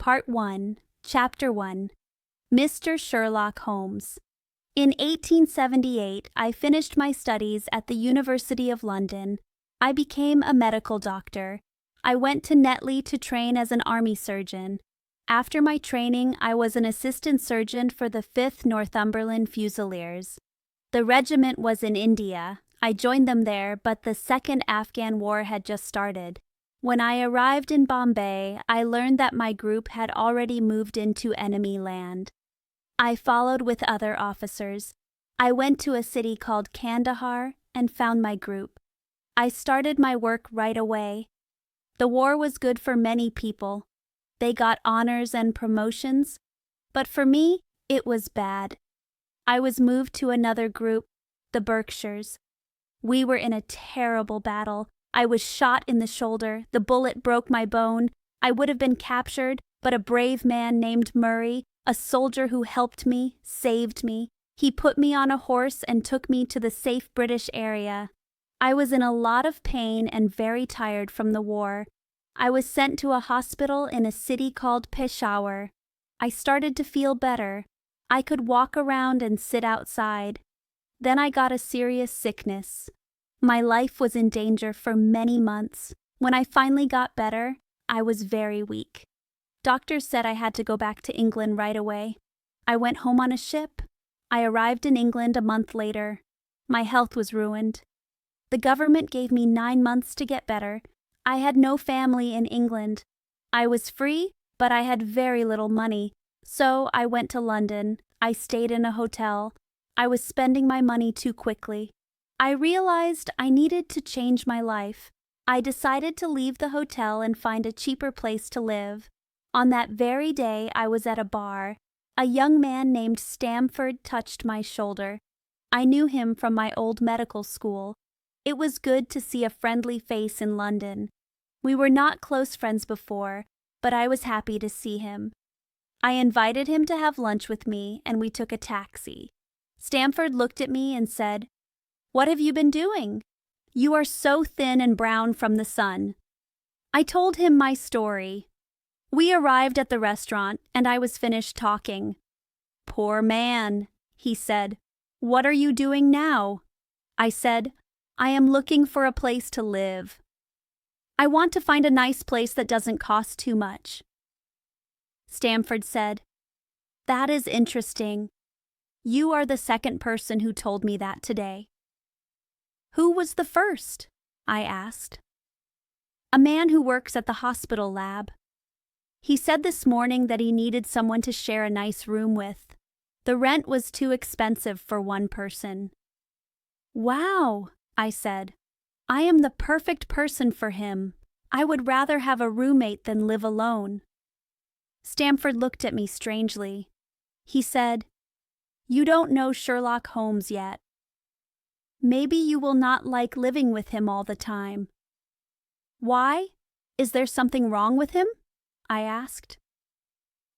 Part 1, Chapter 1, Mr. Sherlock Holmes. In 1878, I finished my studies at the University of London. I became a medical doctor. I went to Netley to train as an army surgeon. After my training, I was an assistant surgeon for the 5th Northumberland Fusiliers. The regiment was in India. I joined them there, but the Second Afghan War had just started. When I arrived in Bombay, I learned that my group had already moved into enemy land. I followed with other officers. I went to a city called Kandahar and found my group. I started my work right away. The war was good for many people. They got honors and promotions, but for me, it was bad. I was moved to another group, the Berkshires. We were in a terrible battle. I was shot in the shoulder. The bullet broke my bone. I would have been captured, but a brave man named Murray, a soldier who helped me, saved me. He put me on a horse and took me to the safe British area. I was in a lot of pain and very tired from the war. I was sent to a hospital in a city called Peshawar. I started to feel better. I could walk around and sit outside. Then I got a serious sickness. My life was in danger for many months. When I finally got better, I was very weak. Doctors said I had to go back to England right away. I went home on a ship. I arrived in England a month later. My health was ruined. The government gave me 9 months to get better. I had no family in England. I was free, but I had very little money. So I went to London. I stayed in a hotel. I was spending my money too quickly. I realized I needed to change my life. I decided to leave the hotel and find a cheaper place to live. On that very day, I was at a bar. A young man named Stamford touched my shoulder. I knew him from my old medical school. It was good to see a friendly face in London. We were not close friends before, but I was happy to see him. I invited him to have lunch with me, and we took a taxi. Stamford looked at me and said, "What have you been doing? You are so thin and brown from the sun." I told him my story. We arrived at the restaurant, and I was finished talking. "Poor man," he said. "What are you doing now?" I said, "I am looking for a place to live. I want to find a nice place that doesn't cost too much." Stamford said, "That is interesting. You are the second person who told me that today." "Who was the first?" I asked. "A man who works at the hospital lab. He said this morning that he needed someone to share a nice room with. The rent was too expensive for one person." "Wow," I said. "I am the perfect person for him. I would rather have a roommate than live alone." Stamford looked at me strangely. He said, "You don't know Sherlock Holmes yet. Maybe you will not like living with him all the time." "Why? Is there something wrong with him?" I asked.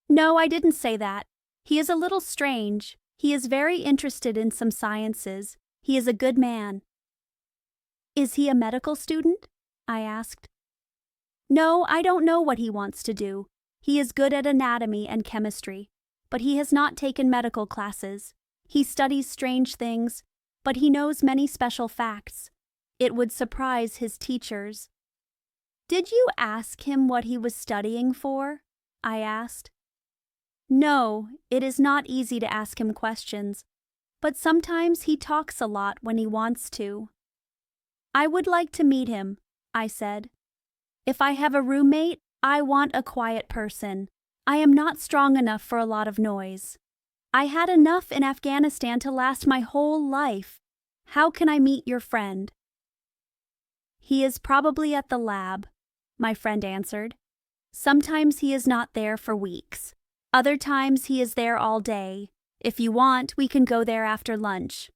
"No, I didn't say that. He is a little strange. He is very interested in some sciences. He is a good man." "Is he a medical student?" I asked. "No, I don't know what he wants to do. He is good at anatomy and chemistry, but he has not taken medical classes. He studies strange things, but he knows many special facts. It would surprise his teachers." "Did you ask him what he was studying for?" I asked. "No, it is not easy to ask him questions, but sometimes he talks a lot when he wants to." "I would like to meet him," I said. "If I have a roommate, I want a quiet person. I am not strong enough for a lot of noise. I had enough in Afghanistan to last my whole life. How can I meet your friend?" "He is probably at the lab," my friend answered. "Sometimes he is not there for weeks. Other times he is there all day. If you want, we can go there after lunch."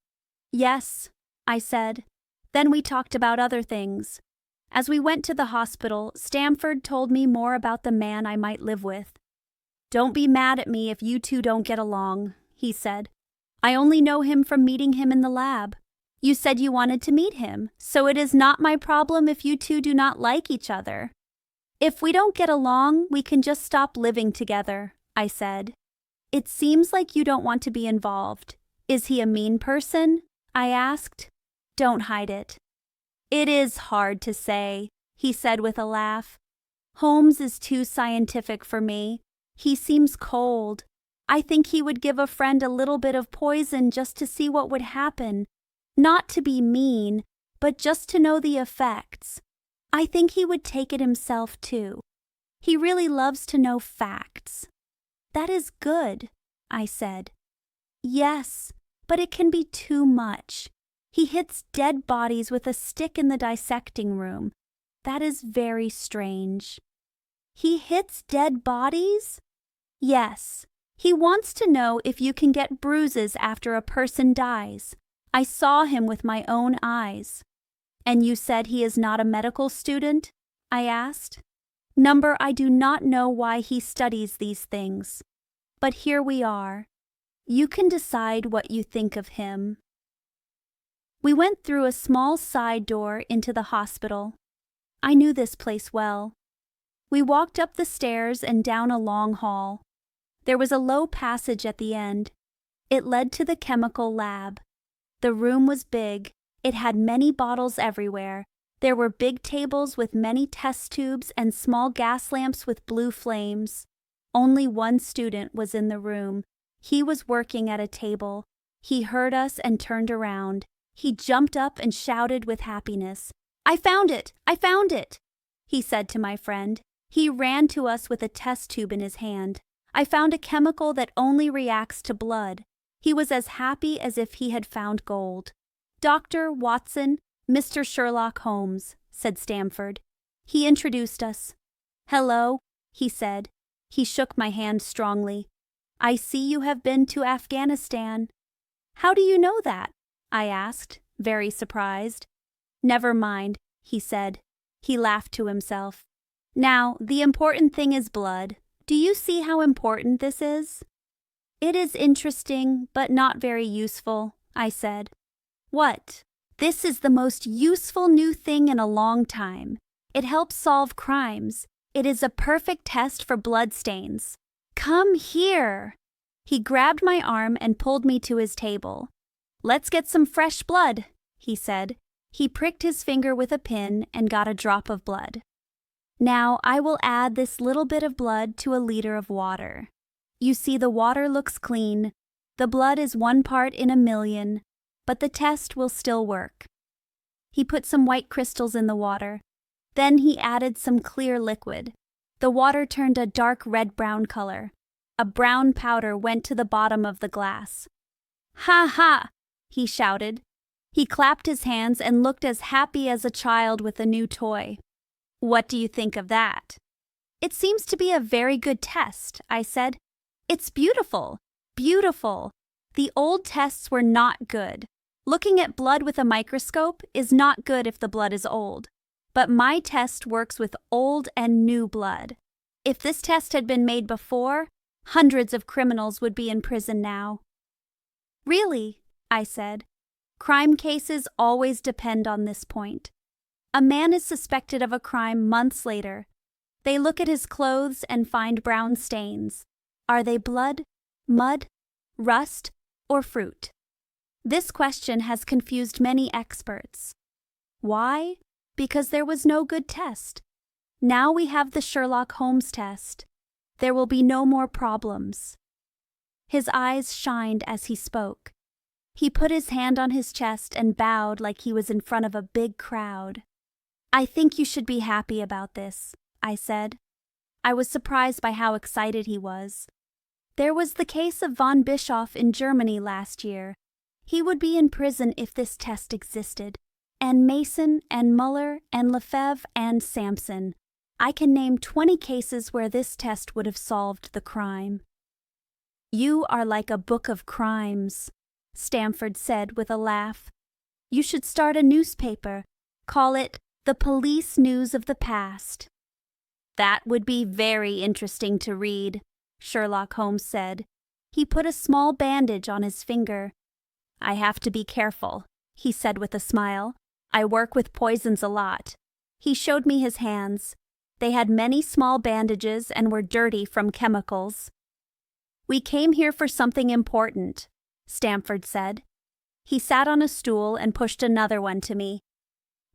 "Yes," I said. Then we talked about other things. As we went to the hospital, Stamford told me more about the man I might live with. "Don't be mad at me if you two don't get along," he said. "I only know him from meeting him in the lab. You said you wanted to meet him, so it is not my problem if you two do not like each other." If we don't get along, we can just stop living together, I said. It seems like you don't want to be involved. Is he a mean person? I asked. Don't hide it. It is hard to say, he said with a laugh. Holmes is too scientific for me. He seems cold. I think he would give a friend a little bit of poison just to see what would happen. Not to be mean, but just to know the effects. I think he would take it himself too. He really loves to know facts. That is good, I said. Yes, but it can be too much. He hits dead bodies with a stick in the dissecting room. That is very strange. He hits dead bodies? Yes. He wants to know if you can get bruises after a person dies. I saw him with my own eyes. And you said he is not a medical student? I asked. Number, I do not know why he studies these things. But here we are. You can decide what you think of him. We went through a small side door into the hospital. I knew this place well. We walked up the stairs and down a long hall. There was a low passage at the end. It led to the chemical lab. The room was big. It had many bottles everywhere. There were big tables with many test tubes and small gas lamps with blue flames. Only one student was in the room. He was working at a table. He heard us and turned around. He jumped up and shouted with happiness. I found it! I found it! He said to my friend. He ran to us with a test tube in his hand. I found a chemical that only reacts to blood. He was as happy as if he had found gold. Dr. Watson, Mr. Sherlock Holmes, said Stamford. He introduced us. Hello, he said. He shook my hand strongly. I see you have been to Afghanistan. How do you know that? I asked, very surprised. Never mind, he said. He laughed to himself. Now, the important thing is blood. Do you see how important this is? It is interesting, but not very useful, I said. What? This is the most useful new thing in a long time. It helps solve crimes. It is a perfect test for bloodstains. Come here. He grabbed my arm and pulled me to his table. Let's get some fresh blood, he said. He pricked his finger with a pin and got a drop of blood. Now I will add this little bit of blood to a liter of water. You see, the water looks clean. The blood is 1 part in a million, but the test will still work. He put some white crystals in the water. Then he added some clear liquid. The water turned a dark red-brown color. A brown powder went to the bottom of the glass. Ha ha! He shouted. He clapped his hands and looked as happy as a child with a new toy. What do you think of that? It seems to be a very good test, I said. It's beautiful, beautiful. The old tests were not good. Looking at blood with a microscope is not good if the blood is old. But my test works with old and new blood. If this test had been made before, hundreds of criminals would be in prison now. Really, I said. Crime cases always depend on this point. A man is suspected of a crime months later. They look at his clothes and find brown stains. Are they blood, mud, rust, or fruit? This question has confused many experts. Why? Because there was no good test. Now we have the Sherlock Holmes test. There will be no more problems. His eyes shined as he spoke. He put his hand on his chest and bowed like he was in front of a big crowd. I think you should be happy about this, I said. I was surprised by how excited he was. There was the case of von Bischoff in Germany last year. He would be in prison if this test existed. And Mason and Muller and Lefebvre and Sampson. I can name 20 cases where this test would have solved the crime. You are like a book of crimes, Stamford said with a laugh. You should start a newspaper. Call it The Police News of the Past. That would be very interesting to read, Sherlock Holmes said. He put a small bandage on his finger. I have to be careful, he said with a smile. I work with poisons a lot. He showed me his hands. They had many small bandages and were dirty from chemicals. "We came here for something important," Stamford said. He sat on a stool and pushed another one to me.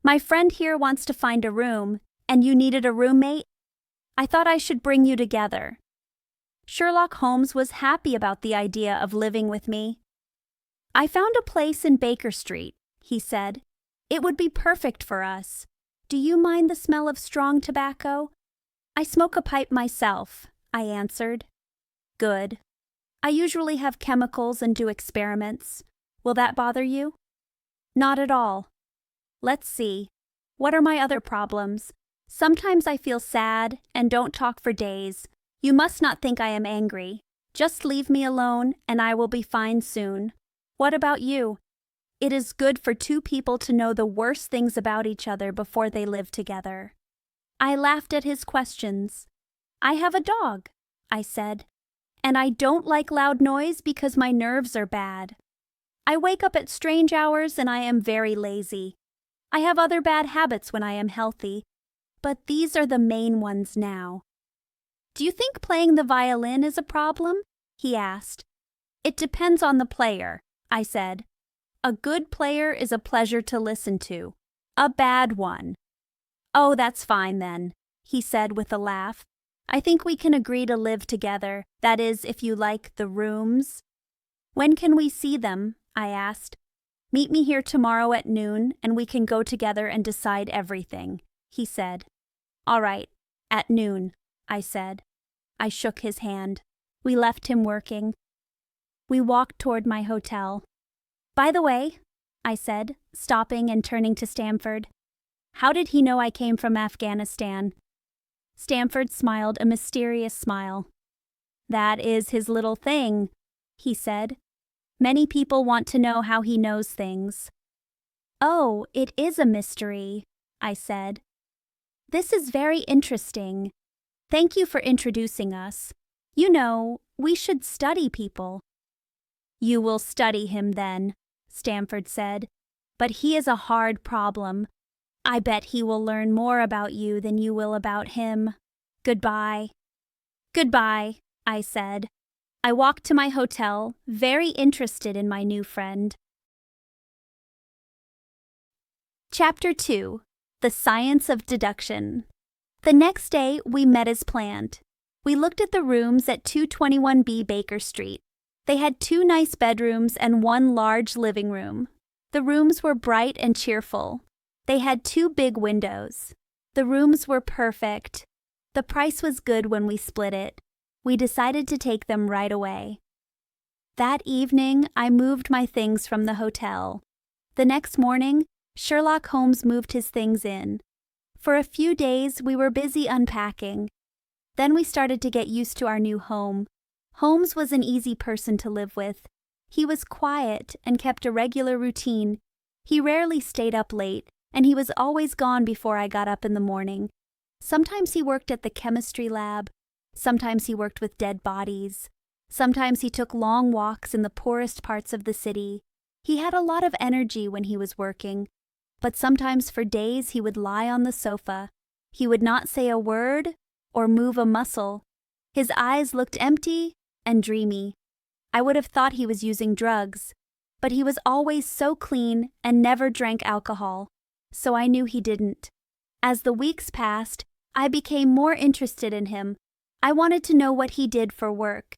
"My friend here wants to find a room, and you needed a roommate? I thought I should bring you together." Sherlock Holmes was happy about the idea of living with me. "I found a place in Baker Street," he said. "It would be perfect for us. Do you mind the smell of strong tobacco?" "I smoke a pipe myself," I answered. "Good. I usually have chemicals and do experiments. Will that bother you?" "Not at all. Let's see. What are my other problems? Sometimes I feel sad and don't talk for days. You must not think I am angry. Just leave me alone and I will be fine soon. What about you? It is good for two people to know the worst things about each other before they live together." I laughed at his questions. "I have a dog," I said, "and I don't like loud noise because my nerves are bad. I wake up at strange hours and I am very lazy. I have other bad habits when I am healthy, but these are the main ones now." "Do you think playing the violin is a problem?" he asked. "It depends on the player," I said. "A good player is a pleasure to listen to. A bad one—" "Oh, that's fine then," he said with a laugh. "I think we can agree to live together, that is, if you like the rooms." "When can we see them?" I asked. "Meet me here tomorrow at noon and we can go together and decide everything," he said. "All right, at noon," I said. I shook his hand. We left him working. We walked toward my hotel. "By the way," I said, stopping and turning to Stamford, "how did he know I came from Afghanistan?" Stamford smiled a mysterious smile. "That is his little thing," he said. "Many people want to know how he knows things." "Oh, it is a mystery," I said. "This is very interesting. Thank you for introducing us. You know, we should study people." "You will study him then," Stamford said. "But he is a hard problem. I bet he will learn more about you than you will about him. Goodbye." "Goodbye," I said. I walked to my hotel, very interested in my new friend. Chapter 2. The Science of Deduction. The next day, we met as planned. We looked at the rooms at 221B Baker Street. They had 2 nice bedrooms and 1 large living room. The rooms were bright and cheerful. They had 2 big windows. The rooms were perfect. The price was good when we split it. We decided to take them right away. That evening, I moved my things from the hotel. The next morning, Sherlock Holmes moved his things in. For a few days, we were busy unpacking. Then we started to get used to our new home. Holmes was an easy person to live with. He was quiet and kept a regular routine. He rarely stayed up late, and he was always gone before I got up in the morning. Sometimes he worked at the chemistry lab. Sometimes he worked with dead bodies. Sometimes he took long walks in the poorest parts of the city. He had a lot of energy when he was working, but sometimes for days he would lie on the sofa. He would not say a word or move a muscle. His eyes looked empty and dreamy. I would have thought he was using drugs, but he was always so clean and never drank alcohol, so I knew he didn't. As the weeks passed, I became more interested in him. I wanted to know what he did for work.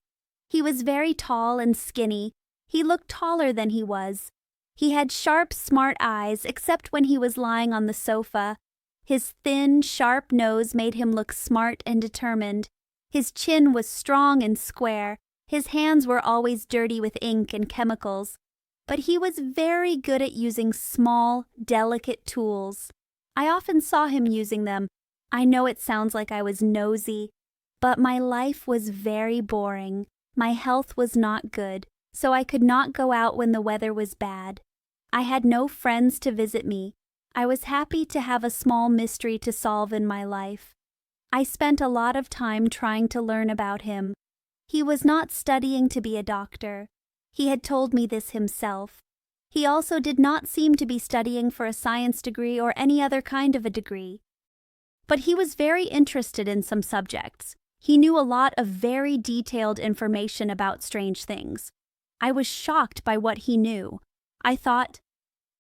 He was very tall and skinny. He looked taller than he was. He had sharp, smart eyes, except when he was lying on the sofa. His thin, sharp nose made him look smart and determined. His chin was strong and square. His hands were always dirty with ink and chemicals. But he was very good at using small, delicate tools. I often saw him using them. I know it sounds like I was nosy, but my life was very boring. My health was not good, so I could not go out when the weather was bad. I had no friends to visit me. I was happy to have a small mystery to solve in my life. I spent a lot of time trying to learn about him. He was not studying to be a doctor. He had told me this himself. He also did not seem to be studying for a science degree or any other kind of a degree. But he was very interested in some subjects. He knew a lot of very detailed information about strange things. I was shocked by what he knew. I thought,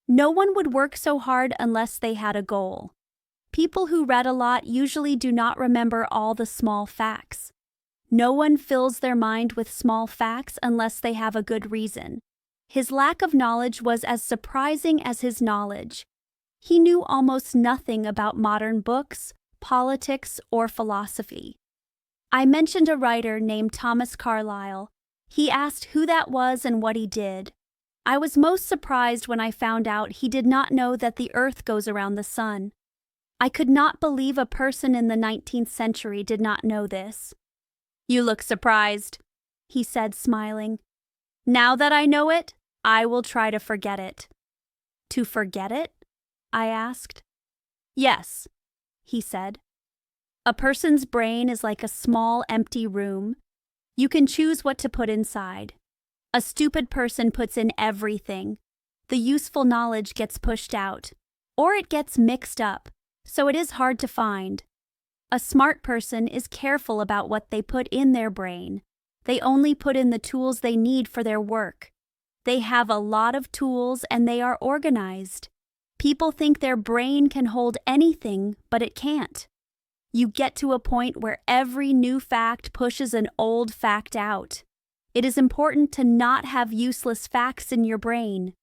no one would work so hard unless they had a goal. People who read a lot usually do not remember all the small facts. No one fills their mind with small facts unless they have a good reason. His lack of knowledge was as surprising as his knowledge. He knew almost nothing about modern books, politics, or philosophy. I mentioned a writer named Thomas Carlyle. He asked who that was and what he did. I was most surprised when I found out he did not know that the earth goes around the sun. I could not believe a person in the 19th century did not know this. "You look surprised," he said, smiling. "Now that I know it, I will try to forget it." "To forget it?" I asked. "Yes," he said. "A person's brain is like a small, empty room. You can choose what to put inside. A stupid person puts in everything. The useful knowledge gets pushed out, or it gets mixed up, so it is hard to find. A smart person is careful about what they put in their brain. They only put in the tools they need for their work. They have a lot of tools and they are organized. People think their brain can hold anything, but it can't. You get to a point where every new fact pushes an old fact out. It is important to not have useless facts in your brain."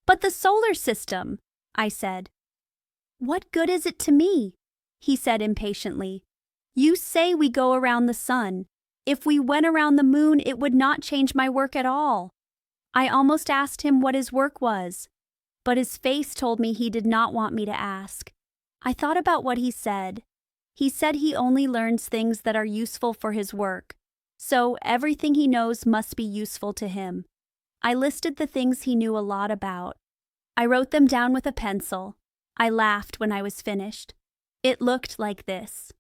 "But the solar system," I said. "What good is it to me?" he said impatiently. "You say we go around the sun. If we went around the moon, it would not change my work at all." I almost asked him what his work was, but his face told me he did not want me to ask. I thought about what he said. He said he only learns things that are useful for his work, so everything he knows must be useful to him. I listed the things he knew a lot about. I wrote them down with a pencil. I laughed when I was finished. It looked like this.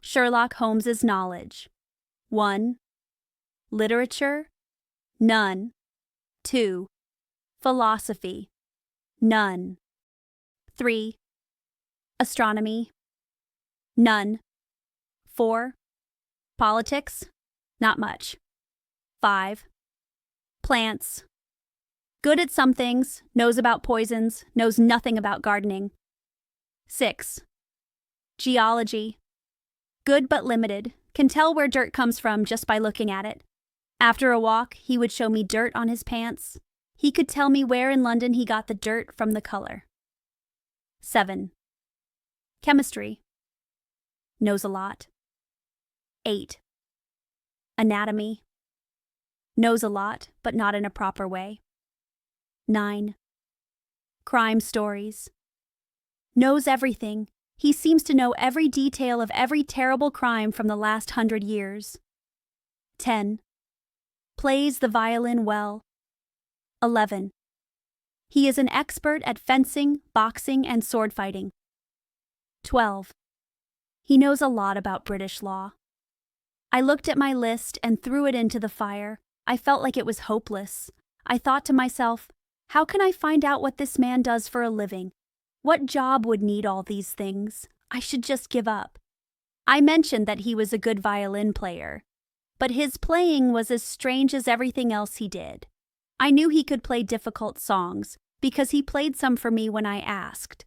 Sherlock Holmes's knowledge. 1. Literature? None. 2. Philosophy? None. 3. Astronomy? None. 4. Politics? Not much. 5. Plants? Good at some things, knows about poisons, knows nothing about gardening. 6. Geology? Good but limited, can tell where dirt comes from just by looking at it. After a walk, he would show me dirt on his pants. He could tell me where in London he got the dirt from the color. 7. Chemistry? Knows a lot. 8. Anatomy? Knows a lot, but not in a proper way. 9. Crime stories? Knows everything. He seems to know every detail of every terrible crime from the last 100 years. 10. Plays the violin well. 11. He is an expert at fencing, boxing, and sword fighting. 12. He knows a lot about British law. I looked at my list and threw it into the fire. I felt like it was hopeless. I thought to myself, how can I find out what this man does for a living? What job would need all these things? I should just give up. I mentioned that he was a good violin player, but his playing was as strange as everything else he did. I knew he could play difficult songs because he played some for me when I asked.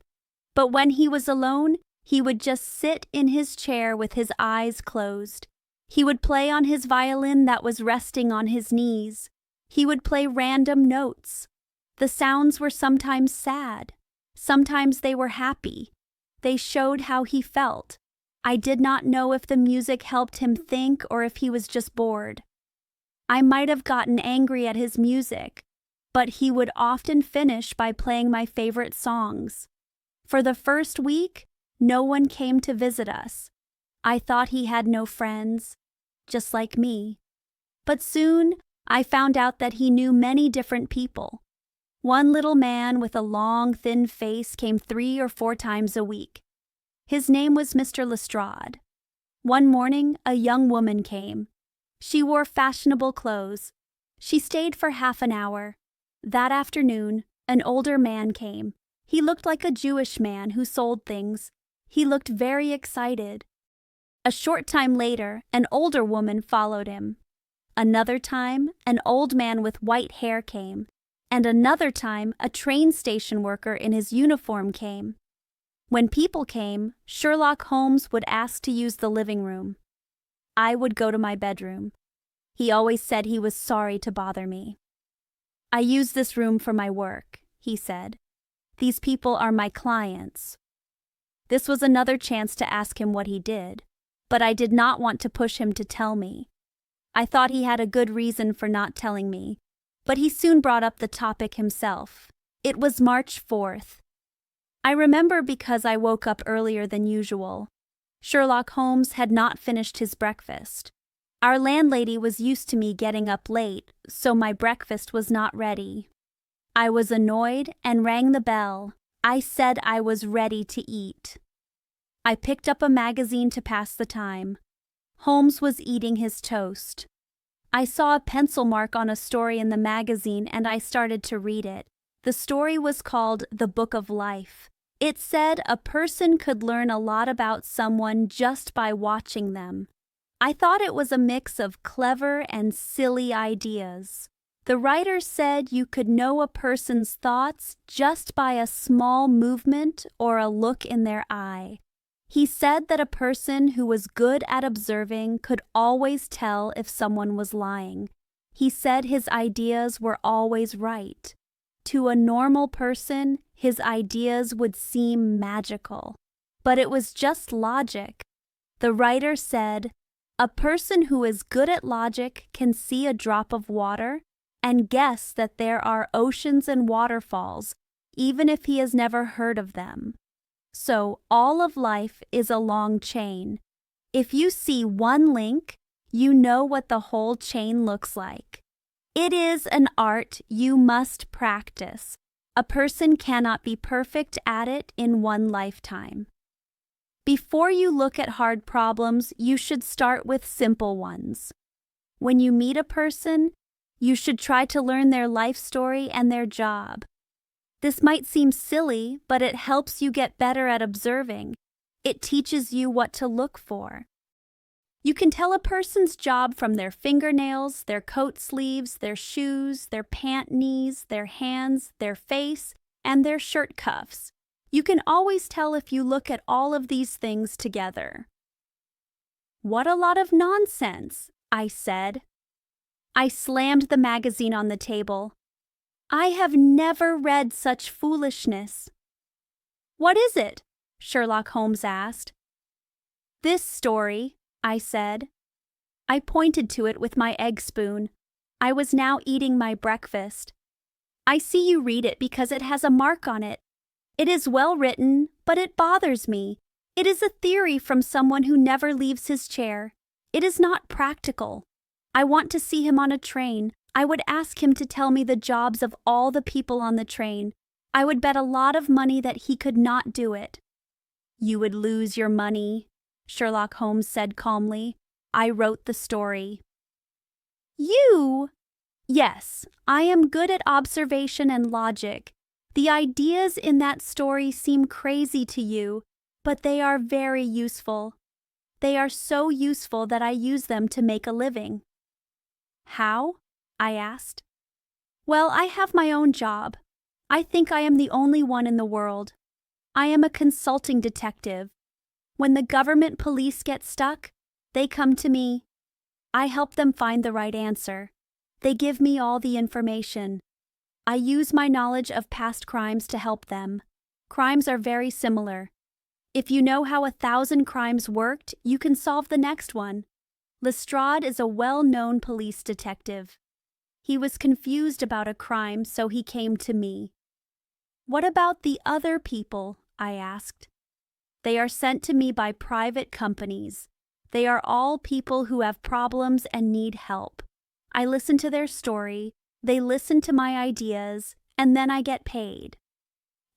But when he was alone, he would just sit in his chair with his eyes closed. He would play on his violin that was resting on his knees. He would play random notes. The sounds were sometimes sad. Sometimes they were happy. They showed how he felt. I did not know if the music helped him think or if he was just bored. I might have gotten angry at his music, but he would often finish by playing my favorite songs. For the first week, no one came to visit us. I thought he had no friends, just like me. But soon, I found out that he knew many different people. One little man with a long, thin face came 3 or 4 times a week. His name was Mr. Lestrade. One morning, a young woman came. She wore fashionable clothes. She stayed for half an hour. That afternoon, an older man came. He looked like a Jewish man who sold things. He looked very excited. A short time later, an older woman followed him. Another time, an old man with white hair came, and another time, a train station worker in his uniform came. When people came, Sherlock Holmes would ask to use the living room. I would go to my bedroom. He always said he was sorry to bother me. "I use this room for my work," he said. "These people are my clients." This was another chance to ask him what he did, but I did not want to push him to tell me. I thought he had a good reason for not telling me, but he soon brought up the topic himself. It was March 4th. I remember because I woke up earlier than usual. Sherlock Holmes had not finished his breakfast. Our landlady was used to me getting up late, so my breakfast was not ready. I was annoyed and rang the bell. I said I was ready to eat. I picked up a magazine to pass the time. Holmes was eating his toast. I saw a pencil mark on a story in the magazine and I started to read it. The story was called The Book of Life. It said a person could learn a lot about someone just by watching them. I thought it was a mix of clever and silly ideas. The writer said you could know a person's thoughts just by a small movement or a look in their eye. He said that a person who was good at observing could always tell if someone was lying. He said his ideas were always right. To a normal person, his ideas would seem magical. But it was just logic. The writer said, a person who is good at logic can see a drop of water and guess that there are oceans and waterfalls, even if he has never heard of them. So all of life is a long chain. If you see one link, you know what the whole chain looks like. It is an art you must practice. A person cannot be perfect at it in one lifetime. Before you look at hard problems, you should start with simple ones. When you meet a person, you should try to learn their life story and their job. This might seem silly, but it helps you get better at observing. It teaches you what to look for. You can tell a person's job from their fingernails, their coat sleeves, their shoes, their pant knees, their hands, their face, and their shirt cuffs. You can always tell if you look at all of these things together. "What a lot of nonsense," I said. I slammed the magazine on the table. I have never read such foolishness. "What is it?" Sherlock Holmes asked. "This story," I said. I pointed to it with my egg spoon. I was now eating my breakfast. "I see you read it because it has a mark on it. It is well written, but it bothers me. It is a theory from someone who never leaves his chair. It is not practical. I want to see him on a train. I would ask him to tell me the jobs of all the people on the train. I would bet a lot of money that he could not do it." "You would lose your money," Sherlock Holmes said calmly. "I wrote the story." "You?" "Yes, I am good at observation and logic. The ideas in that story seem crazy to you, but they are very useful. They are so useful that I use them to make a living." "How?" I asked. "Well, I have my own job. I think I am the only one in the world. I am a consulting detective. When the government police get stuck, they come to me. I help them find the right answer. They give me all the information. I use my knowledge of past crimes to help them. Crimes are very similar. If you know how 1,000 crimes worked, you can solve the next one. Lestrade is a well-known police detective. He was confused about a crime, so he came to me." "What about the other people?" I asked. "They are sent to me by private companies. They are all people who have problems and need help. I listen to their story, they listen to my ideas, and then I get paid."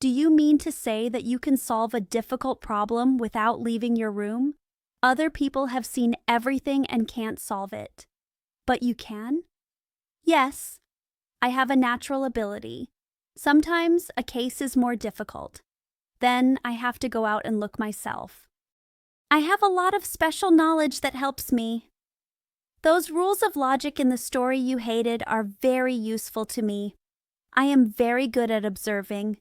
"Do you mean to say that you can solve a difficult problem without leaving your room? Other people have seen everything and can't solve it." "But you can?" "Yes. I have a natural ability. Sometimes a case is more difficult. Then I have to go out and look myself. I have a lot of special knowledge that helps me. Those rules of logic in the story you hated are very useful to me. I am very good at observing.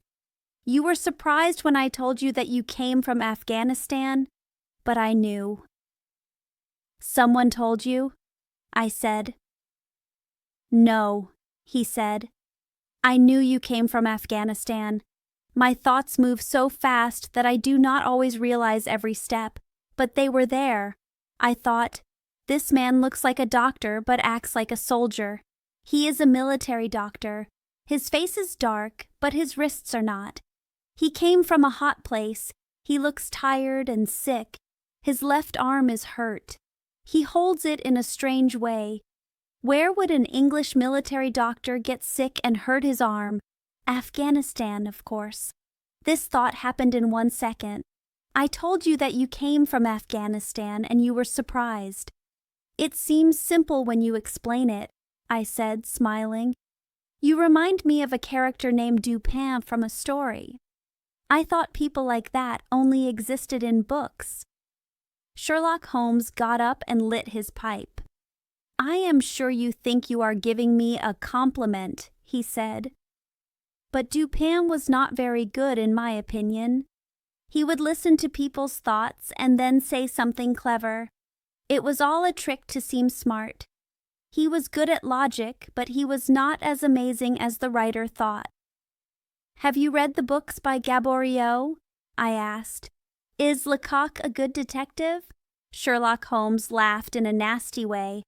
You were surprised when I told you that you came from Afghanistan, but I knew. Someone told you? I said. No, he said. I knew you came from Afghanistan. My thoughts move so fast that I do not always realize every step, but they were there. I thought, this man looks like a doctor but acts like a soldier. He is a military doctor. His face is dark, but his wrists are not. He came from a hot place. He looks tired and sick. His left arm is hurt. He holds it in a strange way. Where would an English military doctor get sick and hurt his arm? Afghanistan, of course. This thought happened in 1 second. I told you that you came from Afghanistan and you were surprised. It seems simple when you explain it, I said, smiling. You remind me of a character named Dupin from a story. I thought people like that only existed in books. Sherlock Holmes got up and lit his pipe. I am sure you think you are giving me a compliment, he said. But Dupin was not very good in my opinion. He would listen to people's thoughts and then say something clever. It was all a trick to seem smart. He was good at logic, but he was not as amazing as the writer thought. Have you read the books by Gaboriau? I asked. Is Lecoq a good detective? Sherlock Holmes laughed in a nasty way.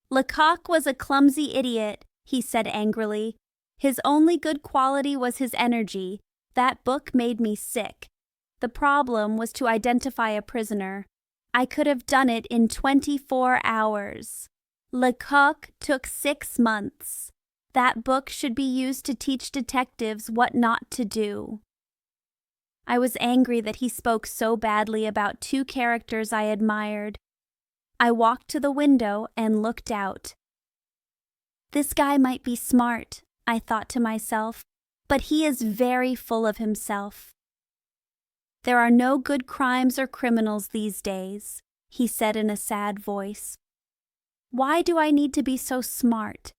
Lecoq was a clumsy idiot, he said angrily. His only good quality was his energy. That book made me sick. The problem was to identify a prisoner. I could have done it in 24 hours. Lecoq took 6 months. That book should be used to teach detectives what not to do. I was angry that he spoke so badly about 2 characters I admired. I walked to the window and looked out. This guy might be smart, I thought to myself, but he is very full of himself. There are no good crimes or criminals these days, he said in a sad voice. Why do I need to be so smart?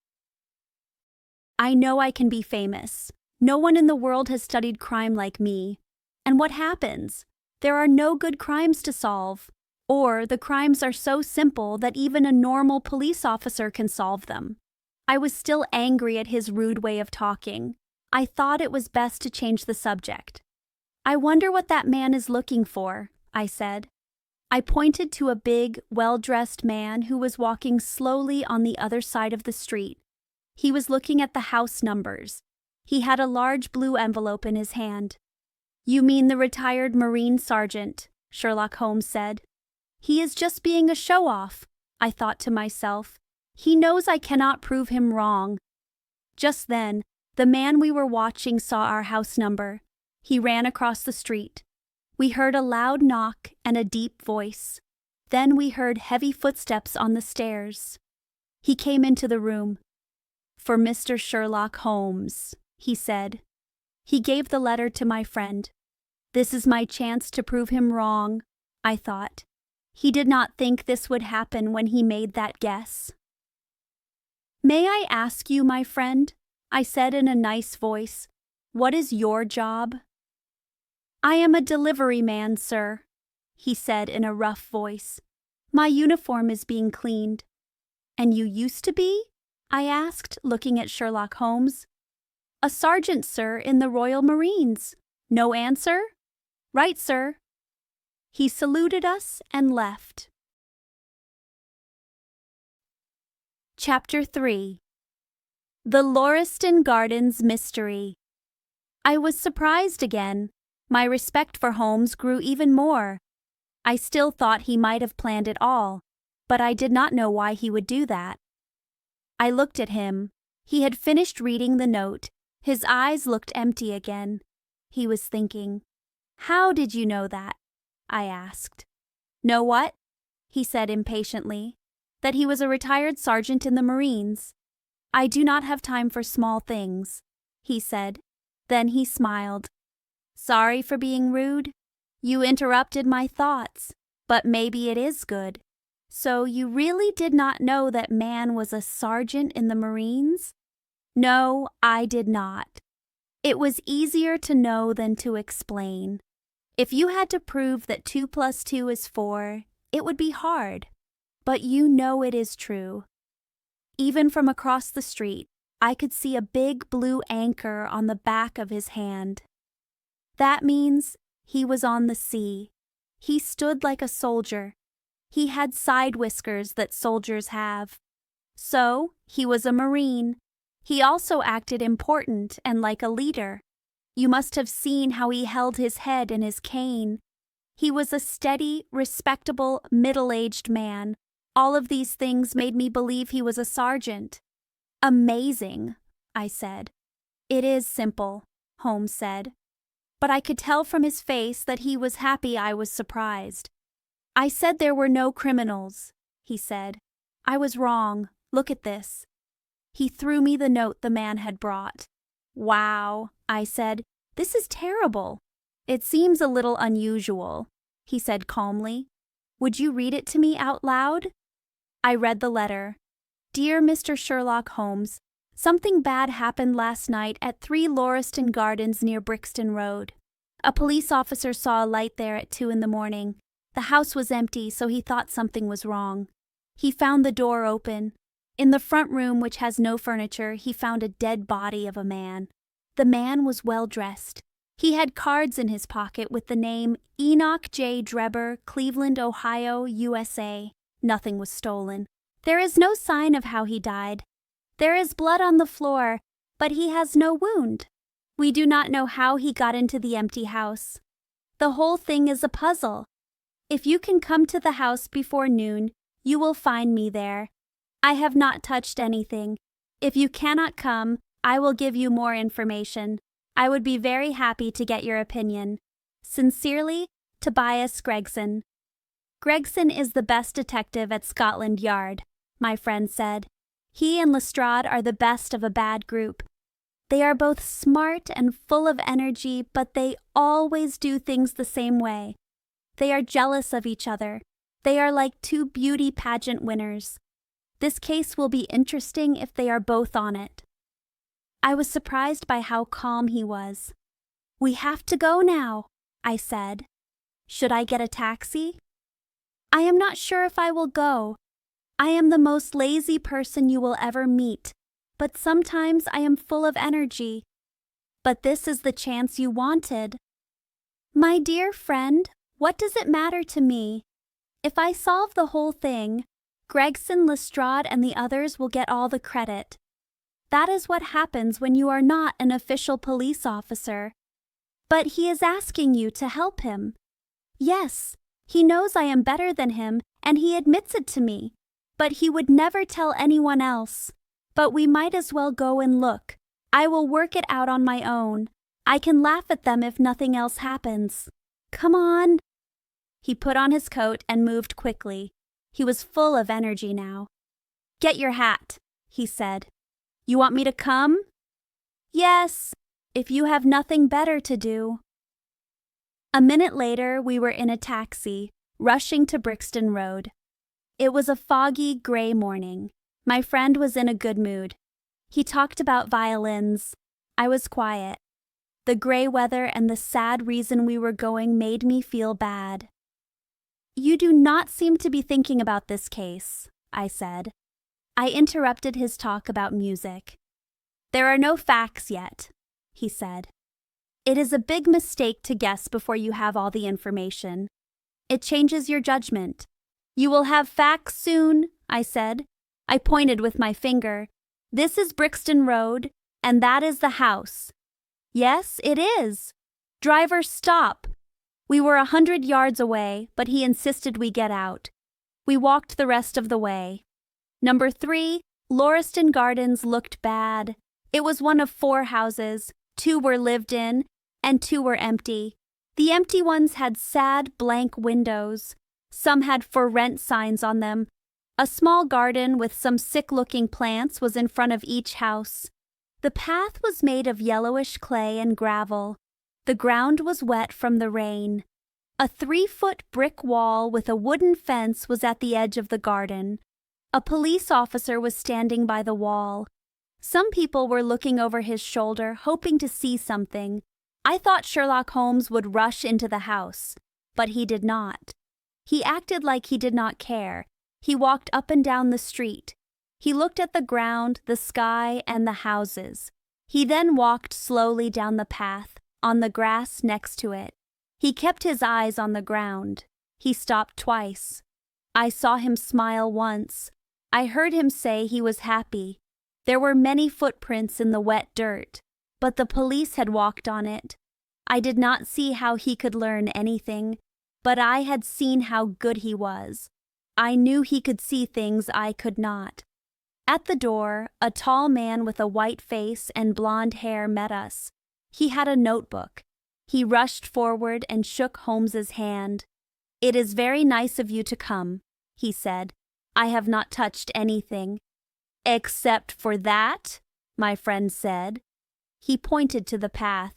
I know I can be famous. No one in the world has studied crime like me. And what happens? There are no good crimes to solve. Or the crimes are so simple that even a normal police officer can solve them. I was still angry at his rude way of talking. I thought it was best to change the subject. I wonder what that man is looking for, I said. I pointed to a big, well-dressed man who was walking slowly on the other side of the street. He was looking at the house numbers. He had a large blue envelope in his hand. You mean the retired Marine sergeant, Sherlock Holmes said. He is just being a show-off, I thought to myself. He knows I cannot prove him wrong. Just then, the man we were watching saw our house number. He ran across the street. We heard a loud knock and a deep voice. Then we heard heavy footsteps on the stairs. He came into the room. For Mr. Sherlock Holmes, he said. He gave the letter to my friend. This is my chance to prove him wrong, I thought. He did not think this would happen when he made that guess. May I ask you, my friend, I said in a nice voice, what is your job? I am a delivery man, sir, he said in a rough voice. My uniform is being cleaned. And you used to be? I asked, looking at Sherlock Holmes. A sergeant, sir, in the Royal Marines. No answer? Right, sir. He saluted us and left. Chapter 3. The Lauriston Gardens Mystery. I was surprised again. My respect for Holmes grew even more. I still thought he might have planned it all, but I did not know why he would do that. I looked at him. He had finished reading the note. His eyes looked empty again. He was thinking. How did you know that? I asked. Know what? He said impatiently. That he was a retired sergeant in the Marines. I do not have time for small things, he said. Then he smiled. Sorry for being rude. You interrupted my thoughts, but maybe it is good. So you really did not know that man was a sergeant in the Marines? No, I did not. It was easier to know than to explain. If you had to prove that 2 + 2 is 4, it would be hard. But you know it is true. Even from across the street, I could see a big blue anchor on the back of his hand. That means he was on the sea. He stood like a soldier. He had side whiskers that soldiers have. So, he was a Marine. He also acted important and like a leader. You must have seen how he held his head and his cane. He was a steady, respectable, middle-aged man. All of these things made me believe he was a sergeant. Amazing, I said. It is simple, Holmes said. But I could tell from his face that he was happy I was surprised. I said there were no criminals, he said. I was wrong. Look at this. He threw me the note the man had brought. Wow, I said. This is terrible. It seems a little unusual, he said calmly. Would you read it to me out loud? I read the letter. Dear Mr. Sherlock Holmes, something bad happened last night at 3 Lauriston Gardens near Brixton Road. A police officer saw a light there at 2 in the morning. The house was empty, so he thought something was wrong. He found the door open. In the front room, which has no furniture, he found a dead body of a man. The man was well dressed. He had cards in his pocket with the name Enoch J. Drebber, Cleveland, Ohio, USA. Nothing was stolen. There is no sign of how he died. There is blood on the floor, but he has no wound. We do not know how he got into the empty house. The whole thing is a puzzle. If you can come to the house before noon, you will find me there. I have not touched anything. If you cannot come, I will give you more information. I would be very happy to get your opinion. Sincerely, Tobias Gregson. Gregson is the best detective at Scotland Yard, my friend said. He and Lestrade are the best of a bad group. They are both smart and full of energy, but they always do things the same way. They are jealous of each other. They are like 2 beauty pageant winners. This case will be interesting if they are both on it. I was surprised by how calm he was. We have to go now, I said. Should I get a taxi? I am not sure if I will go. I am the most lazy person you will ever meet, but sometimes I am full of energy. But this is the chance you wanted. My dear friend, what does it matter to me? If I solve the whole thing, Gregson, Lestrade, and the others will get all the credit. That is what happens when you are not an official police officer. But he is asking you to help him. Yes, he knows I am better than him, and he admits it to me. But he would never tell anyone else. But we might as well go and look. I will work it out on my own. I can laugh at them if nothing else happens. Come on. He put on his coat and moved quickly. He was full of energy now. Get your hat, he said. You want me to come? Yes, if you have nothing better to do. A minute later, we were in a taxi, rushing to Brixton Road. It was a foggy, gray morning. My friend was in a good mood. He talked about violins. I was quiet. The gray weather and the sad reason we were going made me feel bad. You do not seem to be thinking about this case, I said. I interrupted his talk about music. There are no facts yet, he said. It is a big mistake to guess before you have all the information. It changes your judgment. You will have facts soon, I said. I pointed with my finger. This is Brixton Road, and that is the house. Yes, it is. Driver, stop. We were 100 yards away, but he insisted we get out. We walked the rest of the way. Number 3, Lauriston Gardens looked bad. It was one of 4 houses. 2 were lived in, and 2 were empty. The empty ones had sad, blank windows. Some had for rent signs on them. A small garden with some sick-looking plants was in front of each house. The path was made of yellowish clay and gravel. The ground was wet from the rain. A 3-foot brick wall with a wooden fence was at the edge of the garden. A police officer was standing by the wall. Some people were looking over his shoulder, hoping to see something. I thought Sherlock Holmes would rush into the house, but he did not. He acted like he did not care. He walked up and down the street. He looked at the ground, the sky, and the houses. He then walked slowly down the path, on the grass next to it. He kept his eyes on the ground. He stopped twice. I saw him smile once. I heard him say he was happy. There were many footprints in the wet dirt, but the police had walked on it. I did not see how he could learn anything, but I had seen how good he was. I knew he could see things I could not. At the door, a tall man with a white face and blonde hair met us. He had a notebook. He rushed forward and shook Holmes's hand. "It is very nice of you to come," he said. "I have not touched anything." "Except for that?" my friend said. He pointed to the path.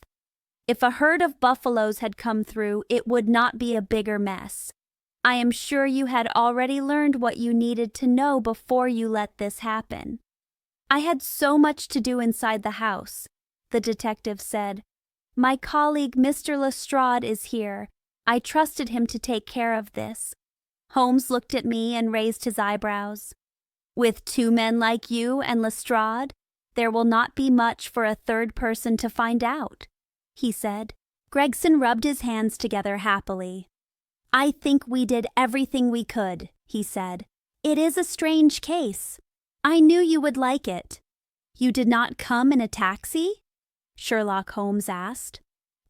"If a herd of buffaloes had come through, it would not be a bigger mess. I am sure you had already learned what you needed to know before you let this happen." "I had so much to do inside the house," the detective said. "My colleague, Mr. Lestrade, is here. I trusted him to take care of this." Holmes looked at me and raised his eyebrows. "With 2 men like you and Lestrade, there will not be much for a third person to find out," he said. Gregson rubbed his hands together happily. "I think we did everything we could," he said. "It is a strange case. I knew you would like it." "You did not come in a taxi?" Sherlock Holmes asked.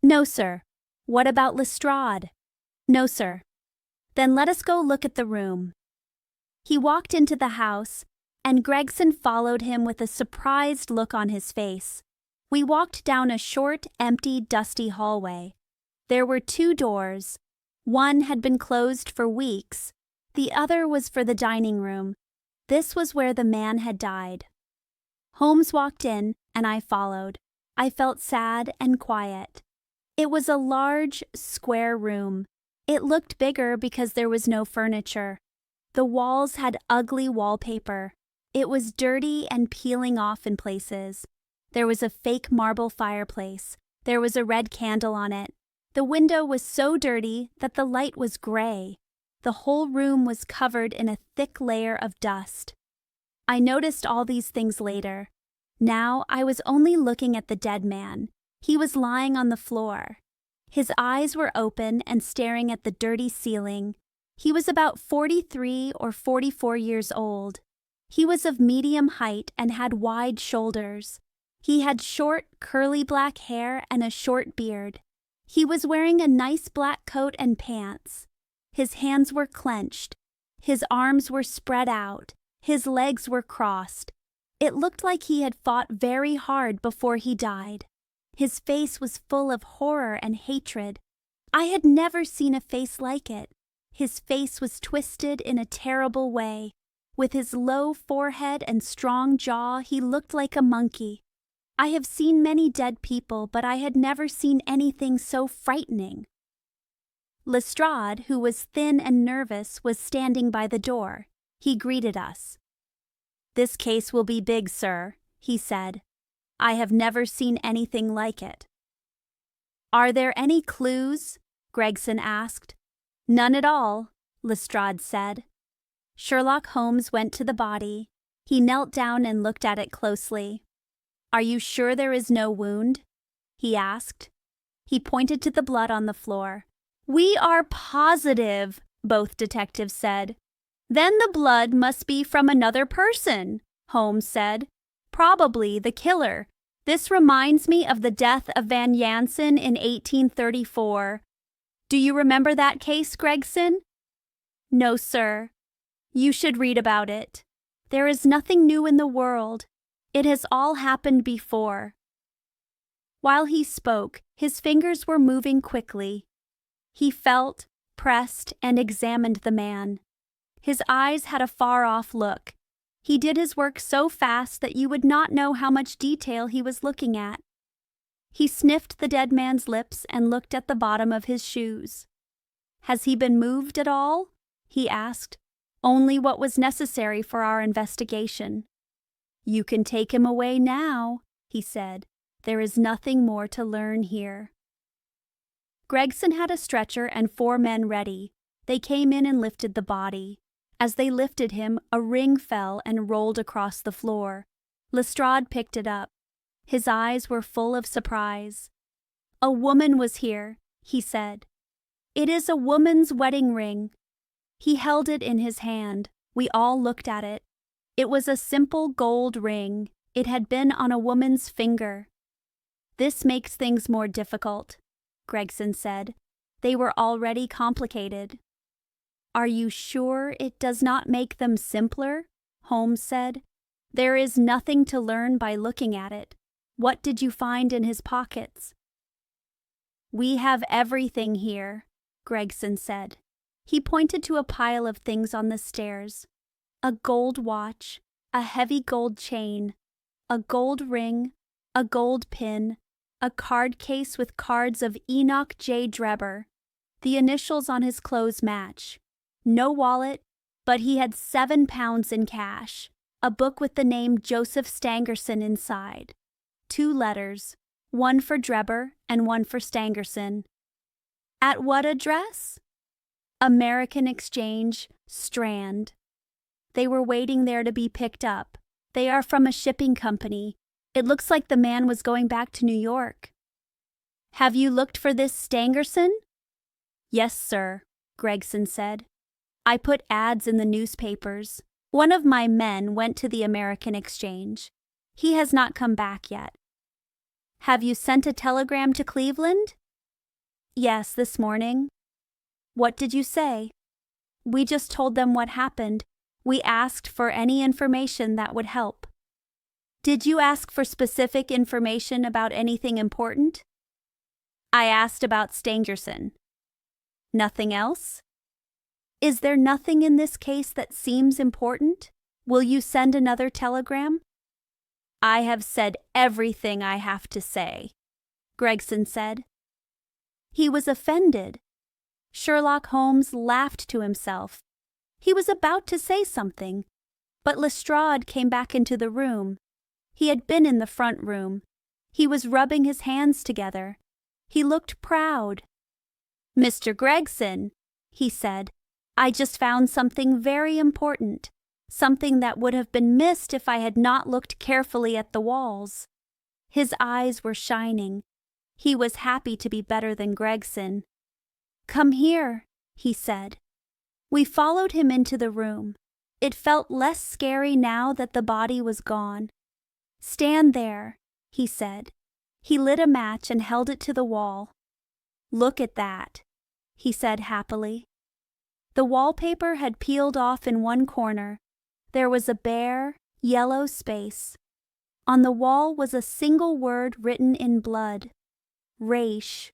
"No, sir." "What about Lestrade?" "No, sir." "Then let us go look at the room." He walked into the house, and Gregson followed him with a surprised look on his face. We walked down a short, empty, dusty hallway. There were 2 doors. One had been closed for weeks. The other was for the dining room. This was where the man had died. Holmes walked in, and I followed. I felt sad and quiet. It was a large, square room. It looked bigger because there was no furniture. The walls had ugly wallpaper. It was dirty and peeling off in places. There was a fake marble fireplace. There was a red candle on it. The window was so dirty that the light was gray. The whole room was covered in a thick layer of dust. I noticed all these things later. Now I was only looking at the dead man. He was lying on the floor. His eyes were open and staring at the dirty ceiling. He was about 43 or 44 years old. He was of medium height and had wide shoulders. He had short, curly black hair and a short beard. He was wearing a nice black coat and pants. His hands were clenched. His arms were spread out. His legs were crossed. It looked like he had fought very hard before he died. His face was full of horror and hatred. I had never seen a face like it. His face was twisted in a terrible way. With his low forehead and strong jaw, he looked like a monkey. I have seen many dead people, but I had never seen anything so frightening. Lestrade, who was thin and nervous, was standing by the door. He greeted us. "This case will be big, sir," he said. "I have never seen anything like it." "Are there any clues?" Gregson asked. "None at all," Lestrade said. Sherlock Holmes went to the body. He knelt down and looked at it closely. "Are you sure there is no wound?" he asked. He pointed to the blood on the floor. "We are positive," both detectives said. "Then the blood must be from another person," Holmes said. "Probably the killer. This reminds me of the death of Van Jansen in 1834. Do you remember that case, Gregson?" "No, sir." "You should read about it. There is nothing new in the world. It has all happened before." While he spoke, his fingers were moving quickly. He felt, pressed, and examined the man. His eyes had a far-off look. He did his work so fast that you would not know how much detail he was looking at. He sniffed the dead man's lips and looked at the bottom of his shoes. "Has he been moved at all?" he asked. "Only what was necessary for our investigation." "You can take him away now," he said. "There is nothing more to learn here." Gregson had a stretcher and 4 men ready. They came in and lifted the body. As they lifted him, a ring fell and rolled across the floor. Lestrade picked it up. His eyes were full of surprise. "A woman was here," he said. "It is a woman's wedding ring." He held it in his hand. We all looked at it. It was a simple gold ring. It had been on a woman's finger. "This makes things more difficult," Gregson said. "They were already complicated." "Are you sure it does not make them simpler?" Holmes said. "There is nothing to learn by looking at it. What did you find in his pockets?" "We have everything here," Gregson said. He pointed to a pile of things on the stairs. A gold watch, a heavy gold chain, a gold ring, a gold pin, a card case with cards of Enoch J. Drebber. The initials on his clothes match. No wallet, but he had £7 in cash. A book with the name Joseph Stangerson inside. 2 letters, one for Drebber and one for Stangerson. "At what address?" "American Exchange, Strand." "They were waiting there to be picked up. They are from a shipping company. It looks like the man was going back to New York." "Have you looked for this Stangerson?" "Yes, sir," Gregson said. "I put ads in the newspapers. One of my men went to the American Exchange. He has not come back yet." "Have you sent a telegram to Cleveland?" "Yes, this morning." "What did you say?" "We just told them what happened. We asked for any information that would help." "Did you ask for specific information about anything important?" "I asked about Stangerson." "Nothing else?" "Is there nothing in this case that seems important? Will you send another telegram?" "I have said everything I have to say," Gregson said. He was offended. Sherlock Holmes laughed to himself. He was about to say something, but Lestrade came back into the room. He had been in the front room. He was rubbing his hands together. He looked proud. "Mr. Gregson," he said, "I just found something very important, something that would have been missed if I had not looked carefully at the walls." His eyes were shining. He was happy to be better than Gregson. "Come here," he said. We followed him into the room. It felt less scary now that the body was gone. "Stand there," he said. He lit a match and held it to the wall. "Look at that," he said happily. The wallpaper had peeled off in one corner. There was a bare, yellow space. On the wall was a single word written in blood. Raish.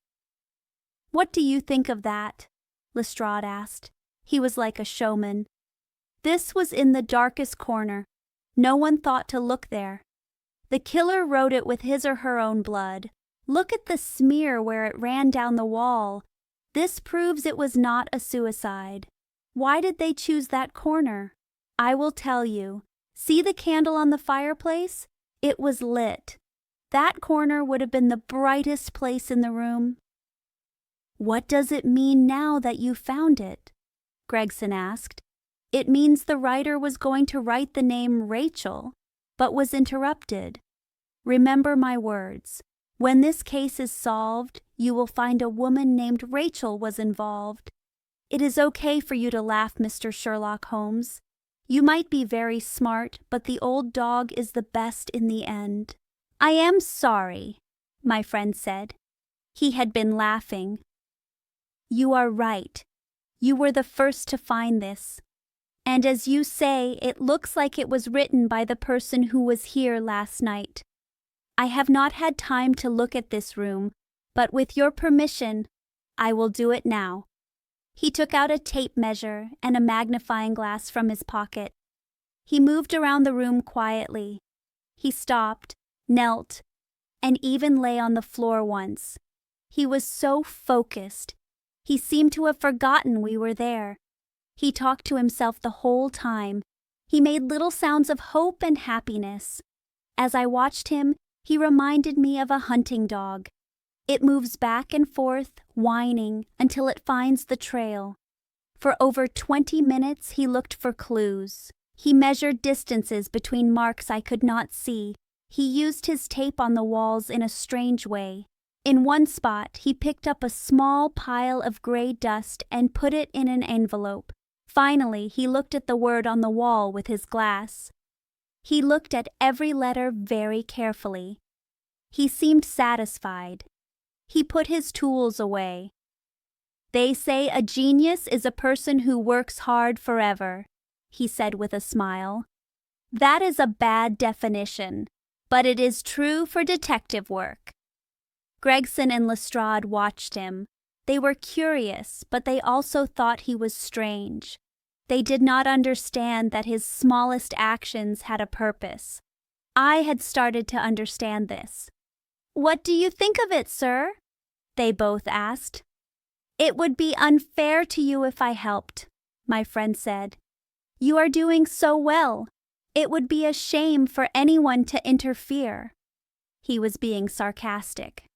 "What do you think of that?" Lestrade asked. He was like a showman. This was in the darkest corner. No one thought to look there. The killer wrote it with his or her own blood. Look at the smear where it ran down the wall. This proves it was not a suicide. Why did they choose that corner? I will tell you. See the candle on the fireplace? It was lit. That corner would have been the brightest place in the room. "What does it mean now that you found it?" Gregson asked. "It means the writer was going to write the name Rachel, but was interrupted. Remember my words. When this case is solved, you will find a woman named Rachel was involved. It is okay for you to laugh, Mr. Sherlock Holmes. You might be very smart, but the old dog is the best in the end." "I am sorry," my friend said. He had been laughing. "You are right. You were the first to find this. And as you say, it looks like it was written by the person who was here last night. I have not had time to look at this room, but with your permission, I will do it now." He took out a tape measure and a magnifying glass from his pocket. He moved around the room quietly. He stopped, knelt, and even lay on the floor once. He was so focused. He seemed to have forgotten we were there. He talked to himself the whole time. He made little sounds of hope and happiness. As I watched him, he reminded me of a hunting dog. It moves back and forth, whining, until it finds the trail. For over 20 minutes he looked for clues. He measured distances between marks I could not see. He used his tape on the walls in a strange way. In one spot, he picked up a small pile of gray dust and put it in an envelope. Finally, he looked at the word on the wall with his glass. He looked at every letter very carefully. He seemed satisfied. He put his tools away. "They say a genius is a person who works hard forever," he said with a smile. "That is a bad definition, but it is true for detective work." Gregson and Lestrade watched him. They were curious, but they also thought he was strange. They did not understand that his smallest actions had a purpose. I had started to understand this. "What do you think of it, sir?" they both asked. "It would be unfair to you if I helped," my friend said. "You are doing so well. It would be a shame for anyone to interfere." He was being sarcastic.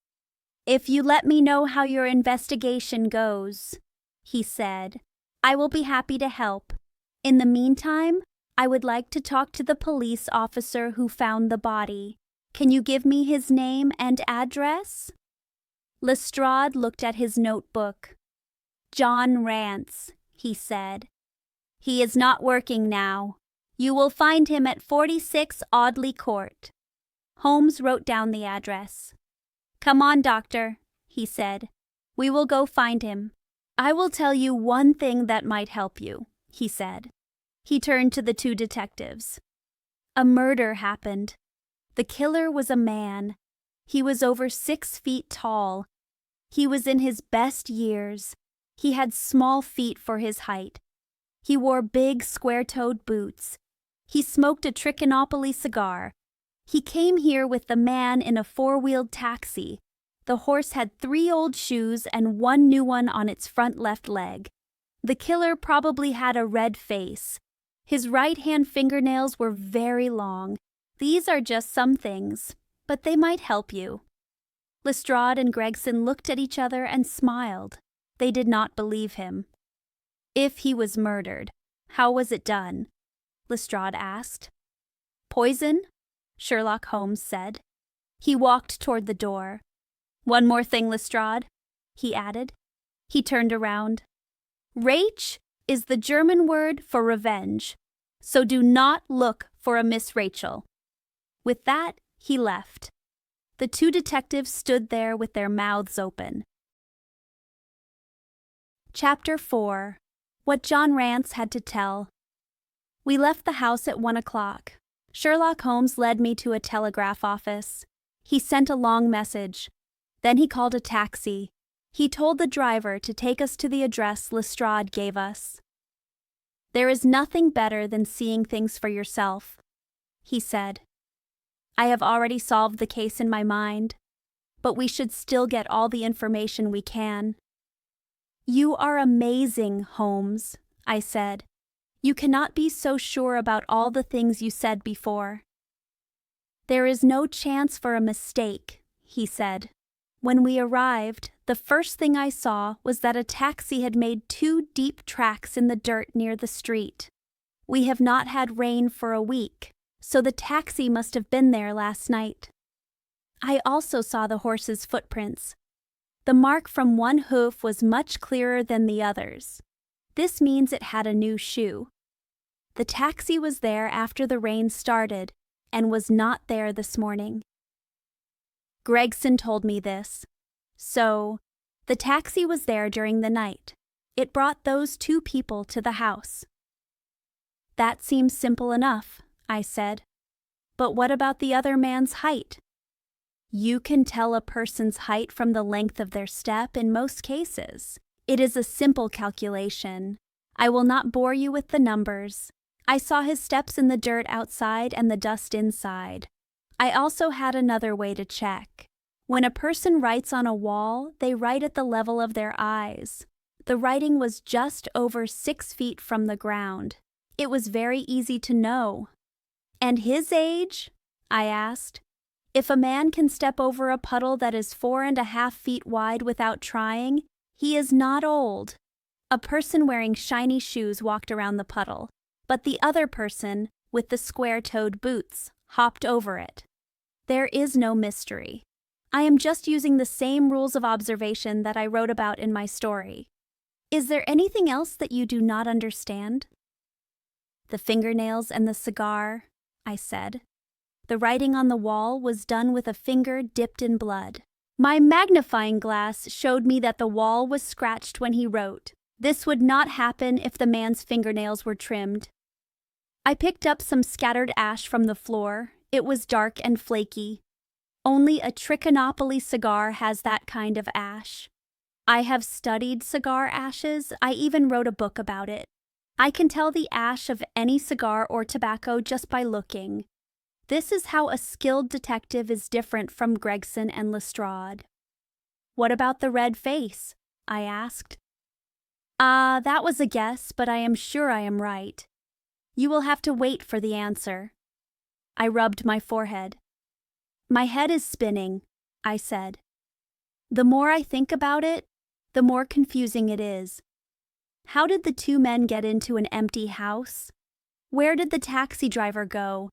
"If you let me know how your investigation goes," he said, "I will be happy to help. In the meantime, I would like to talk to the police officer who found the body. Can you give me his name and address?" Lestrade looked at his notebook. "John Rance," he said. "He is not working now. You will find him at 46 Audley Court." Holmes wrote down the address. "Come on, doctor," he said. "We will go find him." "I will tell you one thing that might help you," he said. He turned to the two detectives. "A murder happened. The killer was a man. He was over 6 feet tall. He was in his best years. He had small feet for his height. He wore big square-toed boots. He smoked a Trichinopoly cigar. He came here with the man in a 4-wheeled taxi. The horse had 3 old shoes and 1 new one on its front left leg. The killer probably had a red face. His right-hand fingernails were very long. These are just some things, but they might help you." Lestrade and Gregson looked at each other and smiled. They did not believe him. "If he was murdered, how was it done?" Lestrade asked. "Poison?" Sherlock Holmes said. He walked toward the door. "One more thing, Lestrade," he added. He turned around. "Rach is the German word for revenge, so do not look for a Miss Rachel." With that, he left. The two detectives stood there with their mouths open. Chapter 4. What John Rance Had to Tell. We left the house at 1 o'clock. Sherlock Holmes led me to a telegraph office. He sent a long message. Then he called a taxi. He told the driver to take us to the address Lestrade gave us. "There is nothing better than seeing things for yourself," he said. "I have already solved the case in my mind, but we should still get all the information we can." "You are amazing, Holmes," I said. "You cannot be so sure about all the things you said before." "There is no chance for a mistake," he said. "When we arrived, the first thing I saw was that a taxi had made 2 deep tracks in the dirt near the street. We have not had rain for a week, so the taxi must have been there last night. I also saw the horse's footprints. The mark from one hoof was much clearer than the others. This means it had a new shoe. The taxi was there after the rain started and was not there this morning. Gregson told me this. So, the taxi was there during the night. It brought those 2 people to the house." "That seems simple enough," I said. "But what about the other man's height?" "You can tell a person's height from the length of their step in most cases. It is a simple calculation. I will not bore you with the numbers. I saw his steps in the dirt outside and the dust inside. I also had another way to check. When a person writes on a wall, they write at the level of their eyes. The writing was just over 6 feet from the ground. It was very easy to know. "And his age?" I asked. "If a man can step over a puddle that is 4.5 feet wide without trying, he is not old." A person wearing shiny shoes walked around the puddle, but the other person, with the square-toed boots, hopped over it. There is no mystery. I am just using the same rules of observation that I wrote about in my story. Is there anything else that you do not understand? "The fingernails and the cigar," I said. "The writing on the wall was done with a finger dipped in blood. My magnifying glass showed me that the wall was scratched when he wrote. This would not happen if the man's fingernails were trimmed." I picked up some scattered ash from the floor. It was dark and flaky. Only a Trichinopoly cigar has that kind of ash. I have studied cigar ashes. I even wrote a book about it. I can tell the ash of any cigar or tobacco just by looking. This is how a skilled detective is different from Gregson and Lestrade. "What about the red face?" I asked. That was a guess, but I am sure I am right. You will have to wait for the answer." I rubbed my forehead. "My head is spinning," I said. "The more I think about it, the more confusing it is. How did the 2 men get into an empty house? Where did the taxi driver go?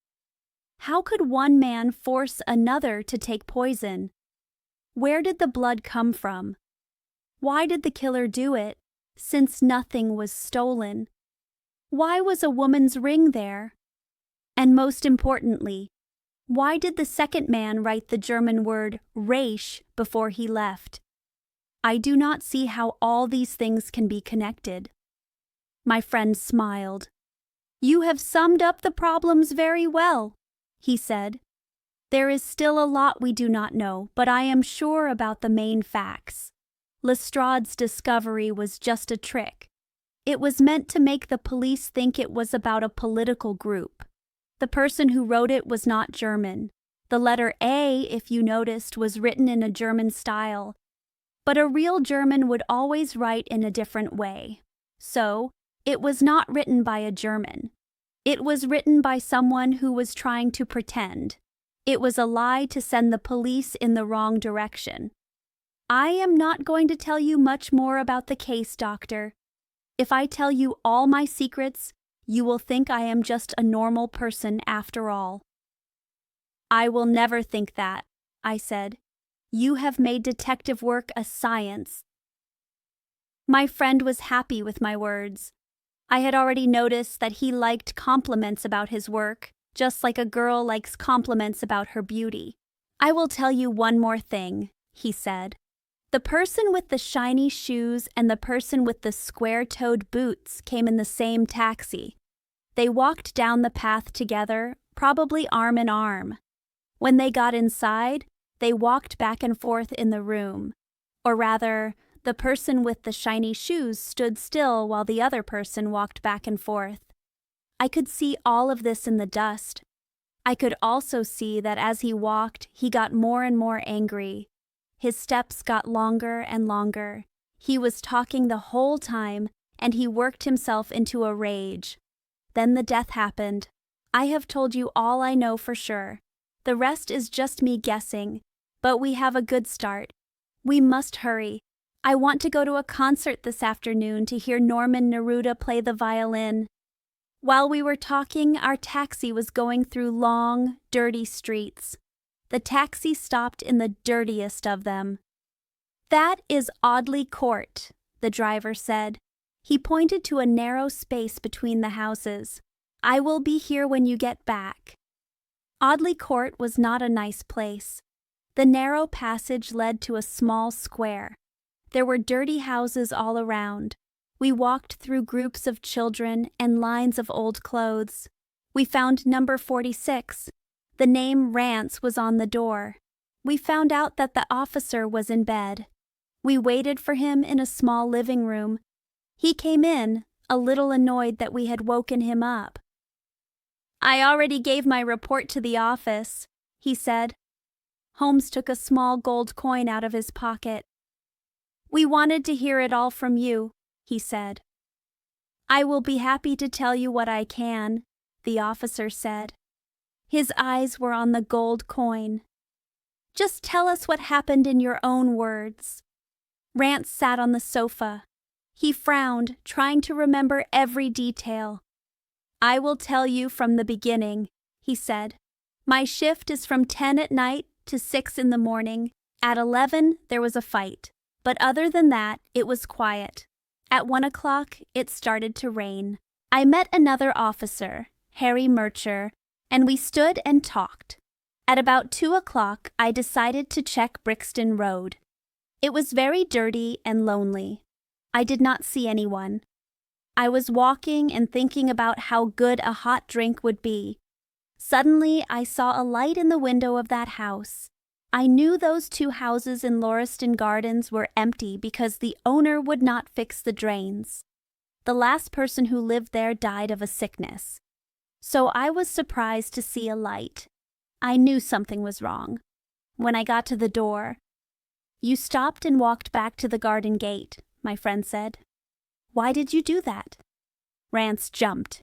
How could one man force another to take poison? Where did the blood come from? Why did the killer do it, since nothing was stolen? Why was a woman's ring there? And most importantly, why did the second man write the German word Reich before he left? I do not see how all these things can be connected." My friend smiled. "You have summed up the problems very well," he said. "There is still a lot we do not know, but I am sure about the main facts. Lestrade's discovery was just a trick. It was meant to make the police think it was about a political group. The person who wrote it was not German. The letter A, if you noticed, was written in a German style. But a real German would always write in a different way. So, it was not written by a German. It was written by someone who was trying to pretend. It was a lie to send the police in the wrong direction. I am not going to tell you much more about the case, Doctor. If I tell you all my secrets, you will think I am just a normal person after all." "I will never think that," I said. "You have made detective work a science." My friend was happy with my words. I had already noticed that he liked compliments about his work, just like a girl likes compliments about her beauty. "I will tell you one more thing," he said. "The person with the shiny shoes and the person with the square-toed boots came in the same taxi. They walked down the path together, probably arm in arm. When they got inside, they walked back and forth in the room. Or rather, the person with the shiny shoes stood still while the other person walked back and forth. I could see all of this in the dust. I could also see that as he walked, he got more and more angry. His steps got longer and longer. He was talking the whole time, and he worked himself into a rage. Then the death happened. I have told you all I know for sure. The rest is just me guessing, but we have a good start. We must hurry. I want to go to a concert this afternoon to hear Norman Neruda play the violin." While we were talking, our taxi was going through long, dirty streets. The taxi stopped in the dirtiest of them. "That is Audley Court," the driver said. He pointed to a narrow space between the houses. "I will be here when you get back." Audley Court was not a nice place. The narrow passage led to a small square. There were dirty houses all around. We walked through groups of children and lines of old clothes. We found number 46. The name Rance was on the door. We found out that the officer was in bed. We waited for him in a small living room. He came in, a little annoyed that we had woken him up. "I already gave my report to the office," he said. Holmes took a small gold coin out of his pocket. "We wanted to hear it all from you," he said. "I will be happy to tell you what I can," the officer said. His eyes were on the gold coin. "Just tell us what happened in your own words." Rance sat on the sofa. He frowned, trying to remember every detail. "I will tell you from the beginning," he said. "My shift is from 10 at night to 6 in the morning. At 11, there was a fight. But other than that, it was quiet. At 1 o'clock, it started to rain. I met another officer, Harry Mercer, and we stood and talked. At about 2 o'clock, I decided to check Brixton Road. It was very dirty and lonely. I did not see anyone. I was walking and thinking about how good a hot drink would be. Suddenly, I saw a light in the window of that house. I knew those 2 houses in Lauriston Gardens were empty because the owner would not fix the drains. The last person who lived there died of a sickness. So I was surprised to see a light. I knew something was wrong. When I got to the door, "You stopped and walked back to the garden gate," my friend said. "Why did you do that?" Rance jumped.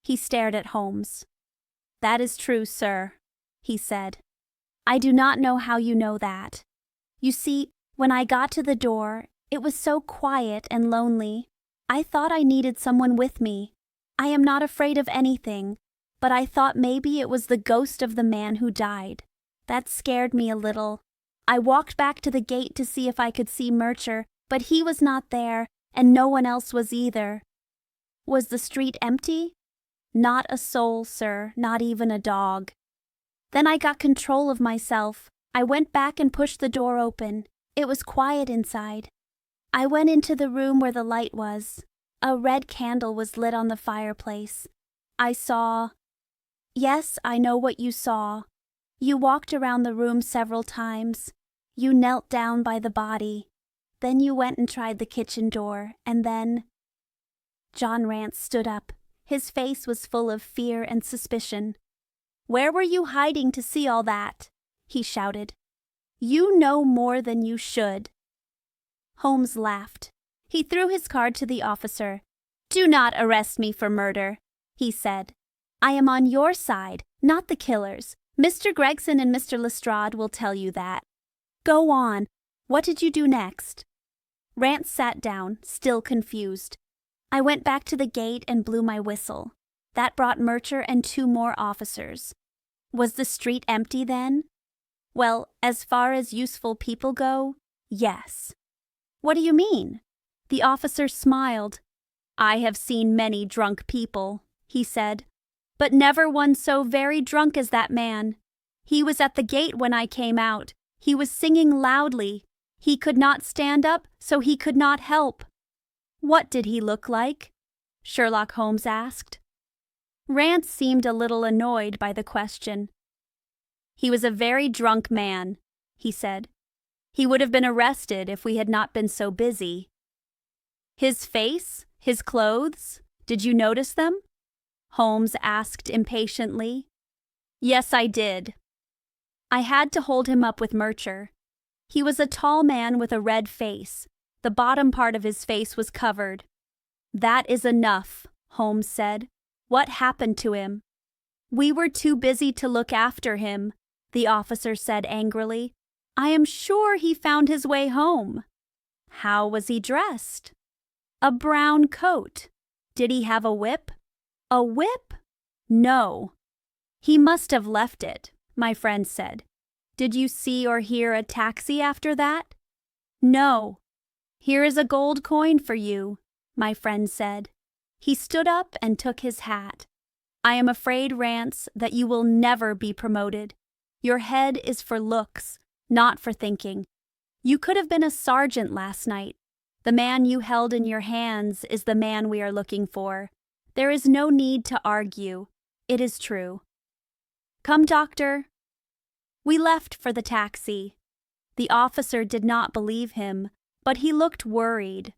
He stared at Holmes. "That is true, sir," he said. "I do not know how you know that. You see, when I got to the door, it was so quiet and lonely. I thought I needed someone with me. I am not afraid of anything, but I thought maybe it was the ghost of the man who died. That scared me a little. I walked back to the gate to see if I could see Mercer, but he was not there, and no one else was either." "Was the street empty?" "Not a soul, sir, not even a dog." Then I got control of myself. I went back and pushed the door open. It was quiet inside. I went into the room where the light was. A red candle was lit on the fireplace. I saw— Yes, I know what you saw. You walked around the room several times. You knelt down by the body. Then you went and tried the kitchen door, and then— John Rance stood up. His face was full of fear and suspicion. "Where were you hiding to see all that?" he shouted. "You know more than you should." Holmes laughed. He threw his card to the officer. "Do not arrest me for murder," he said. "I am on your side, not the killer's. Mr. Gregson and Mr. Lestrade will tell you that. Go on. What did you do next?" Rance sat down, still confused. I went back to the gate and blew my whistle. That brought Mercer and 2 more officers. Was the street empty then? Well, as far as useful people go, yes. "What do you mean?" The officer smiled. "I have seen many drunk people," he said, "but never one so very drunk as that man. He was at the gate when I came out. He was singing loudly. He could not stand up, so he could not help." "What did he look like?" Sherlock Holmes asked. Rance seemed a little annoyed by the question. "He was a very drunk man," he said. "He would have been arrested if we had not been so busy." "His face? His clothes? Did you notice them?" Holmes asked impatiently. "Yes, I did." I had to hold him up with Mercer. He was a tall man with a red face. The bottom part of his face was covered. "That is enough," Holmes said. "What happened to him?" "We were too busy to look after him," the officer said angrily. "I am sure he found his way home." "How was he dressed?" "A brown coat." "Did he have a whip?" "A whip? No." "He must have left it," my friend said. "Did you see or hear a taxi after that?" "No." "Here is a gold coin for you," my friend said. He stood up and took his hat. "I am afraid, Rance, that you will never be promoted. Your head is for looks, not for thinking. You could have been a sergeant last night. The man you held in your hands is the man we are looking for. There is no need to argue. It is true. Come, doctor." We left for the taxi. The officer did not believe him, but he looked worried.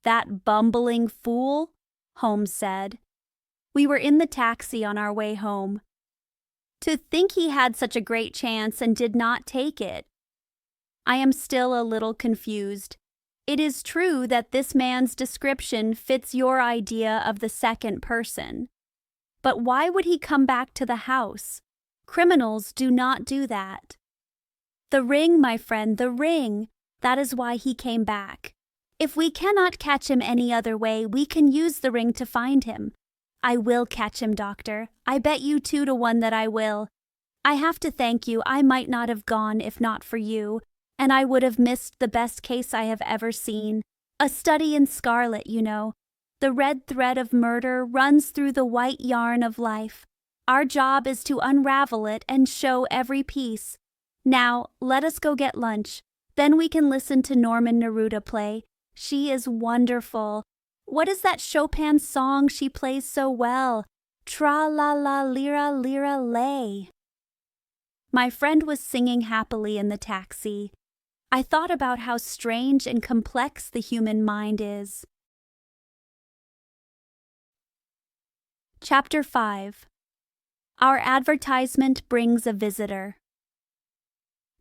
"That bumbling fool," Holmes said. We were in the taxi on our way home. To think he had such a great chance and did not take it. I am still a little confused. It is true that this man's description fits your idea of the second person. But why would he come back to the house? Criminals do not do that. The ring, my friend, the ring. That is why he came back. If we cannot catch him any other way, we can use the ring to find him. I will catch him, Doctor. I bet you 2-1 that I will. I have to thank you. I might not have gone if not for you, and I would have missed the best case I have ever seen. A study in Scarlet, you know. The red thread of murder runs through the white yarn of life. Our job is to unravel it and show every piece. Now, let us go get lunch. Then we can listen to Norman Neruda play. She is wonderful. What is that Chopin song she plays so well? Tra-la-la-lira-lira-lay. My friend was singing happily in the taxi. I thought about how strange and complex the human mind is. Chapter 5. Our advertisement brings a visitor.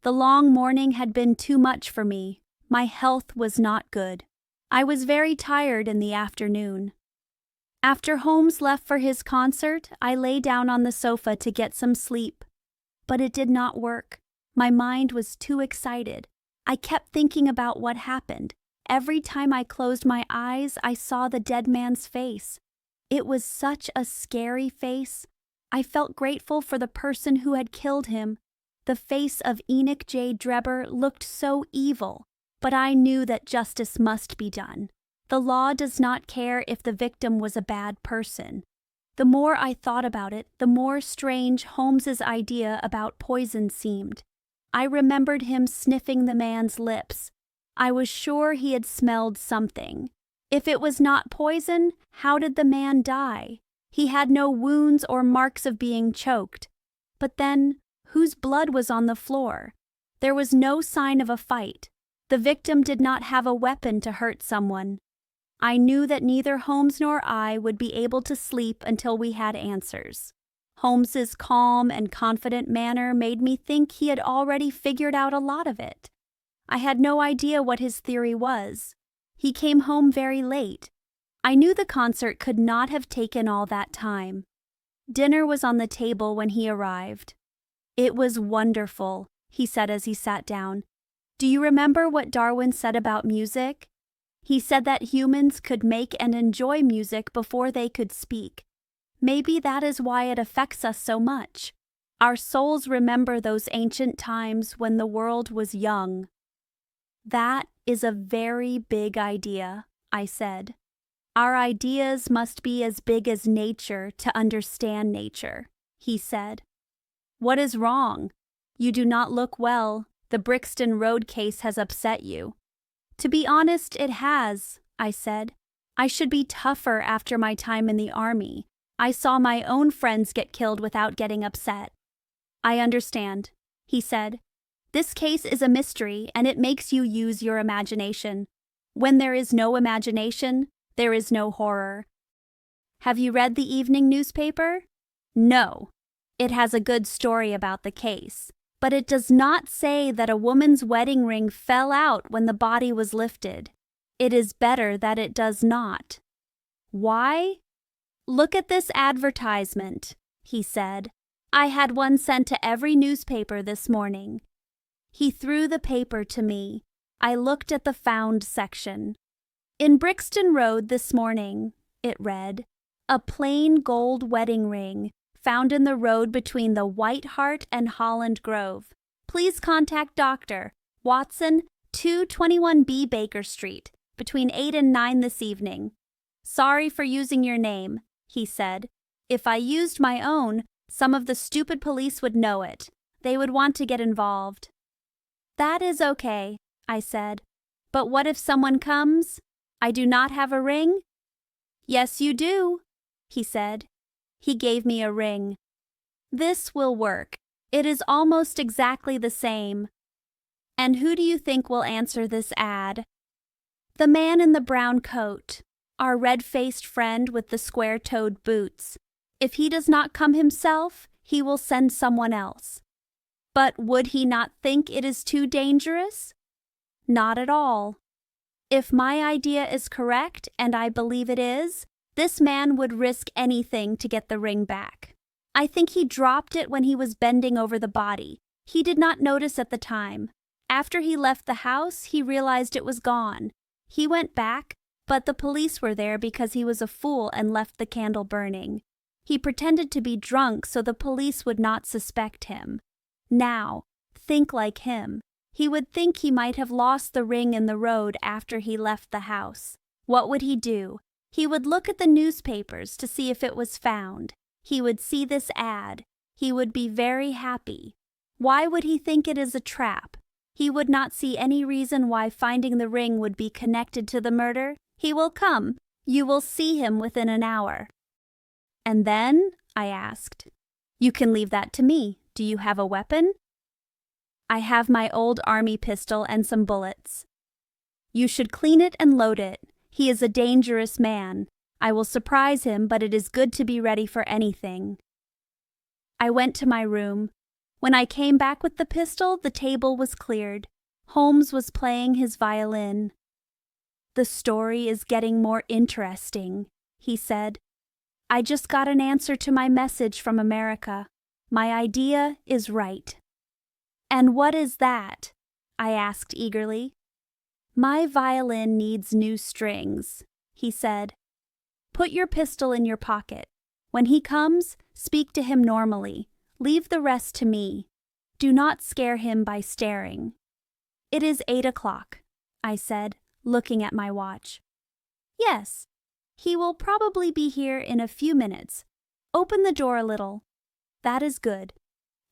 The long morning had been too much for me. My health was not good. I was very tired in the afternoon. After Holmes left for his concert, I lay down on the sofa to get some sleep. But it did not work. My mind was too excited. I kept thinking about what happened. Every time I closed my eyes, I saw the dead man's face. It was such a scary face. I felt grateful for the person who had killed him. The face of Enoch J. Drebber looked so evil, but I knew that justice must be done. The law does not care if the victim was a bad person. The more I thought about it, the more strange Holmes's idea about poison seemed. I remembered him sniffing the man's lips. I was sure he had smelled something. If it was not poison, how did the man die? He had no wounds or marks of being choked. But then, whose blood was on the floor? There was no sign of a fight. The victim did not have a weapon to hurt someone. I knew that neither Holmes nor I would be able to sleep until we had answers. Holmes's calm and confident manner made me think he had already figured out a lot of it. I had no idea what his theory was. He came home very late. I knew the concert could not have taken all that time. Dinner was on the table when he arrived. "It was wonderful," he said as he sat down. "Do you remember what Darwin said about music? He said that humans could make and enjoy music before they could speak. Maybe that is why it affects us so much. Our souls remember those ancient times when the world was young." "That is a very big idea," I said. "Our ideas must be as big as nature to understand nature," he said. "What is wrong? You do not look well. The Brixton Road case has upset you." "To be honest, it has," I said. "I should be tougher after my time in the army. I saw my own friends get killed without getting upset." "I understand," he said. "This case is a mystery, and it makes you use your imagination. When there is no imagination, there is no horror. Have you read the evening newspaper?" "No. It has a good story about the case, but it does not say that a woman's wedding ring fell out when the body was lifted. It is better that it does not." "Why?" "Look at this advertisement," he said. "I had one sent to every newspaper this morning." He threw the paper to me. I looked at the found section. "In Brixton Road this morning," it read, "a plain gold wedding ring found in the road between the White Hart and Holland Grove. Please contact Dr. Watson, 221B Baker Street, between 8 and 9 this evening. Sorry for using your name," he said. "If I used my own, some of the stupid police would know it. They would want to get involved." "That is okay," I said. "But what if someone comes? I do not have a ring?" "Yes, you do," he said. He gave me a ring. "This will work. It is almost exactly the same." And who do you think will answer this ad? The man in the brown coat, our red-faced friend with the square-toed boots. If he does not come himself, he will send someone else. But would he not think it is too dangerous? Not at all. If my idea is correct, and I believe it is, this man would risk anything to get the ring back. I think he dropped it when he was bending over the body. He did not notice at the time. After he left the house, he realized it was gone. He went back, but the police were there because he was a fool and left the candle burning. He pretended to be drunk so the police would not suspect him. Now, think like him. He would think he might have lost the ring in the road after he left the house. What would he do? He would look at the newspapers to see if it was found. He would see this ad. He would be very happy. Why would he think it is a trap? He would not see any reason why finding the ring would be connected to the murder. He will come. You will see him within an hour. And then? I asked. You can leave that to me. Do you have a weapon? I have my old army pistol and some bullets. You should clean it and load it. He is a dangerous man. I will surprise him, but it is good to be ready for anything. I went to my room. When I came back with the pistol, the table was cleared. Holmes was playing his violin. The story is getting more interesting, he said. I just got an answer to my message from America. My idea is right. And what is that? I asked eagerly. My violin needs new strings, he said. Put your pistol in your pocket. When he comes, speak to him normally. Leave the rest to me. Do not scare him by staring. It is 8 o'clock, I said, looking at my watch. Yes, he will probably be here in a few minutes. Open the door a little. That is good.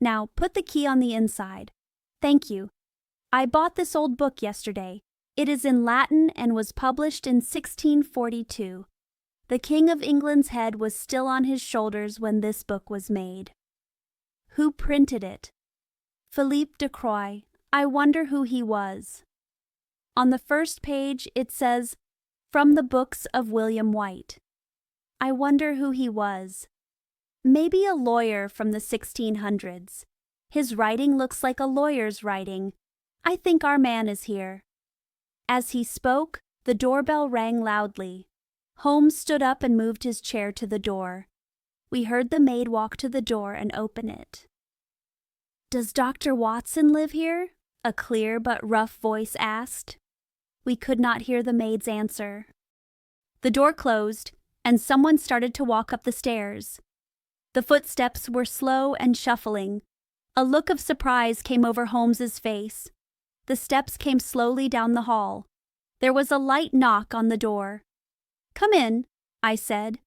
Now put the key on the inside. Thank you. I bought this old book yesterday. It is in Latin and was published in 1642. The King of England's head was still on his shoulders when this book was made. Who printed it? Philippe de Croix. I wonder who he was. On the first page it says, "From the books of William White." I wonder who he was. Maybe a lawyer from the 1600s. His writing looks like a lawyer's writing. I think our man is here. As he spoke, the doorbell rang loudly. Holmes stood up and moved his chair to the door. We heard the maid walk to the door and open it. Does Dr. Watson live here? A clear but rough voice asked. We could not hear the maid's answer. The door closed, and someone started to walk up the stairs. The footsteps were slow and shuffling. A look of surprise came over Holmes's face. The steps came slowly down the hall. There was a light knock on the door. Come in, I said.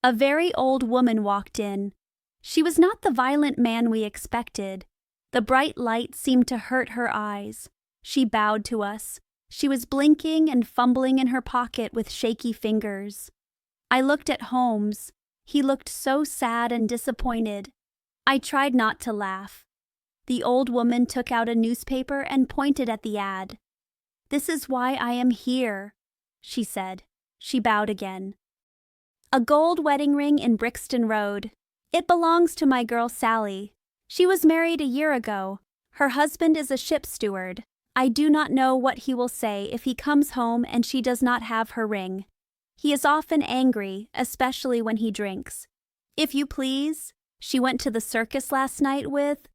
A very old woman walked in. She was not the violent man we expected. The bright light seemed to hurt her eyes. She bowed to us. She was blinking and fumbling in her pocket with shaky fingers. I looked at Holmes. He looked so sad and disappointed. I tried not to laugh. The old woman took out a newspaper and pointed at the ad. This is why I am here, she said. She bowed again. A gold wedding ring in Brixton Road. It belongs to my girl Sally. She was married a year ago. Her husband is a ship steward. I do not know what he will say if he comes home and she does not have her ring. He is often angry, especially when he drinks. If you please, she went to the circus last night with...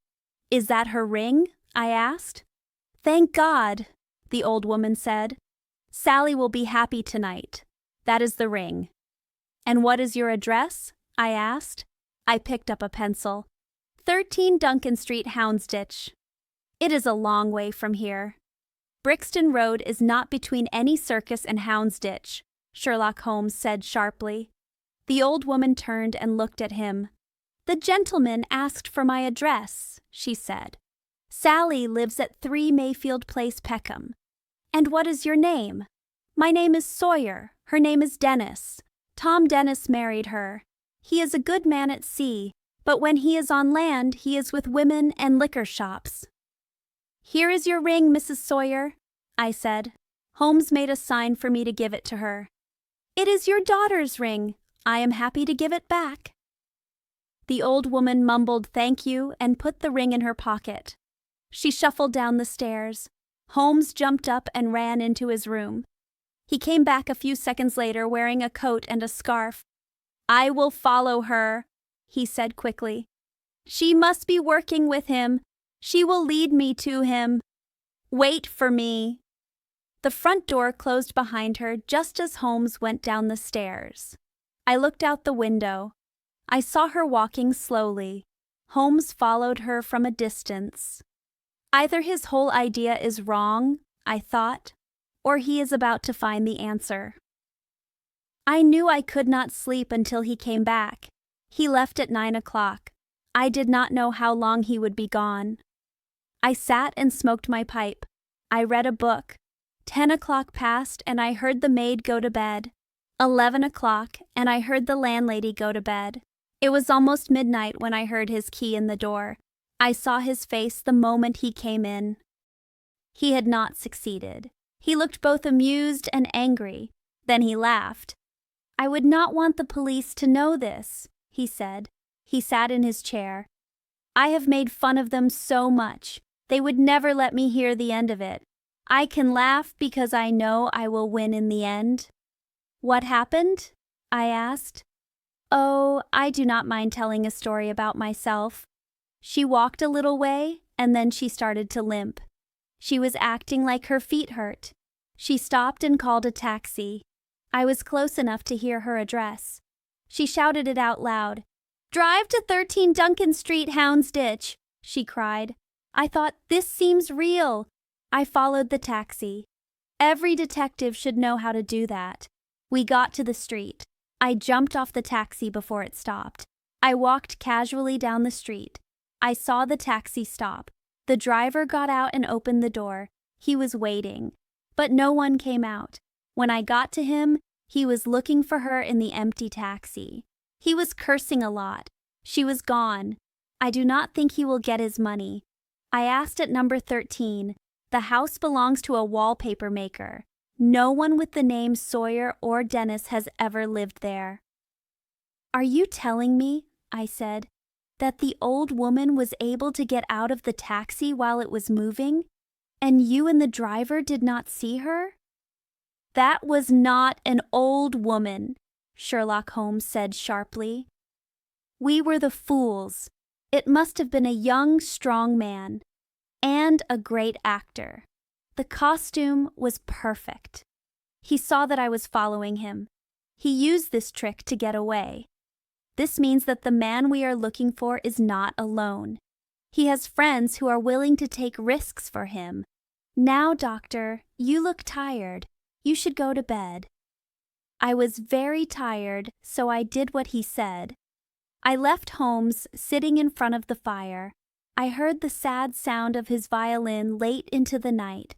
Is that her ring? I asked. Thank God, the old woman said. Sally will be happy tonight. That is the ring. And what is your address? I asked. I picked up a pencil. 13 Duncan Street, Houndsditch. It is a long way from here. Brixton Road is not between any circus and Houndsditch, Sherlock Holmes said sharply. The old woman turned and looked at him. The gentleman asked for my address, she said. Sally lives at 3 Mayfield Place, Peckham. And what is your name? My name is Sawyer. Her name is Dennis. Tom Dennis married her. He is a good man at sea, but when he is on land, he is with women and liquor shops. Here is your ring, Mrs. Sawyer, I said. Holmes made a sign for me to give it to her. It is your daughter's ring. I am happy to give it back. The old woman mumbled thank you and put the ring in her pocket. She shuffled down the stairs. Holmes jumped up and ran into his room. He came back a few seconds later wearing a coat and a scarf. "I will follow her," he said quickly. "She must be working with him. She will lead me to him. Wait for me." The front door closed behind her just as Holmes went down the stairs. I looked out the window. I saw her walking slowly. Holmes followed her from a distance. Either his whole idea is wrong, I thought, or he is about to find the answer. I knew I could not sleep until he came back. He left at 9 o'clock. I did not know how long he would be gone. I sat and smoked my pipe. I read a book. 10 o'clock passed and I heard the maid go to bed. 11 o'clock and I heard the landlady go to bed. It was almost midnight when I heard his key in the door. I saw his face the moment he came in. He had not succeeded. He looked both amused and angry. Then he laughed. "I would not want the police to know this," he said. He sat in his chair. "I have made fun of them so much. They would never let me hear the end of it. I can laugh because I know I will win in the end." "What happened?" I asked. "Oh, I do not mind telling a story about myself." She walked a little way, and then she started to limp. She was acting like her feet hurt. She stopped and called a taxi. I was close enough to hear her address. She shouted it out loud. "Drive to 13 Duncan Street, Houndsditch," she cried. I thought, this seems real. I followed the taxi. Every detective should know how to do that. We got to the street. I jumped off the taxi before it stopped. I walked casually down the street. I saw the taxi stop. The driver got out and opened the door. He was waiting, but no one came out. When I got to him, he was looking for her in the empty taxi. He was cursing a lot. She was gone. I do not think he will get his money. I asked at number 13. The house belongs to a wallpaper maker. No one with the name Sawyer or Dennis has ever lived there. "Are you telling me," I said, "that the old woman was able to get out of the taxi while it was moving, and you and the driver did not see her?" "That was not an old woman," Sherlock Holmes said sharply. "We were the fools. It must have been a young, strong man, and a great actor. The costume was perfect. He saw that I was following him. He used this trick to get away. This means that the man we are looking for is not alone. He has friends who are willing to take risks for him. Now, Doctor, you look tired. You should go to bed." I was very tired, so I did what he said. I left Holmes sitting in front of the fire. I heard the sad sound of his violin late into the night.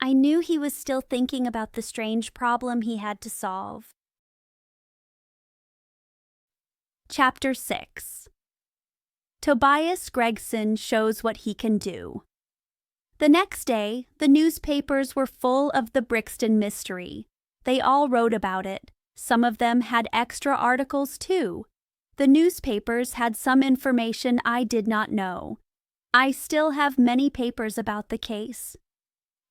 I knew he was still thinking about the strange problem he had to solve. Chapter 6. Tobias Gregson shows what he can do. The next day, the newspapers were full of the Brixton mystery. They all wrote about it. Some of them had extra articles, too. The newspapers had some information I did not know. I still have many papers about the case.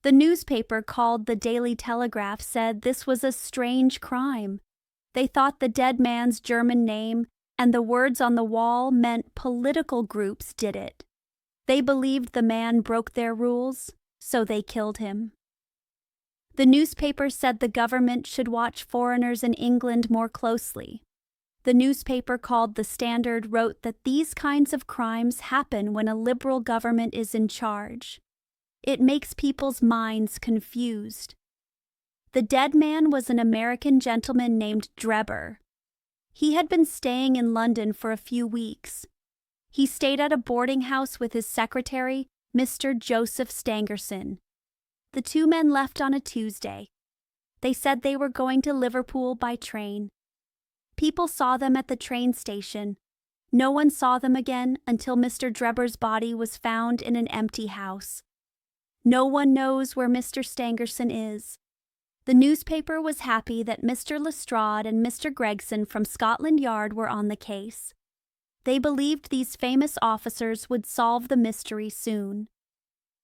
The newspaper called the Daily Telegraph said this was a strange crime. They thought the dead man's German name and the words on the wall meant political groups did it. They believed the man broke their rules, so they killed him. The newspaper said the government should watch foreigners in England more closely. The newspaper called the Standard wrote that these kinds of crimes happen when a liberal government is in charge. It makes people's minds confused. The dead man was an American gentleman named Drebber. He had been staying in London for a few weeks. He stayed at a boarding house with his secretary, Mr. Joseph Stangerson. The two men left on a Tuesday. They said they were going to Liverpool by train. People saw them at the train station. No one saw them again until Mr. Drebber's body was found in an empty house. No one knows where Mr. Stangerson is. The newspaper was happy that Mr. Lestrade and Mr. Gregson from Scotland Yard were on the case. They believed these famous officers would solve the mystery soon.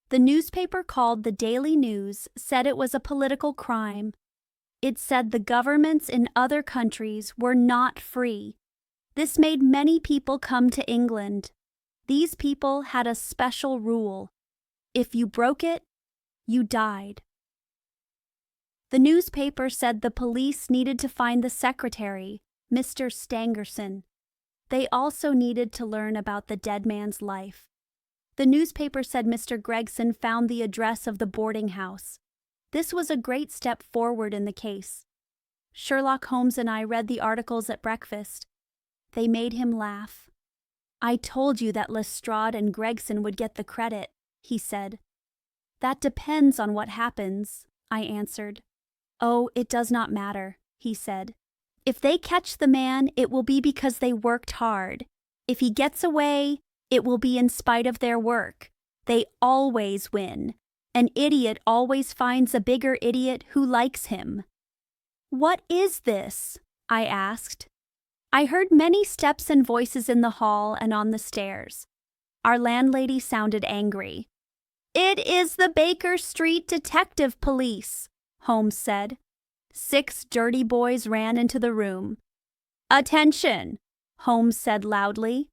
The newspaper called the Daily News said it was a political crime. It said the governments in other countries were not free. This made many people come to England. These people had a special rule. If you broke it, you died. The newspaper said the police needed to find the secretary, Mr. Stangerson. They also needed to learn about the dead man's life. The newspaper said Mr. Gregson found the address of the boarding house. This was a great step forward in the case. Sherlock Holmes and I read the articles at breakfast. They made him laugh. "I told you that Lestrade and Gregson would get the credit," he said. "That depends on what happens," I answered. "Oh, it does not matter," he said. "If they catch the man, it will be because they worked hard. If he gets away, it will be in spite of their work. They always win. An idiot always finds a bigger idiot who likes him." "What is this?" I asked. I heard many steps and voices in the hall and on the stairs. Our landlady sounded angry. "It is the Baker Street Detective Police," Holmes said. 6 dirty boys ran into the room. "Attention," Holmes said loudly.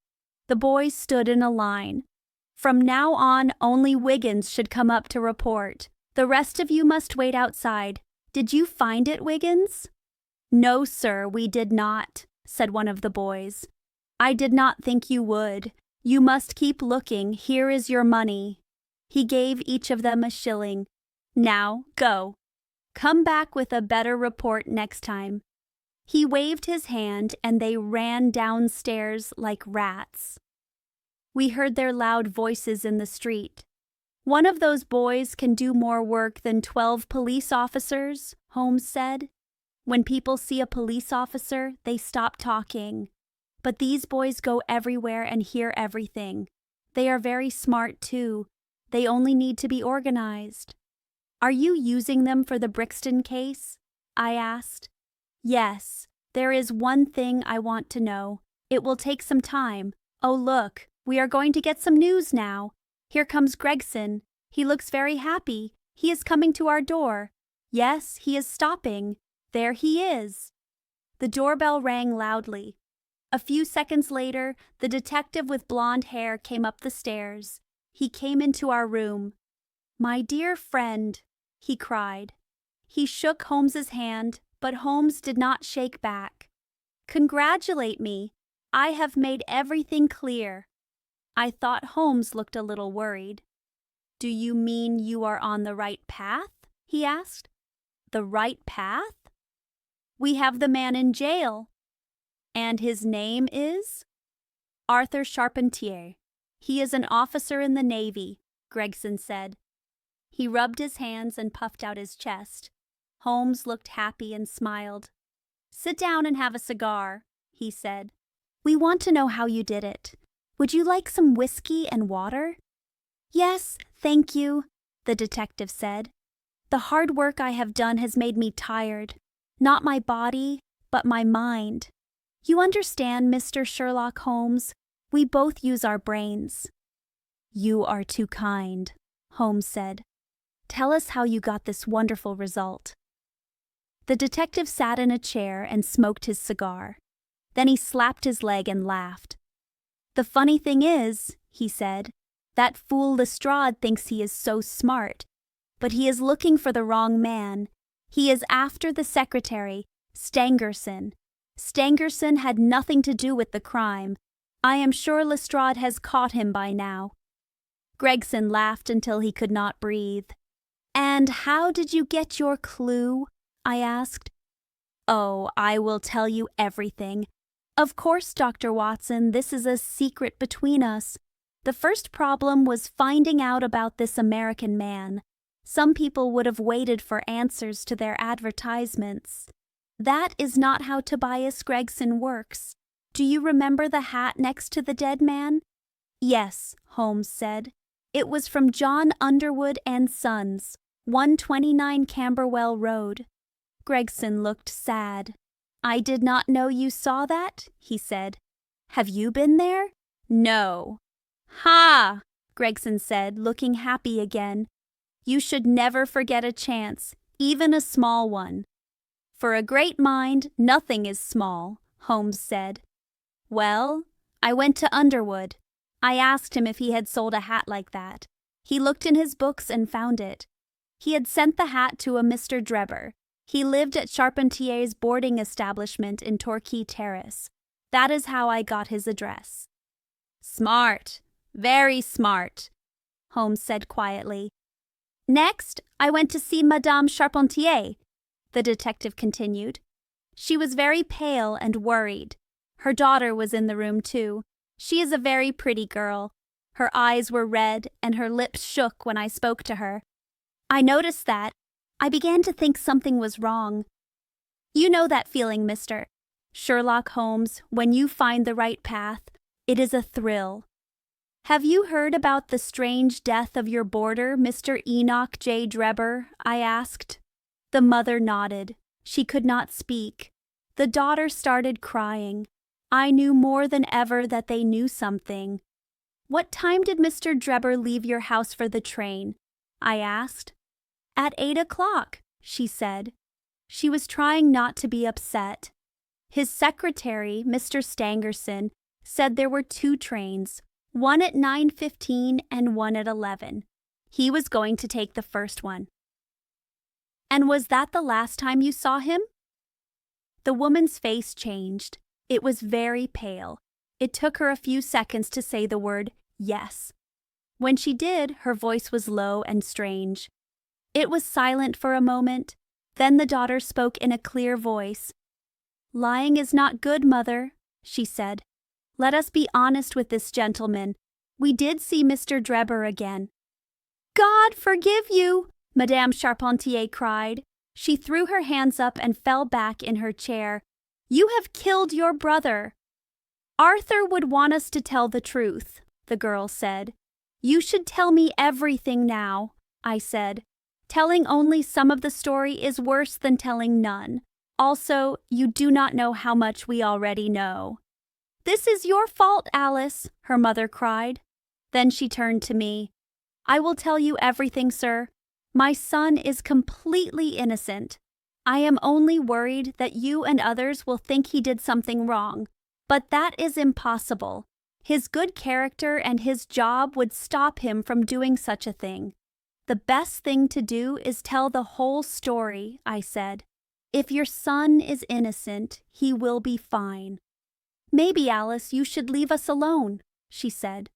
The boys stood in a line. "From now on, only Wiggins should come up to report. The rest of you must wait outside. Did you find it, Wiggins?" "No, sir, we did not," said one of the boys. "I did not think you would. You must keep looking. Here is your money." He gave each of them a shilling. "Now, go. Come back with a better report next time." He waved his hand and they ran downstairs like rats. We heard their loud voices in the street. "One of those boys can do more work than 12 police officers," Holmes said. "When people see a police officer, they stop talking. But these boys go everywhere and hear everything. They are very smart, too. They only need to be organized." "Are you using them for the Brixton case?" I asked. "Yes. There is one thing I want to know. It will take some time. Oh, look, we are going to get some news now. Here comes Gregson. He looks very happy. He is coming to our door. Yes, he is stopping. There he is." The doorbell rang loudly. A few seconds later, the detective with blonde hair came up the stairs. He came into our room. "My dear friend," he cried. He shook Holmes's hand, but Holmes did not shake back. "Congratulate me. I have made everything clear." I thought Holmes looked a little worried. "Do you mean you are on the right path?" he asked. "The right path?" "We have the man in jail." "And his name is?" "Arthur Charpentier. He is an officer in the Navy," Gregson said. He rubbed his hands and puffed out his chest. Holmes looked happy and smiled. "Sit down and have a cigar," he said. "We want to know how you did it. Would you like some whiskey and water?" "Yes, thank you," the detective said. "The hard work I have done has made me tired. Not my body, but my mind. You understand, Mr. Sherlock Holmes? We both use our brains." "You are too kind," Holmes said. "Tell us how you got this wonderful result." The detective sat in a chair and smoked his cigar. Then he slapped his leg and laughed. "The funny thing is," he said, "that fool Lestrade thinks he is so smart. But he is looking for the wrong man. He is after the secretary, Stangerson. Stangerson had nothing to do with the crime. I am sure Lestrade has caught him by now." Gregson laughed until he could not breathe. "And how did you get your clue?" I asked. "Oh, I will tell you everything. Of course, Dr. Watson, this is a secret between us. The first problem was finding out about this American man. Some people would have waited for answers to their advertisements. That is not how Tobias Gregson works. Do you remember the hat next to the dead man?" "Yes," Holmes said. "It was from John Underwood and Sons, 129 Camberwell Road." Gregson looked sad. "I did not know you saw that," he said. Have you been there? No. Ha! Gregson said, looking happy again. You should never forget a chance, even a small one. For a great mind, nothing is small, Holmes said. Well, I went to Underwood. I asked him if he had sold a hat like that. He looked in his books and found it. He had sent the hat to a Mr. Drebber. He lived at Charpentier's boarding establishment in Torquay Terrace. That is how I got his address. Smart, very smart, Holmes said quietly. Next, I went to see Madame Charpentier, the detective continued. She was very pale and worried. Her daughter was in the room too. She is a very pretty girl. Her eyes were red and her lips shook when I spoke to her. I noticed that. I began to think something was wrong. You know that feeling, Mr. Sherlock Holmes, when you find the right path. It is a thrill. Have you heard about the strange death of your boarder, Mr. Enoch J. Drebber? I asked. The mother nodded. She could not speak. The daughter started crying. I knew more than ever that they knew something. What time did Mr. Drebber leave your house for the train? I asked. At 8 o'clock, she said. She was trying not to be upset. His secretary, Mr. Stangerson, said there were 2 trains, one at 9:15 and one at 11. He was going to take the first one. And was that the last time you saw him? The woman's face changed. It was very pale. It took her a few seconds to say the word yes. When she did, her voice was low and strange. It was silent for a moment. Then the daughter spoke in a clear voice. Lying is not good, Mother, she said. Let us be honest with this gentleman. We did see Mr. Drebber again. God forgive you, Madame Charpentier cried. She threw her hands up and fell back in her chair. You have killed your brother. Arthur would want us to tell the truth, the girl said. You should tell me everything now, I said. Telling only some of the story is worse than telling none. Also, you do not know how much we already know. This is your fault, Alice, her mother cried. Then she turned to me. I will tell you everything, sir. My son is completely innocent. I am only worried that you and others will think he did something wrong. But that is impossible. His good character and his job would stop him from doing such a thing. The best thing to do is tell the whole story, I said. If your son is innocent, he will be fine. Maybe, Alice, you should leave us alone, she said.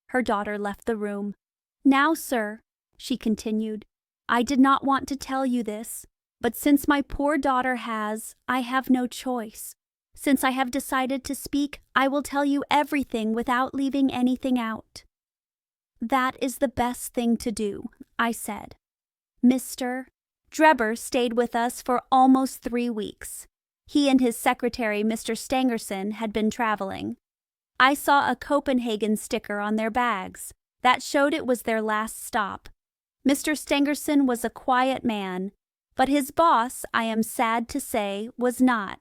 Her daughter left the room. Now, sir, she continued, I did not want to tell you this, but since my poor daughter has, I have no choice. Since I have decided to speak, I will tell you everything without leaving anything out. That is the best thing to do, I said. Mr. Drebber stayed with us for almost 3 weeks. He and his secretary, Mr. Stangerson, had been traveling. I saw a Copenhagen sticker on their bags. That showed it was their last stop. Mr. Stangerson was a quiet man, but his boss, I am sad to say, was not.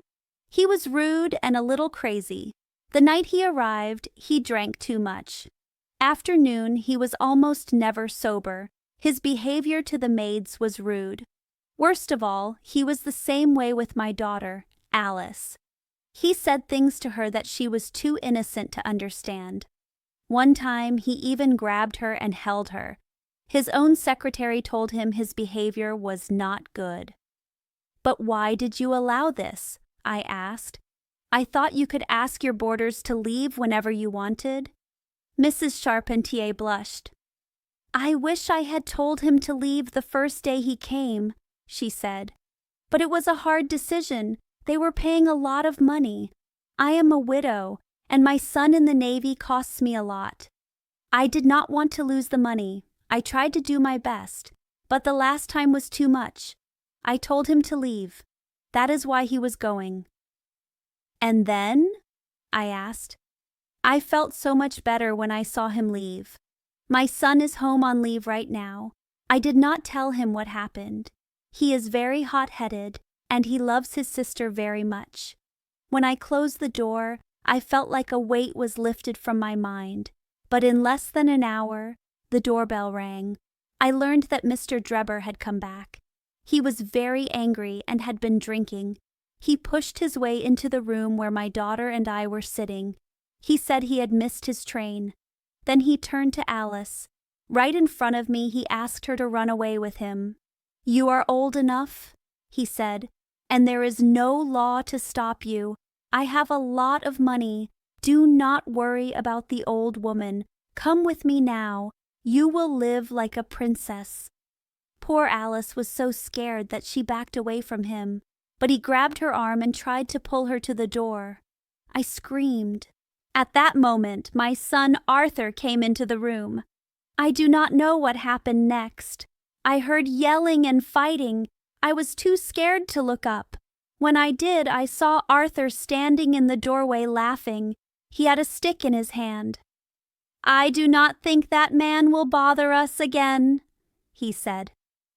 He was rude and a little crazy. The night he arrived, he drank too much. After noon, he was almost never sober. His behavior to the maids was rude. Worst of all, he was the same way with my daughter, Alice. He said things to her that she was too innocent to understand. One time, he even grabbed her and held her. His own secretary told him his behavior was not good. But why did you allow this? I asked. I thought you could ask your boarders to leave whenever you wanted. Mrs. Charpentier blushed. I wish I had told him to leave the first day he came, she said. But it was a hard decision. They were paying a lot of money. I am a widow, and my son in the Navy costs me a lot. I did not want to lose the money. I tried to do my best, but the last time was too much. I told him to leave. That is why he was going. And then? I asked. I felt so much better when I saw him leave. My son is home on leave right now. I did not tell him what happened. He is very hot-headed, and he loves his sister very much. When I closed the door, I felt like a weight was lifted from my mind. But in less than an hour, the doorbell rang. I learned that Mr. Drebber had come back. He was very angry and had been drinking. He pushed his way into the room where my daughter and I were sitting. He said he had missed his train. Then he turned to Alice. Right in front of me, he asked her to run away with him. "You are old enough," he said, "and there is no law to stop you. I have a lot of money. Do not worry about the old woman. Come with me now. You will live like a princess." Poor Alice was so scared that she backed away from him, but he grabbed her arm and tried to pull her to the door. I screamed. At that moment, my son Arthur came into the room. I do not know what happened next. I heard yelling and fighting. I was too scared to look up. When I did, I saw Arthur standing in the doorway laughing. He had a stick in his hand. "I do not think that man will bother us again," he said.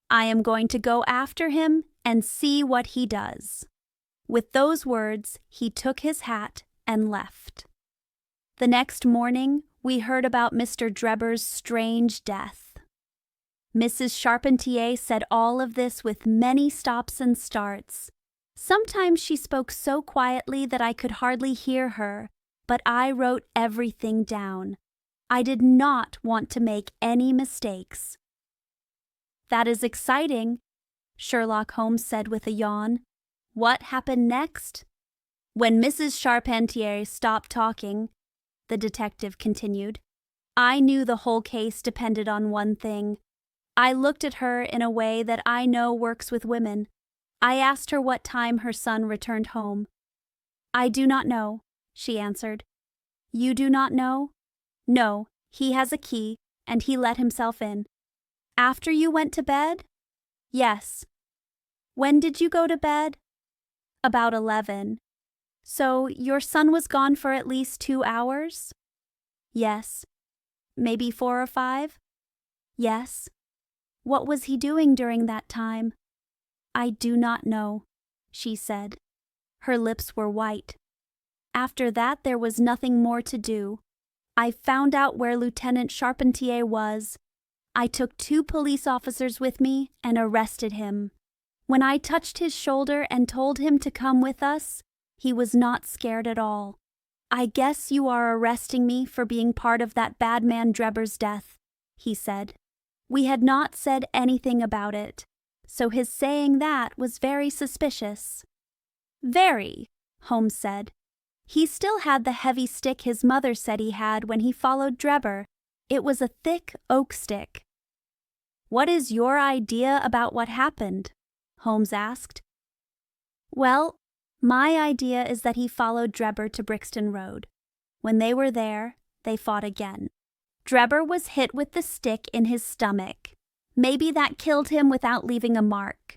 "I am going to go after him and see what he does." With those words, he took his hat and left. The next morning, we heard about Mr. Drebber's strange death. Mrs. Charpentier said all of this with many stops and starts. Sometimes she spoke so quietly that I could hardly hear her, but I wrote everything down. I did not want to make any mistakes. "That is exciting," Sherlock Holmes said with a yawn. "What happened next?" "When Mrs. Charpentier stopped talking," the detective continued, "I knew the whole case depended on one thing. I looked at her in a way that I know works with women. I asked her what time her son returned home. 'I do not know,' she answered. 'You do not know?' 'No, he has a key, and he let himself in.' 'After you went to bed?' 'Yes.' 'When did you go to bed?' 'About 11. So your son was gone for at least 2 hours?' 'Yes.' 'Maybe 4 or 5? "'Yes.' 'What was he doing during that time?' 'I do not know,' she said. Her lips were white. After that, there was nothing more to do. I found out where Lieutenant Charpentier was. I took 2 police officers with me and arrested him. When I touched his shoulder and told him to come with us, he was not scared at all. 'I guess you are arresting me for being part of that bad man Drebber's death,' he said. We had not said anything about it, so his saying that was very suspicious." "Very," Holmes said. "He still had the heavy stick his mother said he had when he followed Drebber. It was a thick oak stick." "What is your idea about what happened?" Holmes asked. "Well, my idea is that he followed Drebber to Brixton Road. When they were there, they fought again. Drebber was hit with the stick in his stomach. Maybe that killed him without leaving a mark.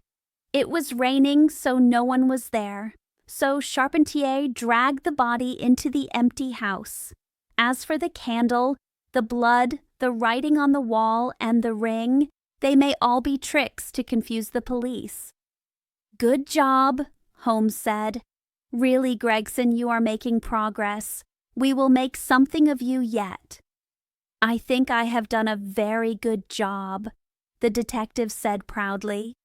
It was raining, so no one was there. So Charpentier dragged the body into the empty house. As for the candle, the blood, the writing on the wall, and the ring, they may all be tricks to confuse the police." "Good job," Holmes said. "Really, Gregson, you are making progress. We will make something of you yet." "I think I have done a very good job," the detective said proudly.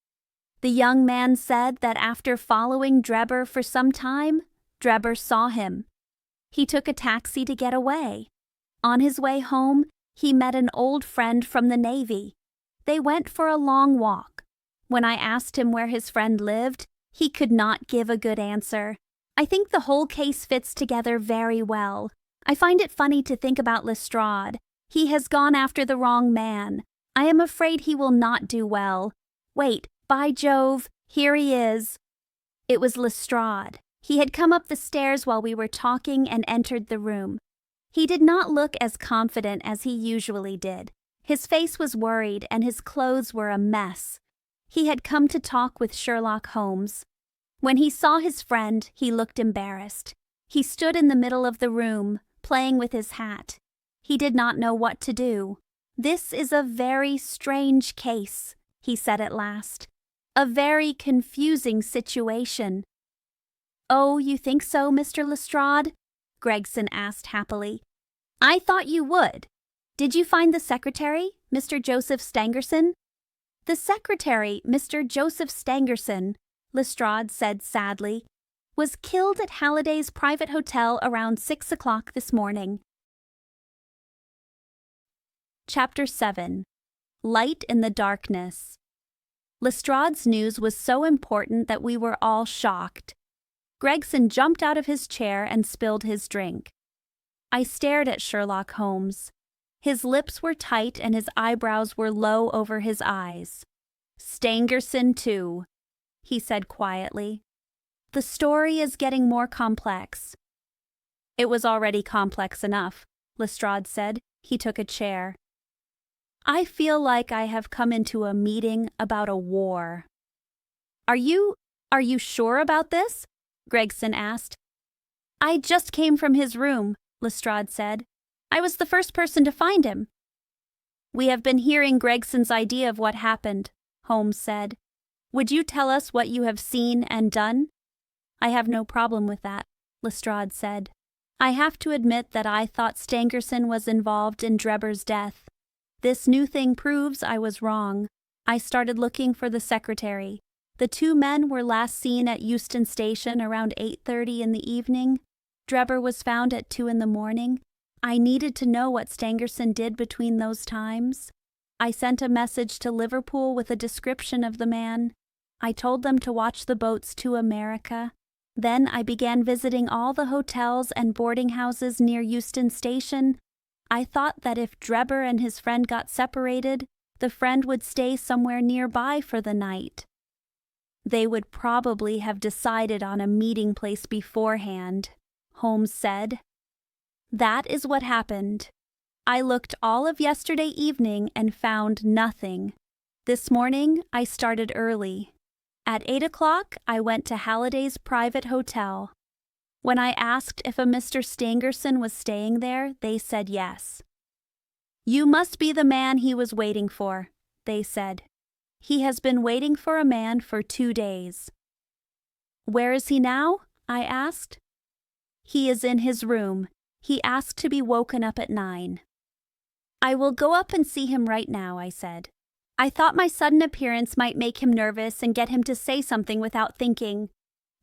The young man said that after following Drebber for some time, Drebber saw him. He took a taxi to get away. On his way home, he met an old friend from the Navy. They went for a long walk. When I asked him where his friend lived, he could not give a good answer. I think the whole case fits together very well. I find it funny to think about Lestrade. He has gone after the wrong man. I am afraid he will not do well. Wait, by Jove, here he is. It was Lestrade. He had come up the stairs while we were talking and entered the room. He did not look as confident as he usually did. His face was worried and his clothes were a mess. He had come to talk with Sherlock Holmes. When he saw his friend, he looked embarrassed. He stood in the middle of the room, playing with his hat. He did not know what to do. "This is a very strange case," he said at last. "A very confusing situation." "Oh, you think so, Mr. Lestrade?" Gregson asked happily. "I thought you would. Did you find the secretary, Mr. Joseph Stangerson?" "The secretary, Mr. Joseph Stangerson," Lestrade said sadly, "was killed at Halliday's private hotel around 6 o'clock this morning." Chapter 7. Light in the Darkness. Lestrade's news was so important that we were all shocked. Gregson jumped out of his chair and spilled his drink. I stared at Sherlock Holmes. His lips were tight and his eyebrows were low over his eyes. "Stangerson, too," he said quietly. "The story is getting more complex." "It was already complex enough," Lestrade said. He took a chair. "I feel like I have come into a meeting about a war." Are you sure about this?" Gregson asked. "I just came from his room," Lestrade said. "I was the first person to find him." "We have been hearing Gregson's idea of what happened," Holmes said. "Would you tell us what you have seen and done?" "I have no problem with that," Lestrade said. "I have to admit that I thought Stangerson was involved in Drebber's death. This new thing proves I was wrong. I started looking for the secretary. The two men were last seen at Euston Station around 8:30 in the evening. Drebber was found at 2 in the morning. I needed to know what Stangerson did between those times. I sent a message to Liverpool with a description of the man. I told them to watch the boats to America. Then I began visiting all the hotels and boarding houses near Euston Station. I thought that if Drebber and his friend got separated, the friend would stay somewhere nearby for the night. They would probably have decided on a meeting place beforehand," Holmes said. "That is what happened. I looked all of yesterday evening and found nothing. This morning I started early. At 8 o'clock I went to Halliday's private hotel. When I asked if a Mr. Stangerson was staying there, they said yes. 'You must be the man he was waiting for,' they said. 'He has been waiting for a man for 2 days.' 'Where is he now?' I asked. 'He is in his room. He asked to be woken up at 9. "'I will go up and see him right now,' I said. I thought my sudden appearance might make him nervous and get him to say something without thinking.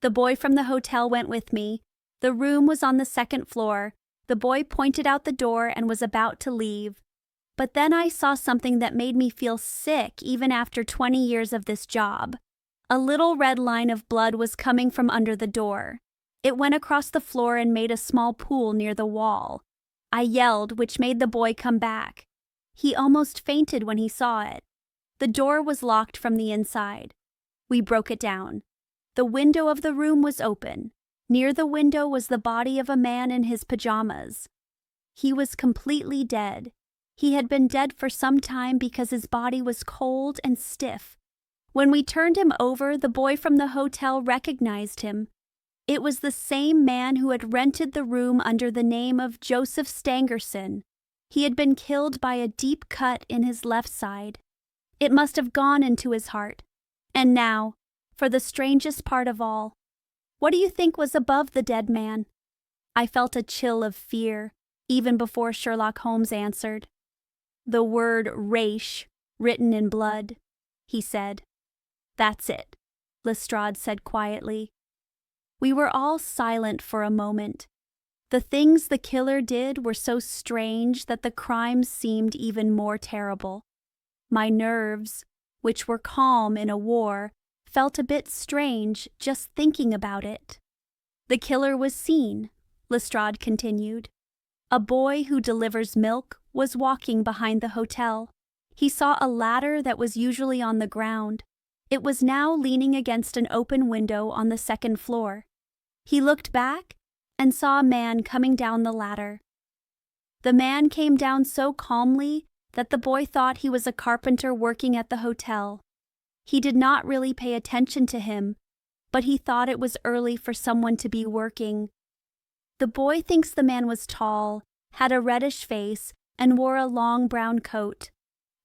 The boy from the hotel went with me. The room was on the 2nd floor. The boy pointed out the door and was about to leave. But then I saw something that made me feel sick even after 20 years of this job. A little red line of blood was coming from under the door. It went across the floor and made a small pool near the wall. I yelled, which made the boy come back. He almost fainted when he saw it. The door was locked from the inside. We broke it down. The window of the room was open. Near the window was the body of a man in his pajamas. He was completely dead. He had been dead for some time because his body was cold and stiff. When we turned him over, the boy from the hotel recognized him. It was the same man who had rented the room under the name of Joseph Stangerson. He had been killed by a deep cut in his left side. It must have gone into his heart. And now, for the strangest part of all. What do you think was above the dead man? I felt a chill of fear, even before Sherlock Holmes answered. The word Raish, written in blood, he said. That's it, Lestrade said quietly. We were all silent for a moment. The things the killer did were so strange that the crimes seemed even more terrible. My nerves, which were calm in a war, felt a bit strange just thinking about it. The killer was seen, Lestrade continued. A boy who delivers milk was walking behind the hotel. He saw a ladder that was usually on the ground. It was now leaning against an open window on the 2nd floor. He looked back and saw a man coming down the ladder. The man came down so calmly that the boy thought he was a carpenter working at the hotel. He did not really pay attention to him, but he thought it was early for someone to be working. The boy thinks the man was tall, had a reddish face, and wore a long brown coat.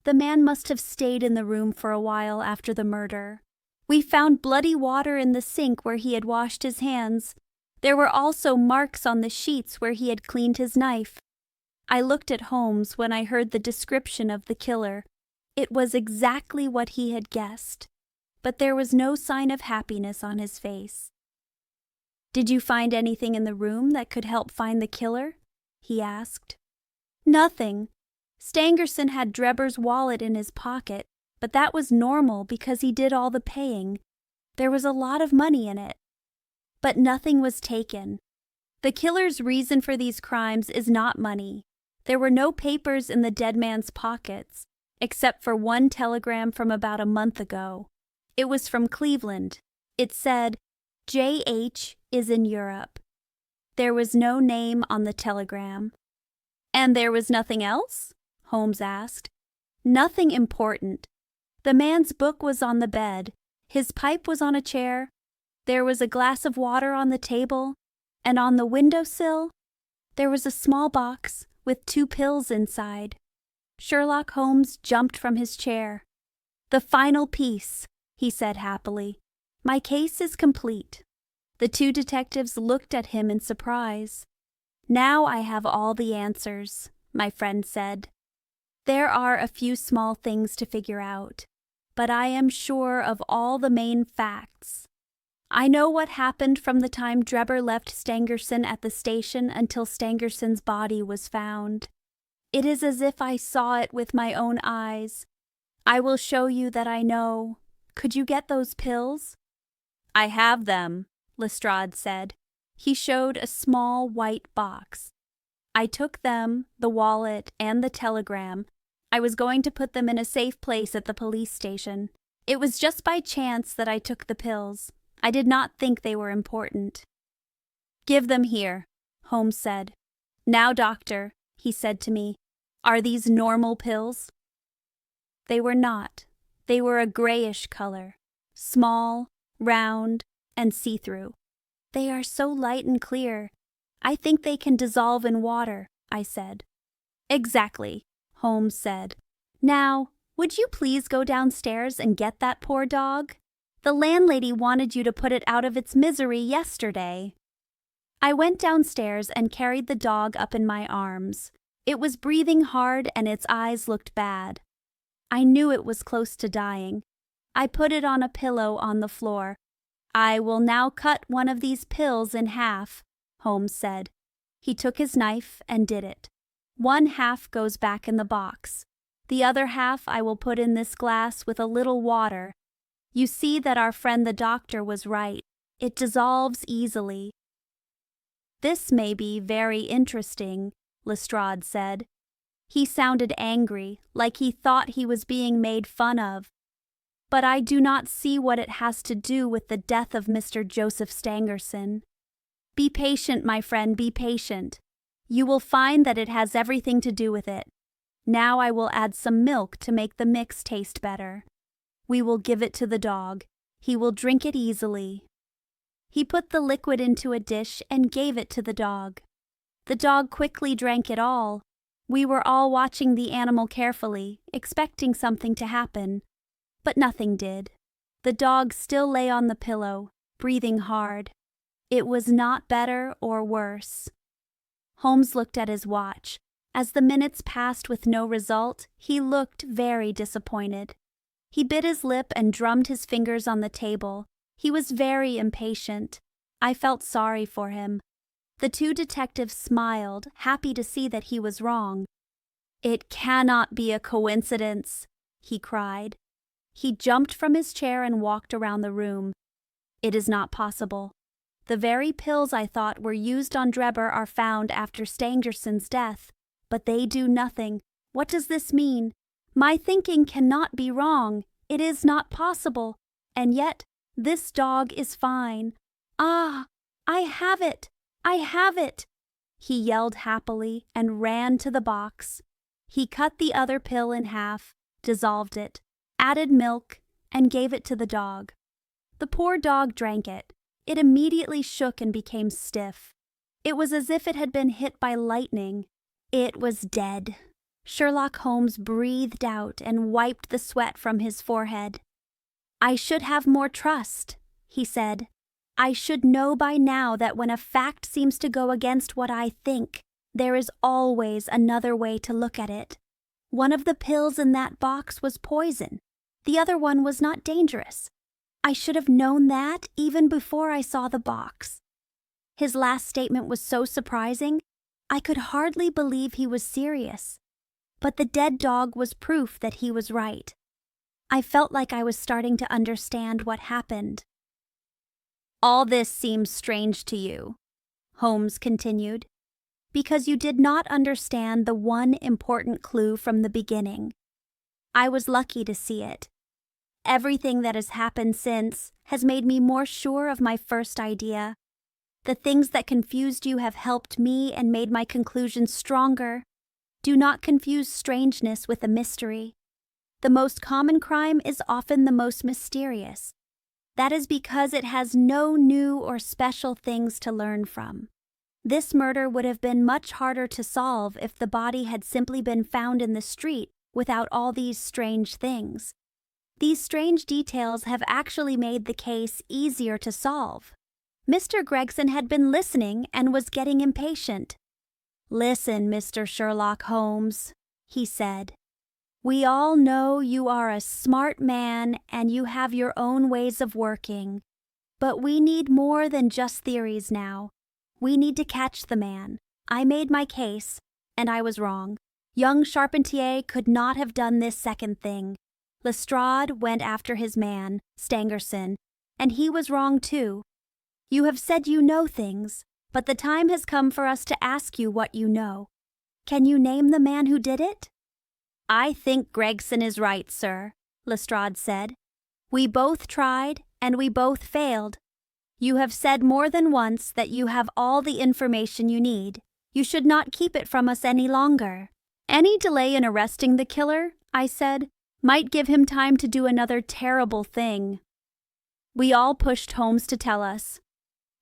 The man must have stayed in the room for a while after the murder. We found bloody water in the sink where he had washed his hands. There were also marks on the sheets where he had cleaned his knife. I looked at Holmes when I heard the description of the killer. It was exactly what he had guessed, but there was no sign of happiness on his face. "Did you find anything in the room that could help find the killer?" he asked. "Nothing. Stangerson had Drebber's wallet in his pocket, but that was normal because he did all the paying. There was a lot of money in it. But nothing was taken. The killer's reason for these crimes is not money. There were no papers in the dead man's pockets, except for one telegram from about a month ago. It was from Cleveland. It said, 'J.H. is in Europe.' There was no name on the telegram." "And there was nothing else?" Holmes asked. "Nothing important. The man's book was on the bed, his pipe was on a chair, there was a glass of water on the table, and on the windowsill there was a small box with 2 pills inside." Sherlock Holmes jumped from his chair. "The final piece," he said happily. "My case is complete." The 2 detectives looked at him in surprise. "Now I have all the answers," my friend said. "There are a few small things to figure out, but I am sure of all the main facts. I know what happened from the time Drebber left Stangerson at the station until Stangerson's body was found. It is as if I saw it with my own eyes. I will show you that I know. Could you get those pills?" "I have them," Lestrade said. He showed a small white box. "I took them, the wallet, and the telegram. I was going to put them in a safe place at the police station. It was just by chance that I took the pills. I did not think they were important." "Give them here," Holmes said. "Now, doctor," he said to me, "are these normal pills?" They were not. They were a grayish color, small, round, and see-through. "They are so light and clear. I think they can dissolve in water," I said. "Exactly," Holmes said. "Now, would you please go downstairs and get that poor dog? The landlady wanted you to put it out of its misery yesterday." I went downstairs and carried the dog up in my arms. It was breathing hard and its eyes looked bad. I knew it was close to dying. I put it on a pillow on the floor. "I will now cut one of these pills in half," Holmes said. He took his knife and did it. "One half goes back in the box. The other half I will put in this glass with a little water. You see that our friend the doctor was right. It dissolves easily." "This may be very interesting," Lestrade said. He sounded angry, like he thought he was being made fun of. "But I do not see what it has to do with the death of Mr. Joseph Stangerson. Be patient, my friend, be patient. You will find that it has everything to do with it. Now I will add some milk to make the mix taste better. We will give it to the dog. He will drink it easily." He put the liquid into a dish and gave it to the dog. The dog quickly drank it all. We were all watching the animal carefully, expecting something to happen. But nothing did. The dog still lay on the pillow, breathing hard. It was not better or worse. Holmes looked at his watch. As the minutes passed with no result, he looked very disappointed. He bit his lip and drummed his fingers on the table. He was very impatient. I felt sorry for him. The 2 detectives smiled, happy to see that he was wrong. "It cannot be a coincidence," he cried. He jumped from his chair and walked around the room. "It is not possible. The very pills I thought were used on Drebber are found after Stangerson's death, but they do nothing. What does this mean? My thinking cannot be wrong. It is not possible. And yet, this dog is fine. Ah, I have it! I have it!" He yelled happily and ran to the box. He cut the other pill in half, dissolved it, added milk, and gave it to the dog. The poor dog drank it. It immediately shook and became stiff. It was as if it had been hit by lightning. It was dead. Sherlock Holmes breathed out and wiped the sweat from his forehead. "I should have more trust," he said. I should know by now that when a fact seems to go against what I think, there is always another way to look at it. One of the pills in that box was poison. The other one was not dangerous. I should have known that even before I saw the box. His last statement was so surprising, I could hardly believe he was serious. But the dead dog was proof that he was right. I felt like I was starting to understand what happened. All this seems strange to you, Holmes continued, because you did not understand the one important clue from the beginning. I was lucky to see it. Everything that has happened since has made me more sure of my first idea. The things that confused you have helped me and made my conclusions stronger. Do not confuse strangeness with a mystery. The most common crime is often the most mysterious. That is because it has no new or special things to learn from. This murder would have been much harder to solve if the body had simply been found in the street without all these strange things. These strange details have actually made the case easier to solve. Mr. Gregson had been listening and was getting impatient. "Listen, Mr. Sherlock Holmes," he said. "We all know you are a smart man and you have your own ways of working. But we need more than just theories now. We need to catch the man. I made my case, and I was wrong. Young Charpentier could not have done this second thing. Lestrade went after his man, Stangerson, and he was wrong too. You have said you know things, but the time has come for us to ask you what you know. Can you name the man who did it?" "I think Gregson is right, sir," Lestrade said. "We both tried, and we both failed. You have said more than once that you have all the information you need. You should not keep it from us any longer." "Any delay in arresting the killer," I said, "might give him time to do another terrible thing." We all pushed Holmes to tell us.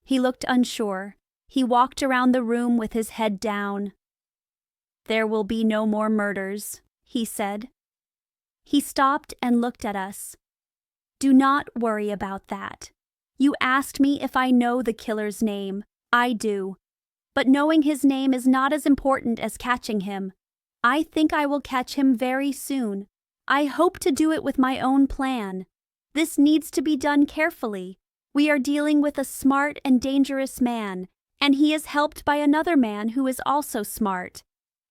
He looked unsure. He walked around the room with his head down. "There will be no more murders," he said. He stopped and looked at us. "Do not worry about that. You asked me if I know the killer's name. I do. But knowing his name is not as important as catching him. I think I will catch him very soon. I hope to do it with my own plan. This needs to be done carefully. We are dealing with a smart and dangerous man, and he is helped by another man who is also smart.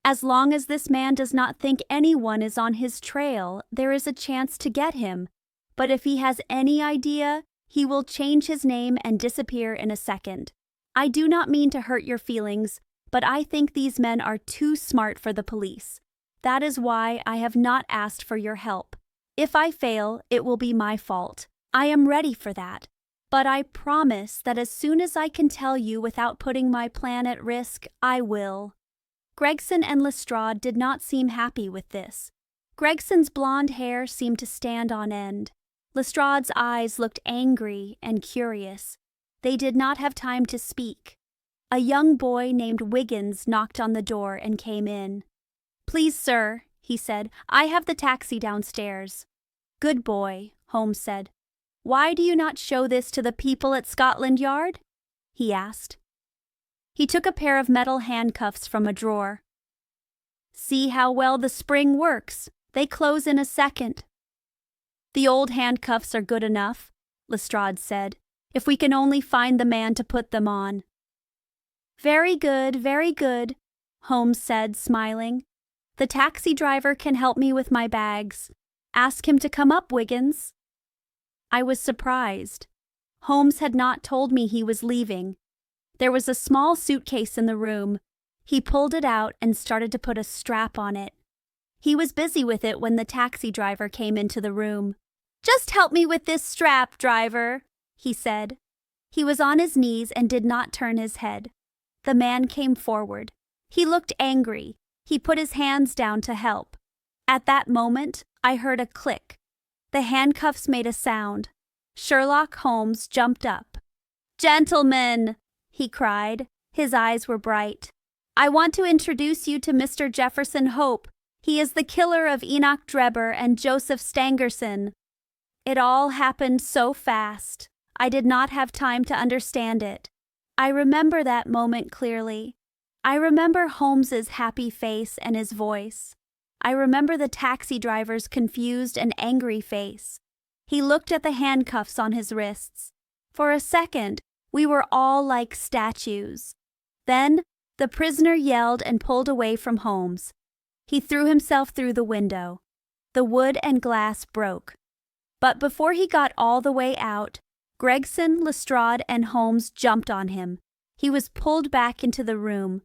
As long as this man does not think anyone is on his trail, there is a chance to get him. But if he has any idea, he will change his name and disappear in a second. I do not mean to hurt your feelings, but I think these men are too smart for the police. That is why I have not asked for your help. If I fail, it will be my fault. I am ready for that. But I promise that as soon as I can tell you without putting my plan at risk, I will." Gregson and Lestrade did not seem happy with this. Gregson's blonde hair seemed to stand on end. Lestrade's eyes looked angry and curious. They did not have time to speak. A young boy named Wiggins knocked on the door and came in. "Please, sir," he said, "I have the taxi downstairs." "Good boy," Holmes said. "Why do you not show this to the people at Scotland Yard?" he asked. He took a pair of metal handcuffs from a drawer. "See how well the spring works. They close in a second." "The old handcuffs are good enough," Lestrade said, "if we can only find the man to put them on." Very good," Holmes said, smiling. "The taxi driver can help me with my bags. Ask him to come up, Wiggins." I was surprised. Holmes had not told me he was leaving. There was a small suitcase in the room. He pulled it out and started to put a strap on it. He was busy with it when the taxi driver came into the room. "Just help me with this strap, driver," he said. He was on his knees and did not turn his head. The man came forward. He looked angry. He put his hands down to help. At that moment, I heard a click. The handcuffs made a sound. Sherlock Holmes jumped up. "Gentlemen," he cried. His eyes were bright. "I want to introduce you to Mr. Jefferson Hope. He is the killer of Enoch Drebber and Joseph Stangerson." It all happened so fast. I did not have time to understand it. I remember that moment clearly. I remember Holmes's happy face and his voice. I remember the taxi driver's confused and angry face. He looked at the handcuffs on his wrists. For a second, we were all like statues. Then, the prisoner yelled and pulled away from Holmes. He threw himself through the window. The wood and glass broke. But before he got all the way out, Gregson, Lestrade, and Holmes jumped on him. He was pulled back into the room.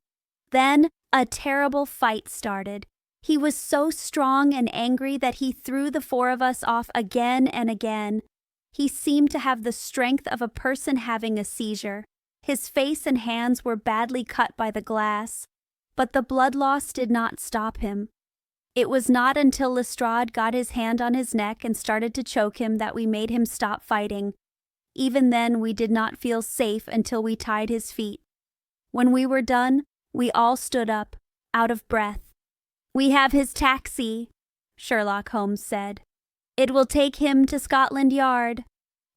Then, a terrible fight started. He was so strong and angry that he threw the four of us off again and again. He seemed to have the strength of a person having a seizure. His face and hands were badly cut by the glass, but the blood loss did not stop him. It was not until Lestrade got his hand on his neck and started to choke him that we made him stop fighting. Even then, we did not feel safe until we tied his feet. When we were done, we all stood up, out of breath. "We have his taxi," Sherlock Holmes said. "It will take him to Scotland Yard.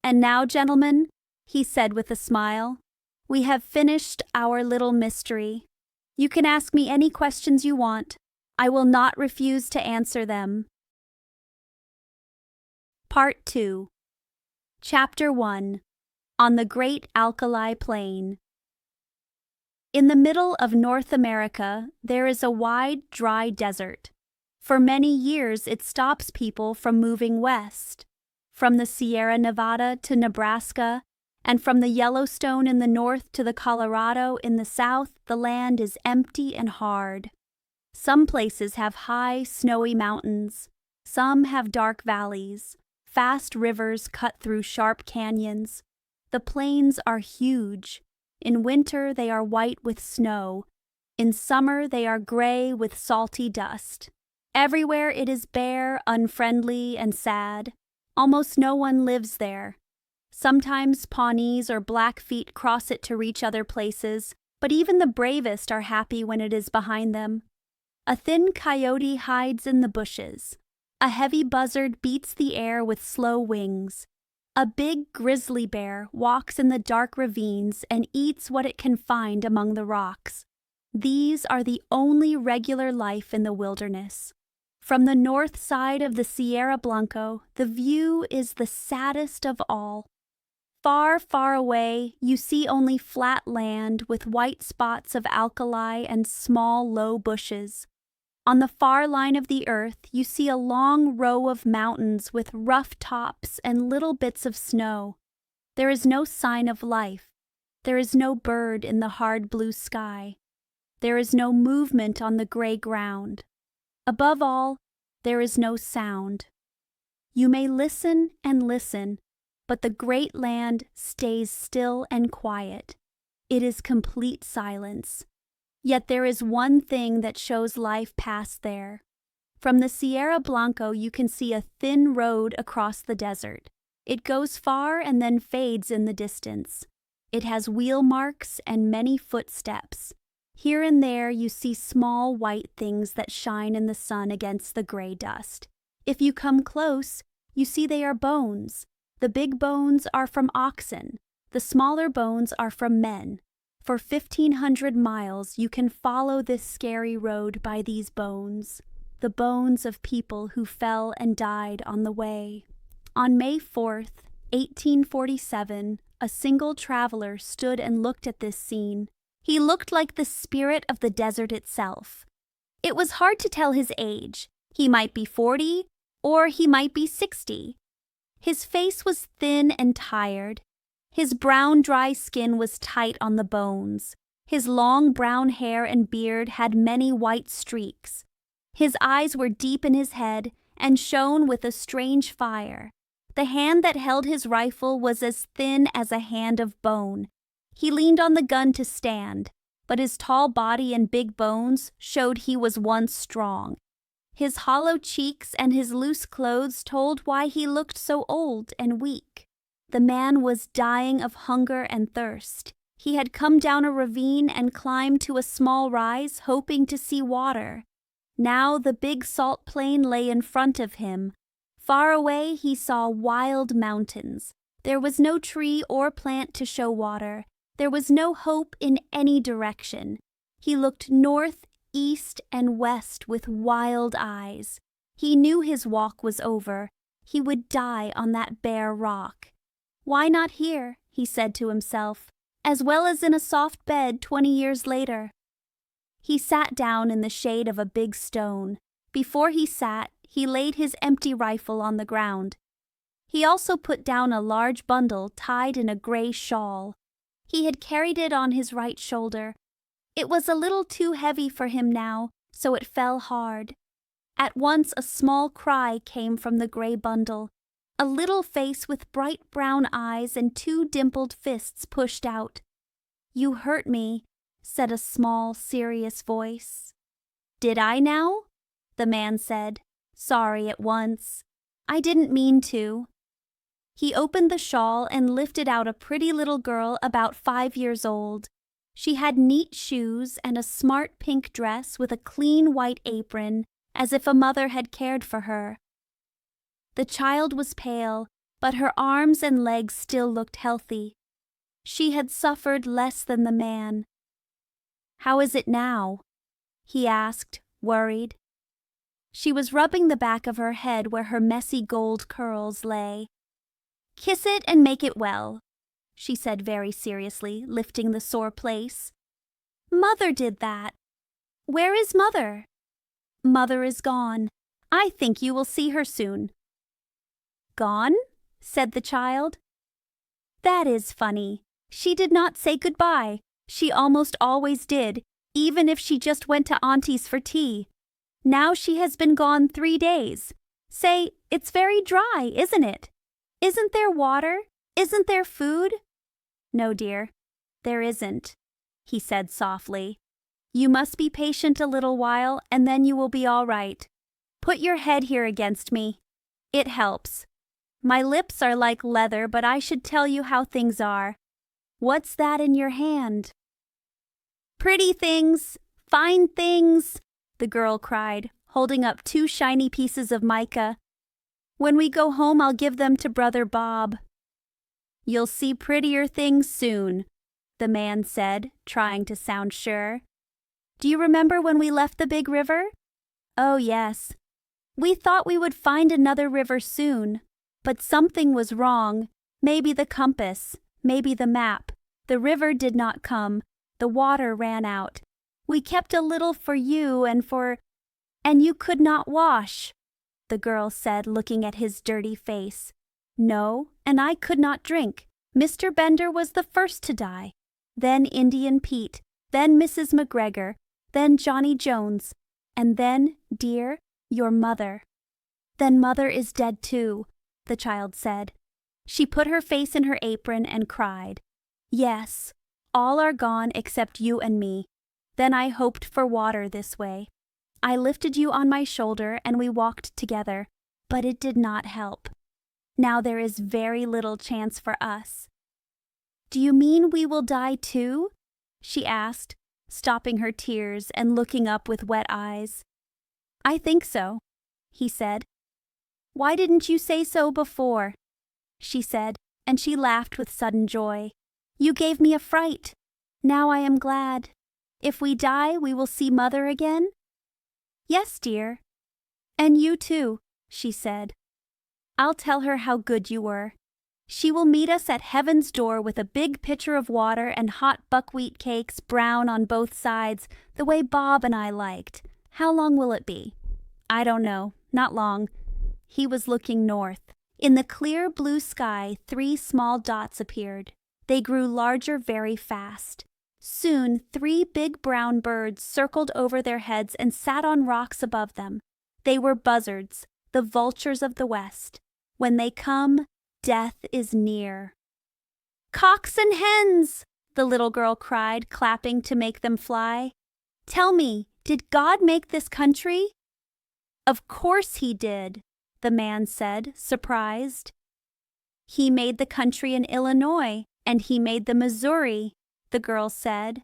And now, gentlemen," he said with a smile, "we have finished our little mystery. You can ask me any questions you want. I will not refuse to answer them." Part 2. Chapter 1. On the Great Alkali Plain. In the middle of North America, there is a wide, dry desert. For many years, it stops people from moving west. From the Sierra Nevada to Nebraska, and from the Yellowstone in the north to the Colorado in the south, the land is empty and hard. Some places have high, snowy mountains. Some have dark valleys. Fast rivers cut through sharp canyons. The plains are huge. In winter, they are white with snow. In summer, they are gray with salty dust. Everywhere it is bare, unfriendly, and sad. Almost no one lives there. Sometimes Pawnees or Blackfeet cross it to reach other places, but even the bravest are happy when it is behind them. A thin coyote hides in the bushes. A heavy buzzard beats the air with slow wings. A big grizzly bear walks in the dark ravines and eats what it can find among the rocks. These are the only regular life in the wilderness. From the north side of the Sierra Blanco, the view is the saddest of all. Far, far away, you see only flat land with white spots of alkali and small, low bushes. On the far line of the earth, you see a long row of mountains with rough tops and little bits of snow. There is no sign of life. There is no bird in the hard blue sky. There is no movement on the gray ground. Above all, there is no sound. You may listen and listen, but the great land stays still and quiet. It is complete silence. Yet there is one thing that shows life past there. From the Sierra Blanco, you can see a thin road across the desert. It goes far and then fades in the distance. It has wheel marks and many footsteps. Here and there you see small white things that shine in the sun against the gray dust. If you come close, you see they are bones. The big bones are from oxen. The smaller bones are from men. For 1,500 miles, you can follow this scary road by these bones, the bones of people who fell and died on the way. On May 4th, 1847, a single traveler stood and looked at this scene. He looked like the spirit of the desert itself. It was hard to tell his age. He might be 40, or he might be 60. His face was thin and tired. His brown, dry skin was tight on the bones. His long brown hair and beard had many white streaks. His eyes were deep in his head and shone with a strange fire. The hand that held his rifle was as thin as a hand of bone. He leaned on the gun to stand, but his tall body and big bones showed he was once strong. His hollow cheeks and his loose clothes told why he looked so old and weak. The man was dying of hunger and thirst. He had come down a ravine and climbed to a small rise, hoping to see water. Now the big salt plain lay in front of him. Far away he saw wild mountains. There was no tree or plant to show water. There was no hope in any direction. He looked north, east, and west with wild eyes. He knew his walk was over. He would die on that bare rock. Why not here, he said to himself, as well as in a soft bed 20 years later? He sat down in the shade of a big stone. Before he sat, he laid his empty rifle on the ground. He also put down a large bundle tied in a gray shawl. He had carried it on his right shoulder. It was a little too heavy for him now, so it fell hard. At once a small cry came from the gray bundle. A little face with bright brown eyes and 2 dimpled fists pushed out. "You hurt me," said a small, serious voice. "Did I now?" the man said, sorry at once. "I didn't mean to." He opened the shawl and lifted out a pretty little girl about 5 years old. She had neat shoes and a smart pink dress with a clean white apron, as if a mother had cared for her. The child was pale, but her arms and legs still looked healthy. She had suffered less than the man. "How is it now?" he asked, worried. She was rubbing the back of her head where her messy gold curls lay. "Kiss it and make it well," she said very seriously, lifting the sore place. "Mother did that." "Where is Mother?" "Mother is gone. I think you will see her soon." "Gone?" said the child. "That is funny. She did not say goodbye. She almost always did, even if she just went to Auntie's for tea. Now she has been gone 3 days. Say, it's very dry, isn't it? Isn't there water? Isn't there food?" "No, dear, there isn't," he said softly. "You must be patient a little while, and then you will be all right. Put your head here against me. It helps. My lips are like leather, but I should tell you how things are. What's that in your hand?" "Pretty things, fine things," the girl cried, holding up 2 shiny pieces of mica. "When we go home, I'll give them to Brother Bob." "You'll see prettier things soon," the man said, trying to sound sure. "Do you remember when we left the big river?" "Oh, yes. We thought we would find another river soon, but something was wrong. Maybe the compass, maybe the map. The river did not come. The water ran out. We kept a little for you and you could not wash," the girl said, looking at his dirty face. "No, and I could not drink. Mr. Bender was the first to die. Then Indian Pete, then Mrs. McGregor, then Johnny Jones, and then, dear, your mother." "Then Mother is dead too," the child said. She put her face in her apron and cried. "Yes, all are gone except you and me. Then I hoped for water this way. I lifted you on my shoulder and we walked together, but it did not help. Now there is very little chance for us." "Do you mean we will die too?" she asked, stopping her tears and looking up with wet eyes. "I think so," he said. "Why didn't you say so before?" she said, and she laughed with sudden joy. "You gave me a fright. Now I am glad. If we die, we will see Mother again?" "Yes, dear." "And you too," she said. "I'll tell her how good you were. She will meet us at heaven's door with a big pitcher of water and hot buckwheat cakes, brown on both sides, the way Bob and I liked. How long will it be?" "I don't know. Not long." He was looking north. In the clear blue sky, 3 small dots appeared. They grew larger very fast. Soon 3 big brown birds circled over their heads and sat on rocks above them. They were buzzards, the vultures of the West. When they come, death is near. "Cocks and hens!" the little girl cried, clapping to make them fly. "Tell me, did God make this country?" "Of course he did," the man said, surprised. "He made the country in Illinois, and he made the Missouri," the girl said.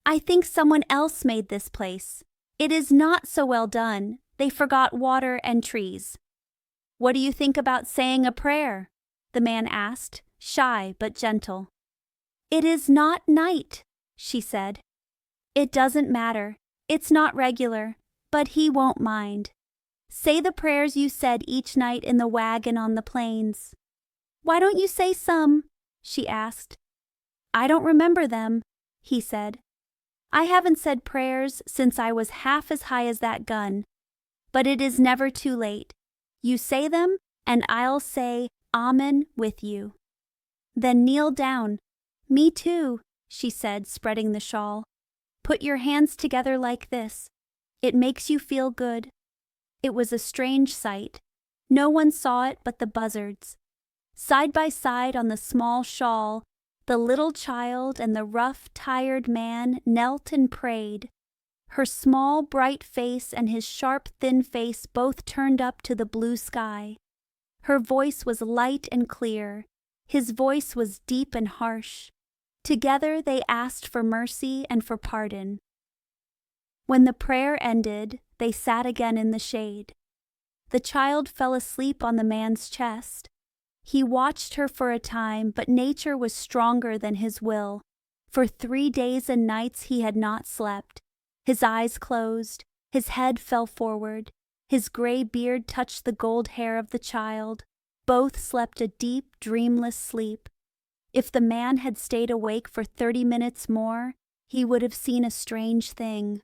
"I think someone else made this place. It is not so well done. They forgot water and trees." "What do you think about saying a prayer?" the man asked, shy but gentle. "It is not night," she said. "It doesn't matter. It's not regular, but he won't mind. Say the prayers you said each night in the wagon on the plains." "Why don't you say some?" she asked. "I don't remember them," he said. "I haven't said prayers since I was half as high as that gun. But it is never too late. You say them, and I'll say Amen with you." "Then kneel down." "Me too," she said, spreading the shawl. "Put your hands together like this. It makes you feel good." It was a strange sight. No one saw it but the buzzards. Side by side on the small shawl, the little child and the rough, tired man knelt and prayed. Her small, bright face and his sharp, thin face both turned up to the blue sky. Her voice was light and clear. His voice was deep and harsh. Together they asked for mercy and for pardon. When the prayer ended, they sat again in the shade. The child fell asleep on the man's chest. He watched her for a time, but nature was stronger than his will. For 3 days and nights he had not slept. His eyes closed, his head fell forward, his gray beard touched the gold hair of the child. Both slept a deep, dreamless sleep. If the man had stayed awake for 30 minutes more, he would have seen a strange thing.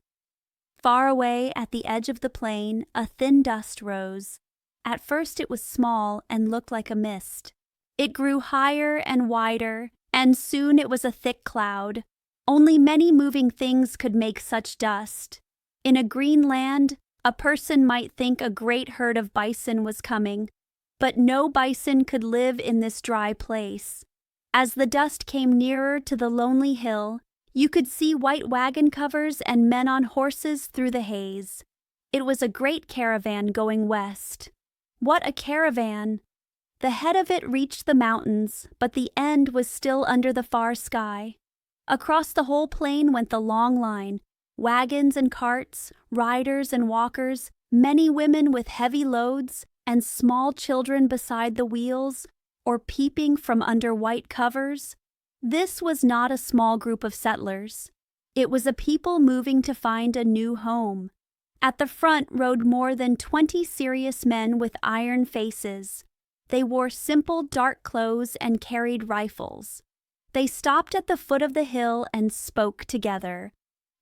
Far away at the edge of the plain, a thin dust rose. At first it was small and looked like a mist. It grew higher and wider, and soon it was a thick cloud. Only many moving things could make such dust. In a green land, a person might think a great herd of bison was coming, but no bison could live in this dry place. As the dust came nearer to the lonely hill, you could see white wagon covers and men on horses through the haze. It was a great caravan going west. What a caravan! The head of it reached the mountains, but the end was still under the far sky. Across the whole plain went the long line, wagons and carts, riders and walkers, many women with heavy loads, and small children beside the wheels, or peeping from under white covers. This was not a small group of settlers. It was a people moving to find a new home. At the front rode more than 20 serious men with iron faces. They wore simple dark clothes and carried rifles. They stopped at the foot of the hill and spoke together.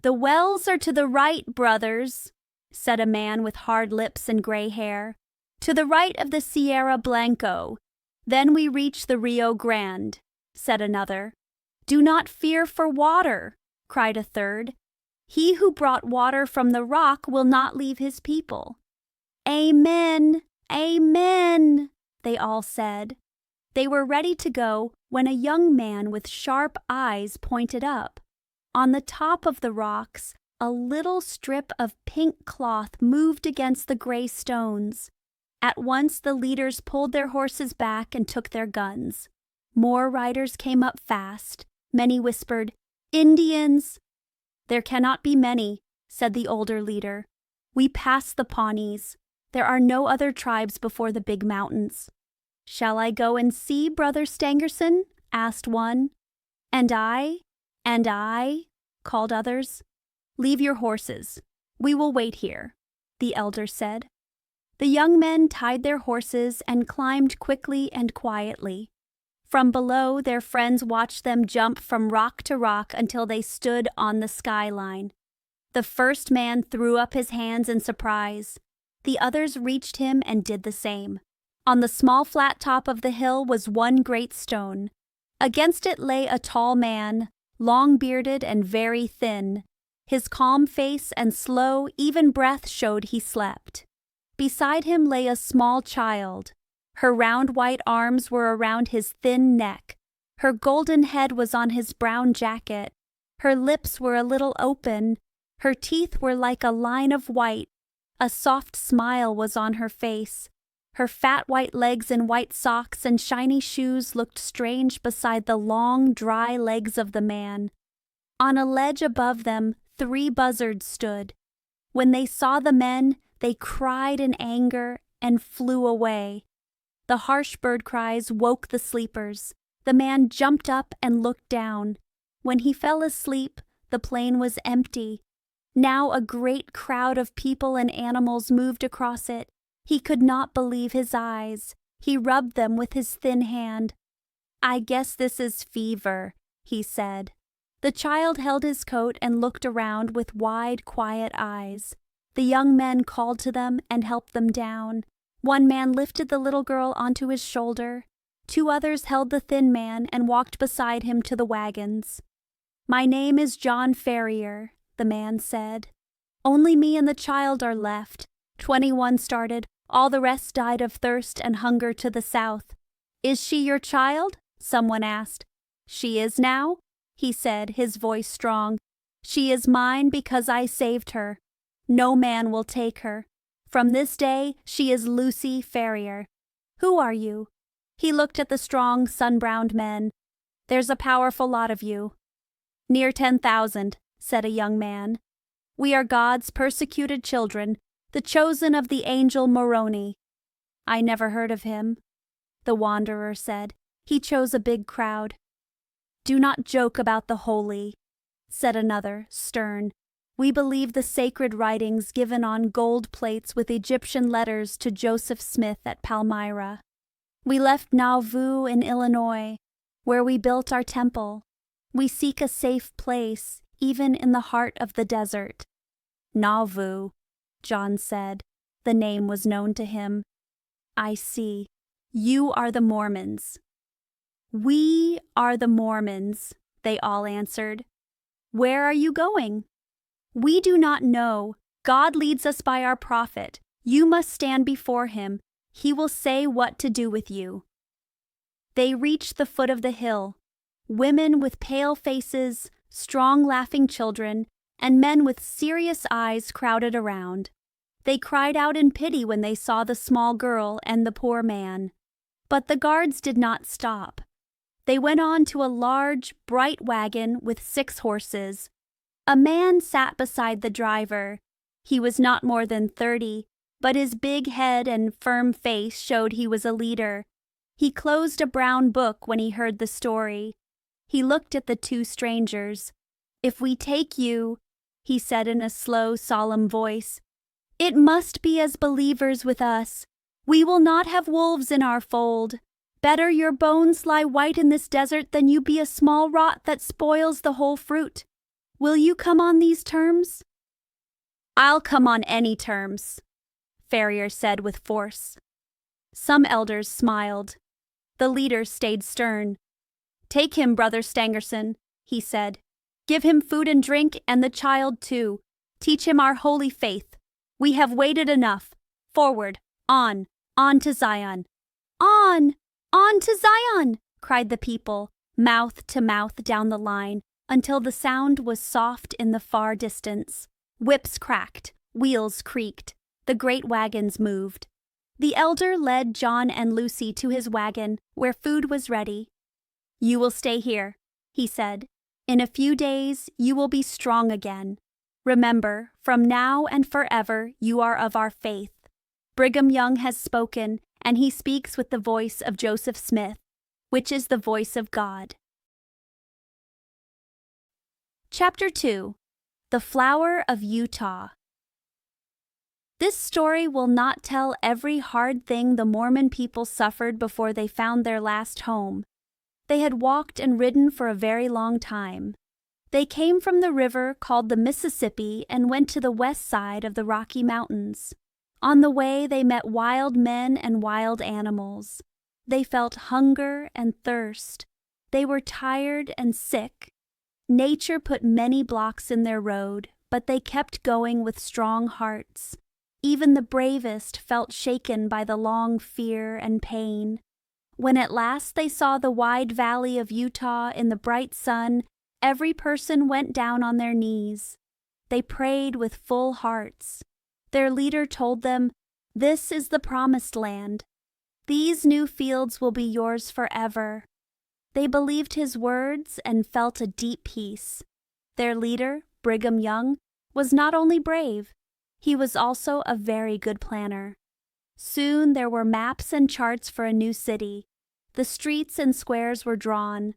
"The wells are to the right, brothers," said a man with hard lips and gray hair. "To the right of the Sierra Blanco. Then we reach the Rio Grande," said another. "Do not fear for water," cried a third. "He who brought water from the rock will not leave his people." "Amen, amen," they all said. They were ready to go when a young man with sharp eyes pointed up. On the top of the rocks, a little strip of pink cloth moved against the gray stones. At once the leaders pulled their horses back and took their guns. More riders came up fast. Many whispered, "Indians!" "There cannot be many," said the older leader. "We passed the Pawnees. There are no other tribes before the big mountains." "Shall I go and see, Brother Stangerson?" asked one. "And I?" called others. "Leave your horses. We will wait here," the elder said. The young men tied their horses and climbed quickly and quietly. From below, their friends watched them jump from rock to rock until they stood on the skyline. The first man threw up his hands in surprise. The others reached him and did the same. On the small flat top of the hill was one great stone. Against it lay a tall man, long-bearded and very thin. His calm face and slow, even breath showed he slept. Beside him lay a small child. Her round white arms were around his thin neck. Her golden head was on his brown jacket. Her lips were a little open. Her teeth were like a line of white. A soft smile was on her face. Her fat white legs in white socks and shiny shoes looked strange beside the long, dry legs of the man. On a ledge above them, 3 buzzards stood. When they saw the men, they cried in anger and flew away. The harsh bird cries woke the sleepers. The man jumped up and looked down. When he fell asleep, the plain was empty. Now a great crowd of people and animals moved across it. He could not believe his eyes. He rubbed them with his thin hand. "I guess this is fever," he said. The child held his coat and looked around with wide, quiet eyes. The young men called to them and helped them down. One man lifted the little girl onto his shoulder. 2 others held the thin man and walked beside him to the wagons. "My name is John Ferrier," the man said. "Only me and the child are left." 21 started. All the rest died of thirst and hunger to the south. "Is she your child?" someone asked. "She is now," he said, his voice strong. "She is mine because I saved her. No man will take her. From this day, she is Lucy Ferrier. Who are you?" He looked at the strong, sun-browned men. "There's a powerful lot of you." "Near 10,000, said a young man. "We are God's persecuted children, the chosen of the angel Moroni." "I never heard of him," the wanderer said. "He chose a big crowd." "Do not joke about the holy," said another, stern. "We believe the sacred writings given on gold plates with Egyptian letters to Joseph Smith at Palmyra. We left Nauvoo in Illinois, where we built our temple. We seek a safe place, even in the heart of the desert." "Nauvoo," John said. The name was known to him. "I see. You are the Mormons." "We are the Mormons," they all answered. "Where are you going?" "We do not know. God leads us by our prophet. You must stand before him. He will say what to do with you." They reached the foot of the hill. Women with pale faces, strong laughing children, and men with serious eyes crowded around. They cried out in pity when they saw the small girl and the poor man. But the guards did not stop. They went on to a large, bright wagon with 6 horses. A man sat beside the driver. He was not more than 30, but his big head and firm face showed he was a leader. He closed a brown book when he heard the story. He looked at the 2 strangers. "If we take you," he said in a slow, solemn voice, "it must be as believers with us. We will not have wolves in our fold. Better your bones lie white in this desert than you be a small rot that spoils the whole fruit. Will you come on these terms?" "I'll come on any terms," Ferrier said with force. Some elders smiled. The leader stayed stern. "Take him, Brother Stangerson," he said. "Give him food and drink, and the child too. Teach him our holy faith. We have waited enough. Forward, on to Zion." On to Zion!" cried the people, mouth to mouth down the line, until the sound was soft in the far distance. Whips cracked, wheels creaked. The great wagons moved. The elder led John and Lucy to his wagon, where food was ready. "You will stay here," he said. "In a few days you will be strong again. Remember, from now and forever you are of our faith. Brigham Young has spoken, and he speaks with the voice of Joseph Smith, which is the voice of God." Chapter 2. The Flower of Utah. This story will not tell every hard thing the Mormon people suffered before they found their last home. They had walked and ridden for a very long time. They came from the river called the Mississippi and went to the west side of the Rocky Mountains. On the way, they met wild men and wild animals. They felt hunger and thirst. They were tired and sick. Nature put many blocks in their road, but they kept going with strong hearts. Even the bravest felt shaken by the long fear and pain. When at last they saw the wide valley of Utah in the bright sun, every person went down on their knees. They prayed with full hearts. Their leader told them, "This is the promised land. These new fields will be yours forever." They believed his words and felt a deep peace. Their leader, Brigham Young, was not only brave, he was also a very good planner. Soon there were maps and charts for a new city. The streets and squares were drawn.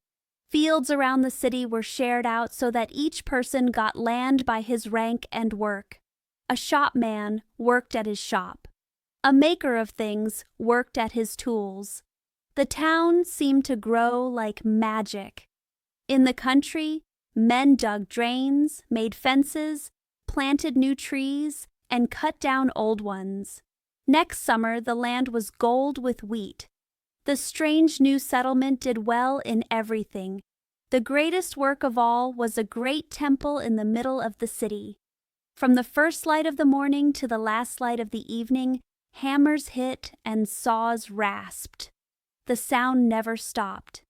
Fields around the city were shared out so that each person got land by his rank and work. A shopman worked at his shop. A maker of things worked at his tools. The town seemed to grow like magic. In the country, men dug drains, made fences, planted new trees, and cut down old ones. Next summer, the land was gold with wheat. The strange new settlement did well in everything. The greatest work of all was a great temple in the middle of the city. From the first light of the morning to the last light of the evening, hammers hit and saws rasped. The sound never stopped.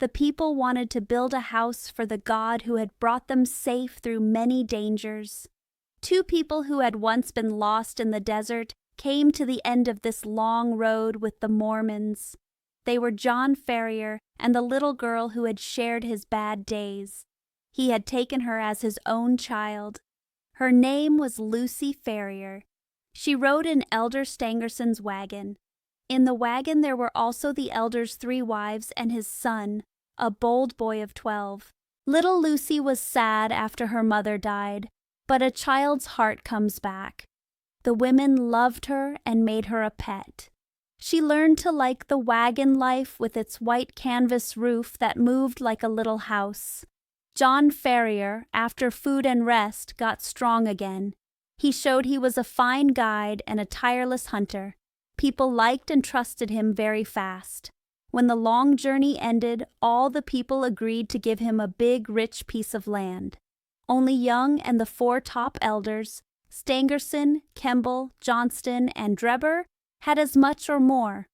The people wanted to build a house for the God who had brought them safe through many dangers. Two people who had once been lost in the desert came to the end of this long road with the Mormons. They were John Ferrier and the little girl who had shared his bad days. He had taken her as his own child. Her name was Lucy Ferrier. She rode in Elder Stangerson's wagon. In the wagon there were also the elder's 3 wives and his son, a bold boy of 12. Little Lucy was sad after her mother died, but a child's heart comes back. The women loved her and made her a pet. She learned to like the wagon life with its white canvas roof that moved like a little house. John Ferrier, after food and rest, got strong again. He showed he was a fine guide and a tireless hunter. People liked and trusted him very fast. When the long journey ended, all the people agreed to give him a big, rich piece of land. Only Young and the 4 top elders, Stangerson, Kemble, Johnston, and Drebber, had as much or more.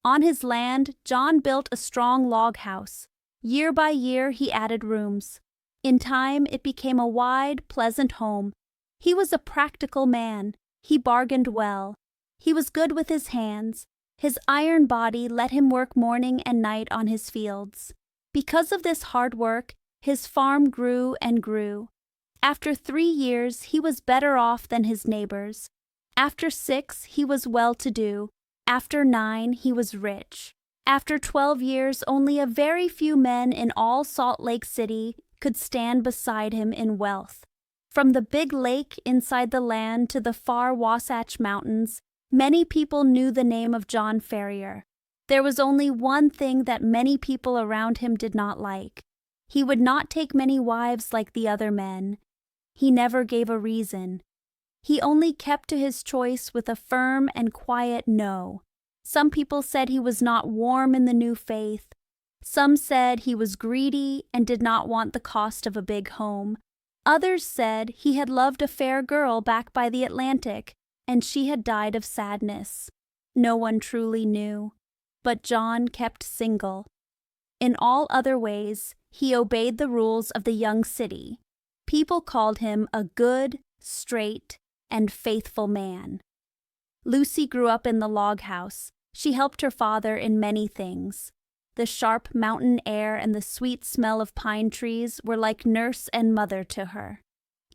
On his land, John built a strong log house. Year by year, he added rooms. In time, it became a wide, pleasant home. He was a practical man. He bargained well. He was good with his hands. His iron body let him work morning and night on his fields. Because of this hard work, his farm grew and grew. After 3 years, he was better off than his neighbors. After 6, he was well-to-do. After 9, he was rich. After 12 years, only a very few men in all Salt Lake City could stand beside him in wealth. From the big lake inside the land to the far Wasatch Mountains, many people knew the name of John Ferrier. There was only one thing that many people around him did not like. He would not take many wives like the other men. He never gave a reason. He only kept to his choice with a firm and quiet no. Some people said he was not warm in the new faith. Some said he was greedy and did not want the cost of a big home. Others said he had loved a fair girl back by the Atlantic, and she had died of sadness. No one truly knew. But John kept single. In all other ways, he obeyed the rules of the young city. People called him a good, straight, and faithful man. Lucy grew up in the log house. She helped her father in many things. The sharp mountain air and the sweet smell of pine trees were like nurse and mother to her.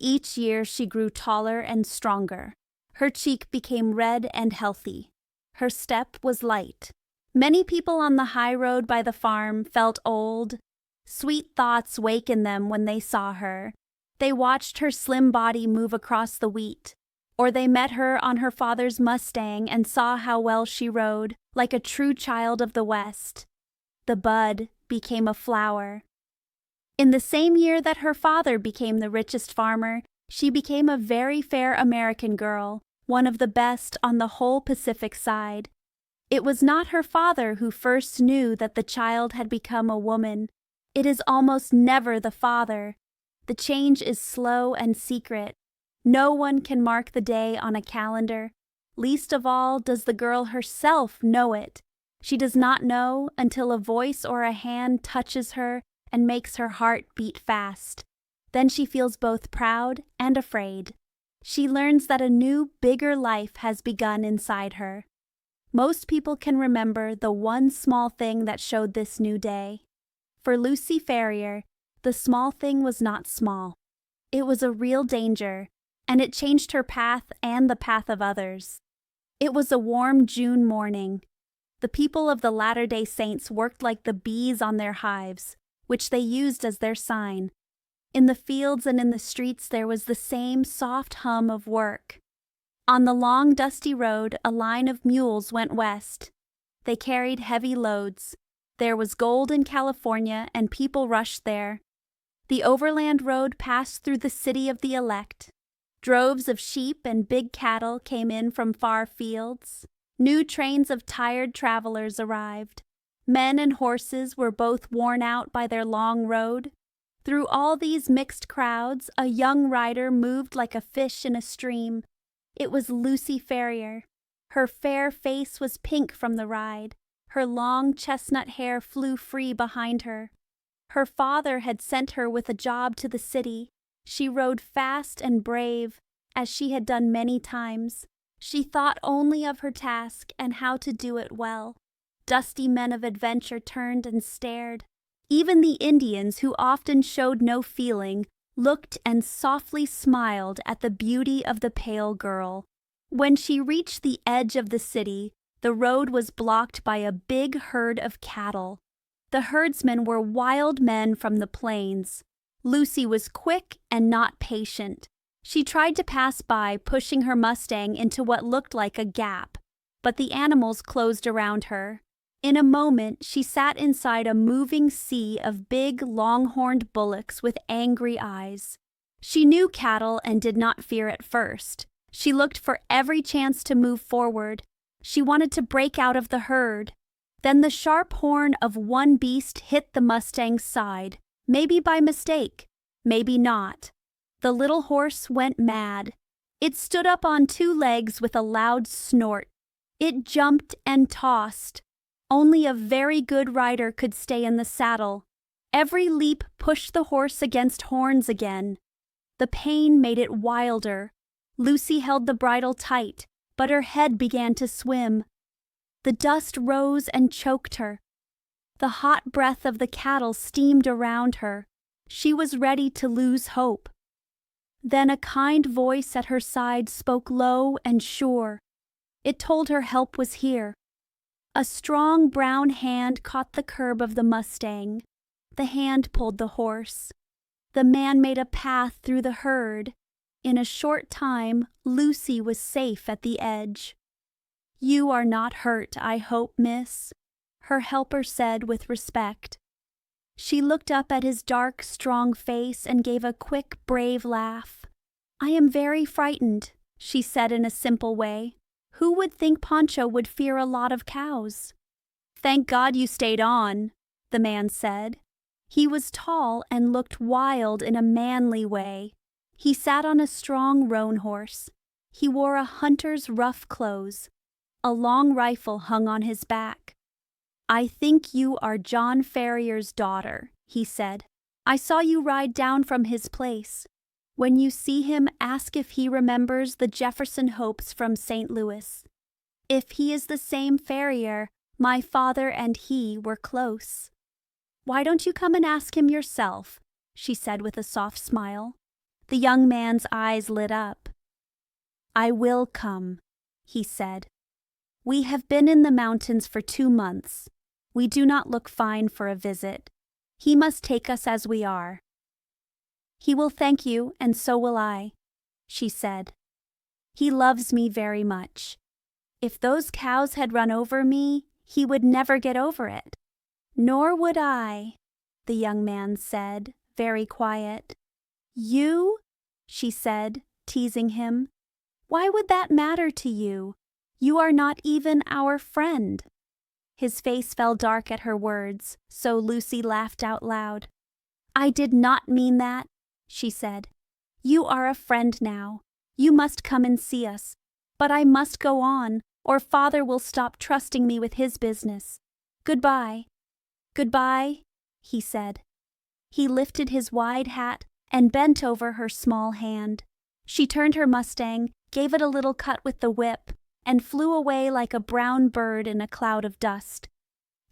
Each year she grew taller and stronger. Her cheek became red and healthy. Her step was light. Many people on the high road by the farm felt old. Sweet thoughts wakened them when they saw her. They watched her slim body move across the wheat. Or they met her on her father's Mustang and saw how well she rode, like a true child of the West. The bud became a flower. In the same year that her father became the richest farmer, she became a very fair American girl, one of the best on the whole Pacific side. It was not her father who first knew that the child had become a woman. It is almost never the father. The change is slow and secret. No one can mark the day on a calendar. Least of all does the girl herself know it. She does not know until a voice or a hand touches her and makes her heart beat fast. Then she feels both proud and afraid. She learns that a new, bigger life has begun inside her. Most people can remember the one small thing that showed this new day. For Lucy Ferrier, the small thing was not small. It was a real danger, and it changed her path and the path of others. It was a warm June morning. The people of the Latter-day Saints worked like the bees on their hives, which they used as their sign. In the fields and in the streets there was the same soft hum of work. On the long dusty road a line of mules went west. They carried heavy loads. There was gold in California and people rushed there. The overland road passed through the city of the elect. Droves of sheep and big cattle came in from far fields. New trains of tired travelers arrived. Men and horses were both worn out by their long road. Through all these mixed crowds, a young rider moved like a fish in a stream. It was Lucy Ferrier. Her fair face was pink from the ride. Her long chestnut hair flew free behind her. Her father had sent her with a job to the city. She rode fast and brave, as she had done many times. She thought only of her task and how to do it well. Dusty men of adventure turned and stared. Even the Indians, who often showed no feeling, looked and softly smiled at the beauty of the pale girl. When she reached the edge of the city, the road was blocked by a big herd of cattle. The herdsmen were wild men from the plains. Lucy was quick and not patient. She tried to pass by, pushing her Mustang into what looked like a gap, but the animals closed around her. In a moment, she sat inside a moving sea of big, long-horned bullocks with angry eyes. She knew cattle and did not fear at first. She looked for every chance to move forward. She wanted to break out of the herd. Then the sharp horn of one beast hit the Mustang's side, maybe by mistake, maybe not. The little horse went mad. It stood up on two legs with a loud snort. It jumped and tossed. Only a very good rider could stay in the saddle. Every leap pushed the horse against horns again. The pain made it wilder. Lucy held the bridle tight, but her head began to swim. The dust rose and choked her. The hot breath of the cattle steamed around her. She was ready to lose hope. Then a kind voice at her side spoke low and sure. It told her help was here. A strong brown hand caught the curb of the Mustang. The hand pulled the horse. The man made a path through the herd. In a short time, Lucy was safe at the edge. "You are not hurt, I hope, miss," her helper said with respect. She looked up at his dark, strong face and gave a quick, brave laugh. "I am very frightened," she said in a simple way. "Who would think Pancho would fear a lot of cows?" "Thank God you stayed on," the man said. He was tall and looked wild in a manly way. He sat on a strong roan horse. He wore a hunter's rough clothes. A long rifle hung on his back. "I think you are John Ferrier's daughter," he said. "I saw you ride down from his place. When you see him, ask if he remembers the Jefferson Hopes from St. Louis. If he is the same Ferrier, my father and he were close." "Why don't you come and ask him yourself?" she said with a soft smile. The young man's eyes lit up. "I will come," he said. "We have been in the mountains for 2 months. We do not look fine for a visit. He must take us as we are." "He will thank you, and so will I," she said. "He loves me very much. If those cows had run over me, he would never get over it." "Nor would I," the young man said, very quiet. "You?" she said, teasing him. "Why would that matter to you? You are not even our friend." His face fell dark at her words, so Lucy laughed out loud. "I did not mean that," she said. "You are a friend now. You must come and see us. But I must go on, or Father will stop trusting me with his business. Goodbye." "Goodbye," he said. He lifted his wide hat and bent over her small hand. She turned her Mustang, gave it a little cut with the whip, and flew away like a brown bird in a cloud of dust.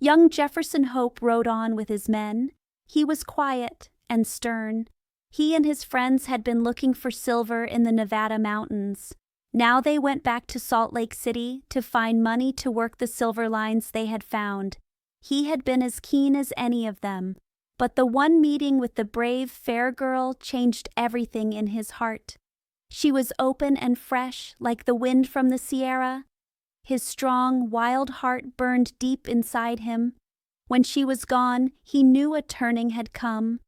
Young Jefferson Hope rode on with his men. He was quiet and stern. He and his friends had been looking for silver in the Nevada mountains. Now they went back to Salt Lake City to find money to work the silver lines they had found. He had been as keen as any of them, but the one meeting with the brave, fair girl changed everything in his heart. She was open and fresh, like the wind from the Sierra. His strong, wild heart burned deep inside him. When she was gone, he knew a turning had come.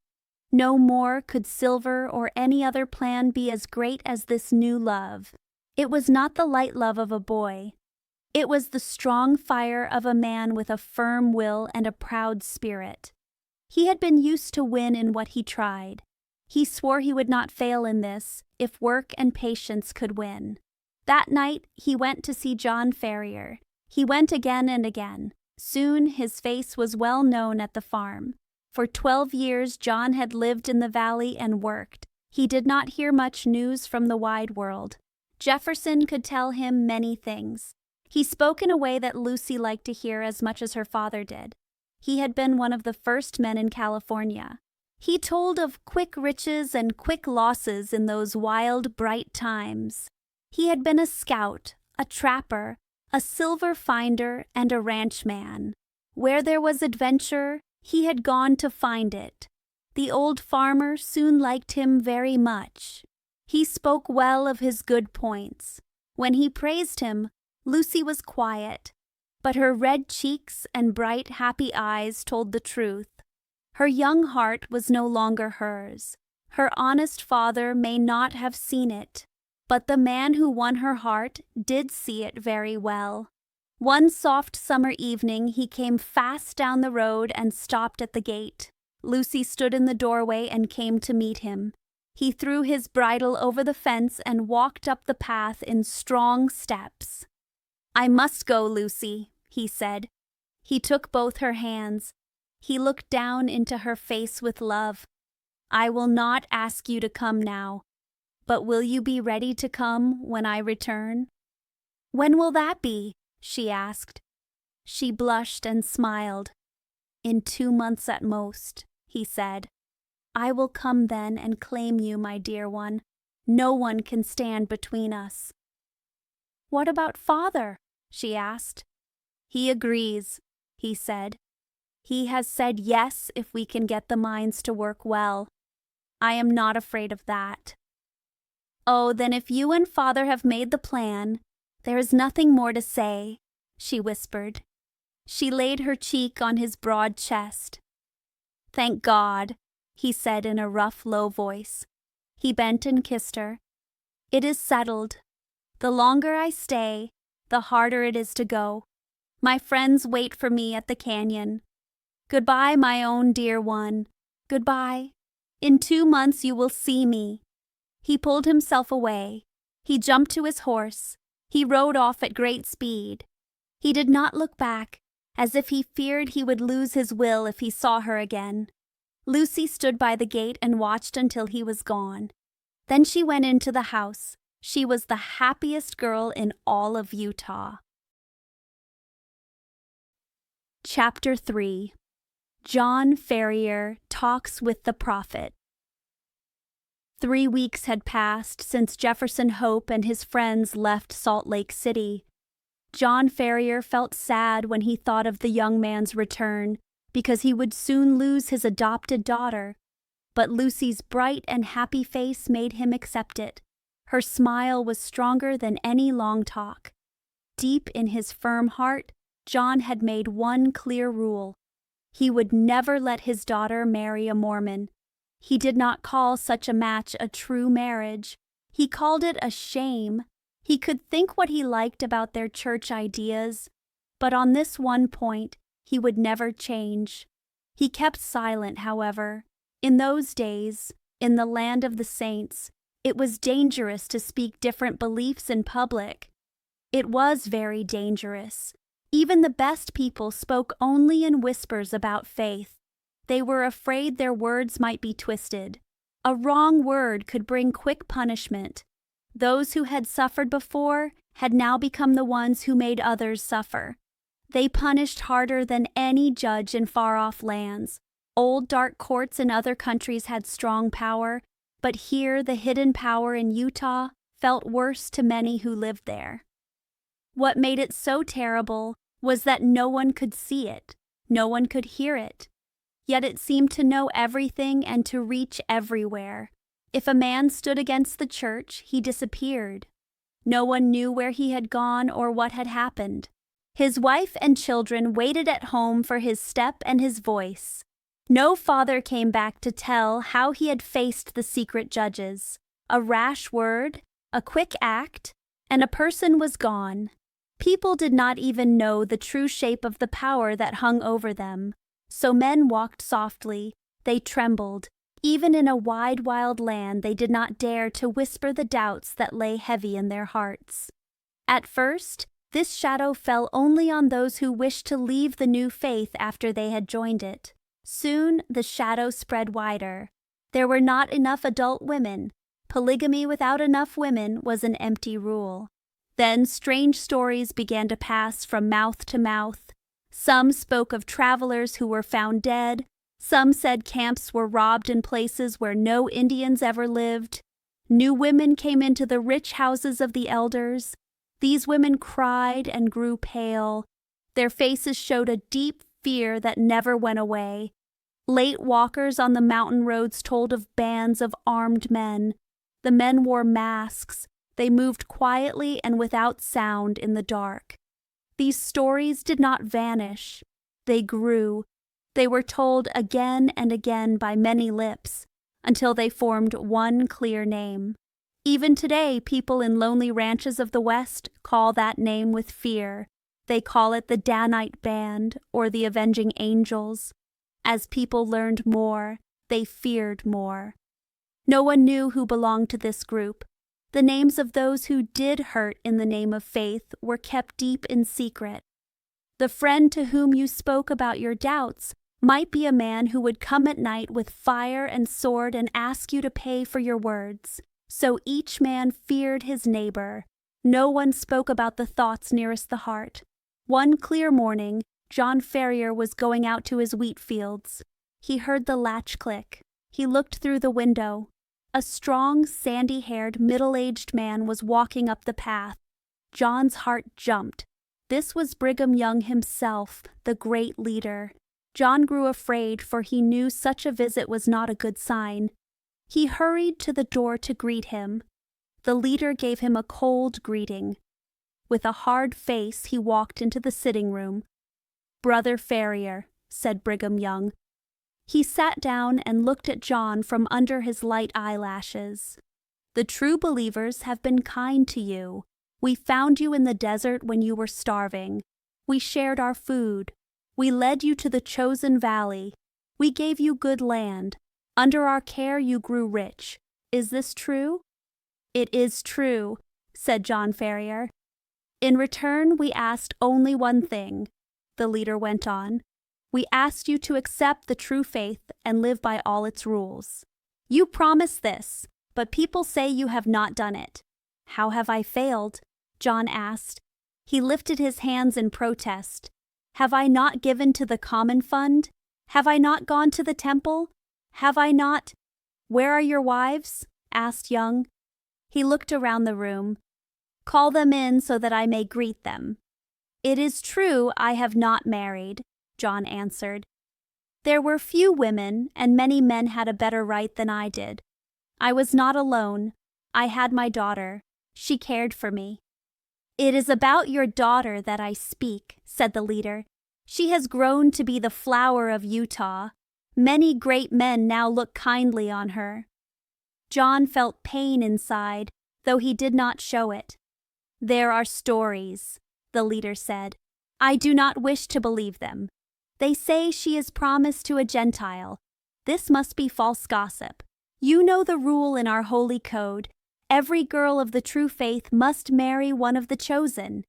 No more could silver or any other plan be as great as this new love. It was not the light love of a boy. It was the strong fire of a man with a firm will and a proud spirit. He had been used to win in what he tried. He swore he would not fail in this, if work and patience could win. That night he went to see John Ferrier. He went again and again. Soon his face was well known at the farm. For 12 years John had lived in the valley and worked. He did not hear much news from the wide world. Jefferson could tell him many things. He spoke in a way that Lucy liked to hear as much as her father did. He had been one of the first men in California. He told of quick riches and quick losses in those wild, bright times. He had been a scout, a trapper, a silver finder, and a ranchman. Where there was adventure, he had gone to find it. The old farmer soon liked him very much. He spoke well of his good points. When he praised him, Lucy was quiet, but her red cheeks and bright, happy eyes told the truth. Her young heart was no longer hers. Her honest father may not have seen it, but the man who won her heart did see it very well. One soft summer evening he came fast down the road and stopped at the gate. Lucy stood in the doorway and came to meet him. He threw his bridle over the fence and walked up the path in strong steps. "I must go, Lucy," he said. He took both her hands. He looked down into her face with love. "I will not ask you to come now, but will you be ready to come when I return?" "When will that be?" she asked. She blushed and smiled. "In 2 months at most," he said. "I will come then and claim you, my dear one. No one can stand between us." "What about father?" she asked. "He agrees," he said. "He has said yes if we can get the mines to work well. I am not afraid of that." "Oh, then if you and father have made the plan, there is nothing more to say," she whispered. She laid her cheek on his broad chest. "Thank God," he said in a rough, low voice. He bent and kissed her. "It is settled. The longer I stay, the harder it is to go. My friends wait for me at the canyon. Goodbye, my own dear one. Goodbye. In 2 months you will see me." He pulled himself away. He jumped to his horse. He rode off at great speed. He did not look back, as if he feared he would lose his will if he saw her again. Lucy stood by the gate and watched until he was gone. Then she went into the house. She was the happiest girl in all of Utah. Chapter 3. John Ferrier Talks with the Prophet. 3 weeks had passed since Jefferson Hope and his friends left Salt Lake City. John Ferrier felt sad when he thought of the young man's return, because he would soon lose his adopted daughter. But Lucy's bright and happy face made him accept it. Her smile was stronger than any long talk. Deep in his firm heart, John had made one clear rule. He would never let his daughter marry a Mormon. He did not call such a match a true marriage. He called it a shame. He could think what he liked about their church ideas, but on this one point, he would never change. He kept silent, however. In those days, in the land of the saints, it was dangerous to speak different beliefs in public. It was very dangerous. Even the best people spoke only in whispers about faith. They were afraid their words might be twisted. A wrong word could bring quick punishment. Those who had suffered before had now become the ones who made others suffer. They punished harder than any judge in far-off lands. Old dark courts in other countries had strong power, but here the hidden power in Utah felt worse to many who lived there. What made it so terrible was that no one could see it, no one could hear it. Yet it seemed to know everything and to reach everywhere. If a man stood against the church, he disappeared. No one knew where he had gone or what had happened. His wife and children waited at home for his step and his voice. No father came back to tell how he had faced the secret judges. A rash word, a quick act, and a person was gone. People did not even know the true shape of the power that hung over them. So men walked softly, they trembled. Even in a wide, wild land, they did not dare to whisper the doubts that lay heavy in their hearts. At first, this shadow fell only on those who wished to leave the new faith after they had joined it. Soon, the shadow spread wider. There were not enough adult women. Polygamy without enough women was an empty rule. Then strange stories began to pass from mouth to mouth. Some spoke of travelers who were found dead. Some said camps were robbed in places where no Indians ever lived. New women came into the rich houses of the elders. These women cried and grew pale. Their faces showed a deep fear that never went away. Late walkers on the mountain roads told of bands of armed men. The men wore masks. They moved quietly and without sound in the dark. These stories did not vanish. They grew. They were told again and again by many lips, until they formed one clear name. Even today, people in lonely ranches of the West call that name with fear. They call it the Danite Band or the Avenging Angels. As people learned more, they feared more. No one knew who belonged to this group. The names of those who did hurt in the name of faith were kept deep in secret. The friend to whom you spoke about your doubts might be a man who would come at night with fire and sword and ask you to pay for your words. So each man feared his neighbor. No one spoke about the thoughts nearest the heart. One clear morning, John Ferrier was going out to his wheat fields. He heard the latch click. He looked through the window. A strong, sandy-haired, middle-aged man was walking up the path. John's heart jumped. This was Brigham Young himself, the great leader. John grew afraid, for he knew such a visit was not a good sign. He hurried to the door to greet him. The leader gave him a cold greeting. With a hard face, he walked into the sitting room. "Brother Ferrier," said Brigham Young. He sat down and looked at John from under his light eyelashes. "The true believers have been kind to you. We found you in the desert when you were starving. We shared our food. We led you to the chosen valley. We gave you good land. Under our care you grew rich. Is this true?" "It is true," said John Ferrier. "In return, we asked only one thing," the leader went on. "We asked you to accept the true faith and live by all its rules. You promised this, but people say you have not done it." "How have I failed?" John asked. He lifted his hands in protest. "Have I not given to the common fund? Have I not gone to the temple? Have I not—" "Where are your wives?" asked Young. He looked around the room. "Call them in so that I may greet them." "It is true I have not married," John answered. "There were few women, and many men had a better right than I did. I was not alone. I had my daughter. She cared for me." "It is about your daughter that I speak," said the leader. "She has grown to be the flower of Utah. Many great men now look kindly on her." John felt pain inside, though he did not show it. "There are stories," the leader said. "I do not wish to believe them. They say she is promised to a Gentile. This must be false gossip. You know the rule in our holy code. Every girl of the true faith must marry one of the chosen.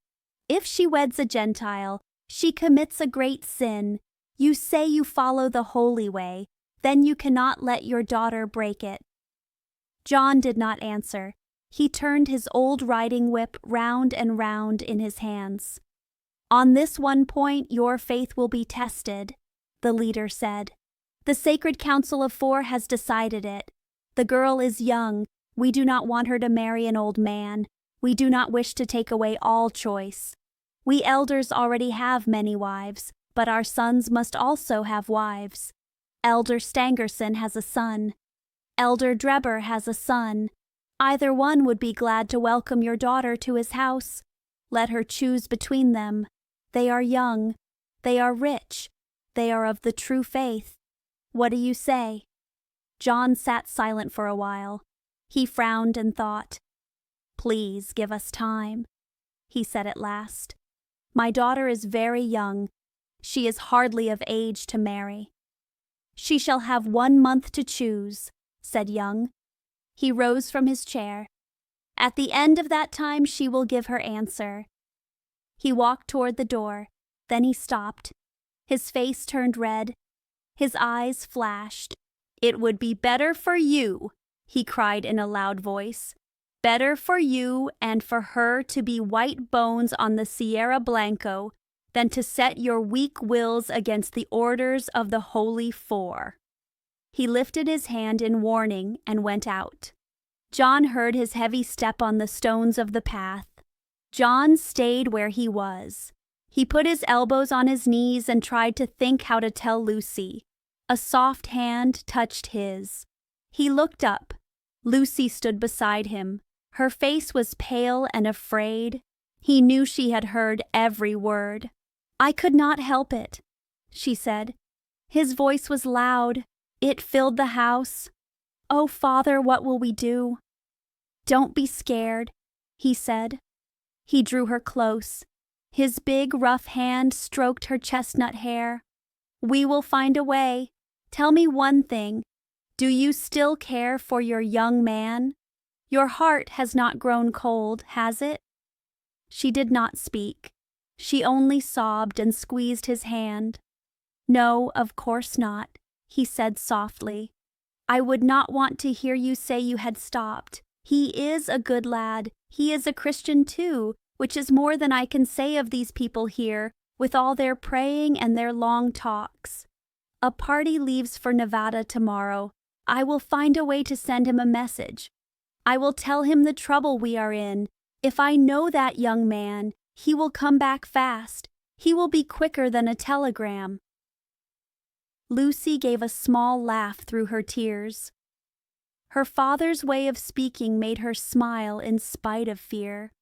If she weds a Gentile, she commits a great sin. You say you follow the holy way, then you cannot let your daughter break it." John did not answer. He turned his old riding whip round and round in his hands. "On this one point your faith will be tested," the leader said. "The Sacred Council of Four has decided it. The girl is young. We do not want her to marry an old man. We do not wish to take away all choice. We elders already have many wives, but our sons must also have wives. Elder Stangerson has a son. Elder Drebber has a son. Either one would be glad to welcome your daughter to his house. Let her choose between them. They are young. They are rich. They are of the true faith. What do you say?" John sat silent for a while. He frowned and thought. "Please give us time," he said at last. "My daughter is very young. She is hardly of age to marry." "She shall have 1 month to choose," said Young. He rose from his chair. "At the end of that time she will give her answer." He walked toward the door. Then he stopped. His face turned red. His eyes flashed. "It would be better for you," he cried in a loud voice. "Better for you and for her to be white bones on the Sierra Blanco than to set your weak wills against the orders of the Holy Four." He lifted his hand in warning and went out. John heard his heavy step on the stones of the path. John stayed where he was. He put his elbows on his knees and tried to think how to tell Lucy. A soft hand touched his. He looked up. Lucy stood beside him. Her face was pale and afraid. He knew she had heard every word. "I could not help it," she said. His voice was loud. It filled the house. "Oh, Father, what will we do?" "Don't be scared," he said. He drew her close. His big, rough hand stroked her chestnut hair. "We will find a way. Tell me one thing. Do you still care for your young man? Your heart has not grown cold, has it?" She did not speak. She only sobbed and squeezed his hand. "No, of course not," he said softly. "I would not want to hear you say you had stopped. He is a good lad. He is a Christian too, which is more than I can say of these people here, with all their praying and their long talks. A party leaves for Nevada tomorrow. I will find a way to send him a message. I will tell him the trouble we are in. If I know that young man, he will come back fast. He will be quicker than a telegram." Lucy gave a small laugh through her tears. Her father's way of speaking made her smile in spite of fear.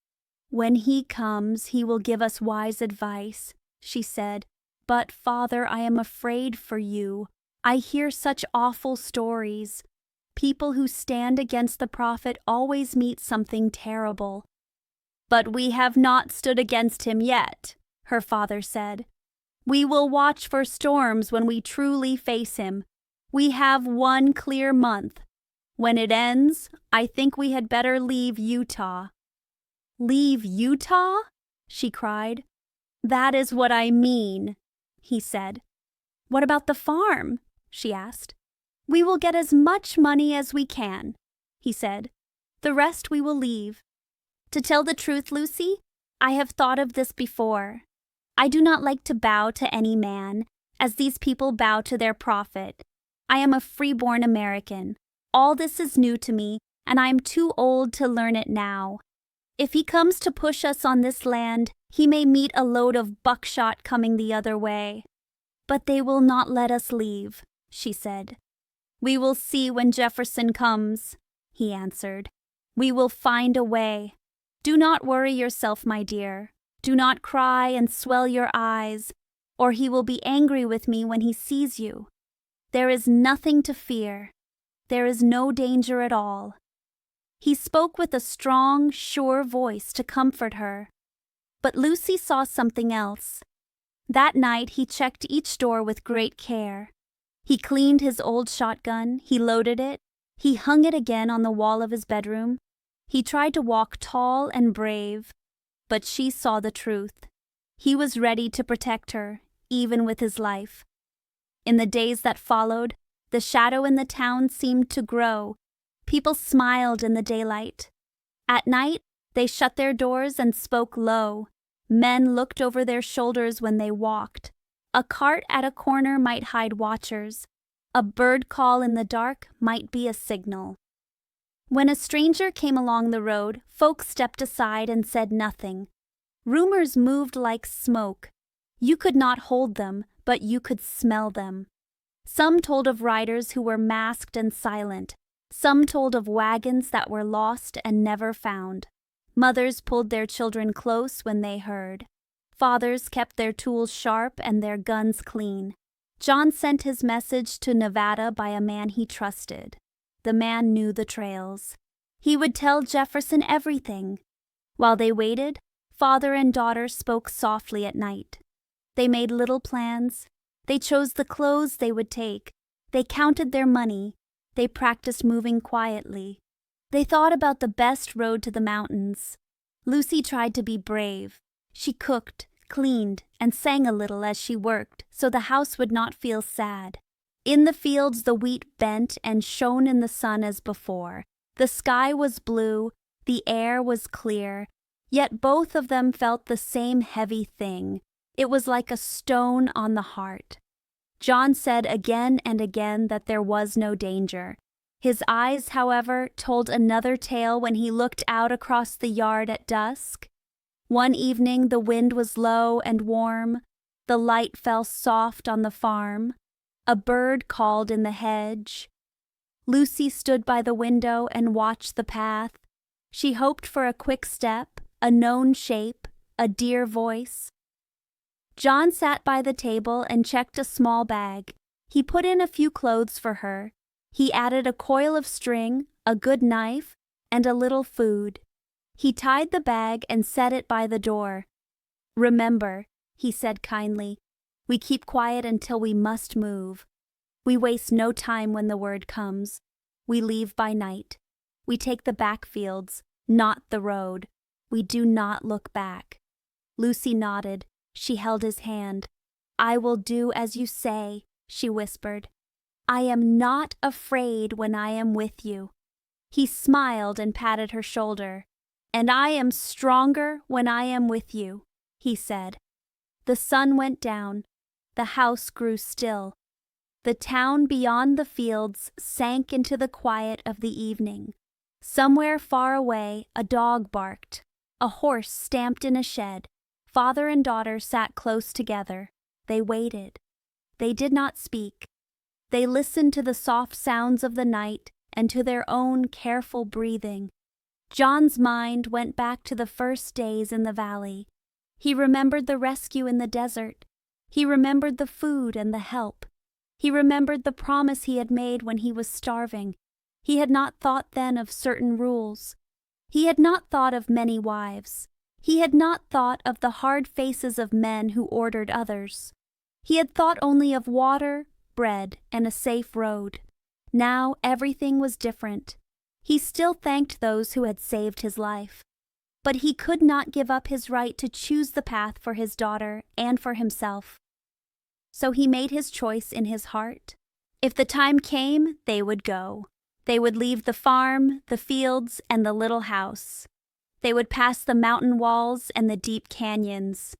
"When he comes, he will give us wise advice," she said. "But, Father, I am afraid for you. I hear such awful stories. People who stand against the prophet always meet something terrible." "But we have not stood against him yet," her father said. "We will watch for storms when we truly face him. We have 1 clear month. When it ends, I think we had better leave Utah." "Leave Utah?" she cried. "That is what I mean," he said. "What about the farm?" she asked. "We will get as much money as we can," he said. "The rest we will leave. To tell the truth, Lucy, I have thought of this before. I do not like to bow to any man, as these people bow to their prophet. I am a free-born American. All this is new to me, and I am too old to learn it now. If he comes to push us on this land, he may meet a load of buckshot coming the other way. But they will not let us leave," she said. "We will see when Jefferson comes," he answered. "We will find a way. Do not worry yourself, my dear. Do not cry and swell your eyes, or he will be angry with me when he sees you. There is nothing to fear. There is no danger at all." He spoke with a strong, sure voice to comfort her. But Lucy saw something else. That night he checked each door with great care. He cleaned his old shotgun, he loaded it, he hung it again on the wall of his bedroom. He tried to walk tall and brave, but she saw the truth. He was ready to protect her, even with his life. In the days that followed, the shadow in the town seemed to grow. People smiled in the daylight. At night, they shut their doors and spoke low. Men looked over their shoulders when they walked. A cart at a corner might hide watchers. A bird call in the dark might be a signal. When a stranger came along the road, folks stepped aside and said nothing. Rumors moved like smoke. You could not hold them, but you could smell them. Some told of riders who were masked and silent. Some told of wagons that were lost and never found. Mothers pulled their children close when they heard. Fathers kept their tools sharp and their guns clean. John sent his message to Nevada by a man he trusted. The man knew the trails. He would tell Jefferson everything. While they waited, father and daughter spoke softly at night. They made little plans. They chose the clothes they would take. They counted their money. They practiced moving quietly. They thought about the best road to the mountains. Lucy tried to be brave. She cooked, cleaned, and sang a little as she worked, so the house would not feel sad. In the fields the wheat bent and shone in the sun as before. The sky was blue, the air was clear, yet both of them felt the same heavy thing. It was like a stone on the heart. John said again and again that there was no danger. His eyes, however, told another tale when he looked out across the yard at dusk. One evening the wind was low and warm. The light fell soft on the farm. A bird called in the hedge. Lucy stood by the window and watched the path. She hoped for a quick step, a known shape, a dear voice. John sat by the table and checked a small bag. He put in a few clothes for her. He added a coil of string, a good knife, and a little food. He tied the bag and set it by the door. "Remember," he said kindly, "we keep quiet until we must move. We waste no time when the word comes. We leave by night. We take the back fields, not the road. We do not look back." Lucy nodded. She held his hand. "I will do as you say," she whispered. "I am not afraid when I am with you." He smiled and patted her shoulder. "And I am stronger when I am with you," he said. The sun went down. The house grew still. The town beyond the fields sank into the quiet of the evening. Somewhere far away, a dog barked. A horse stamped in a shed. Father and daughter sat close together. They waited. They did not speak. They listened to the soft sounds of the night and to their own careful breathing. John's mind went back to the first days in the valley. He remembered the rescue in the desert. He remembered the food and the help. He remembered the promise he had made when he was starving. He had not thought then of certain rules. He had not thought of many wives. He had not thought of the hard faces of men who ordered others. He had thought only of water, bread, and a safe road. Now everything was different. He still thanked those who had saved his life. But he could not give up his right to choose the path for his daughter and for himself. So he made his choice in his heart. If the time came, they would go. They would leave the farm, the fields, and the little house. They would pass the mountain walls and the deep canyons.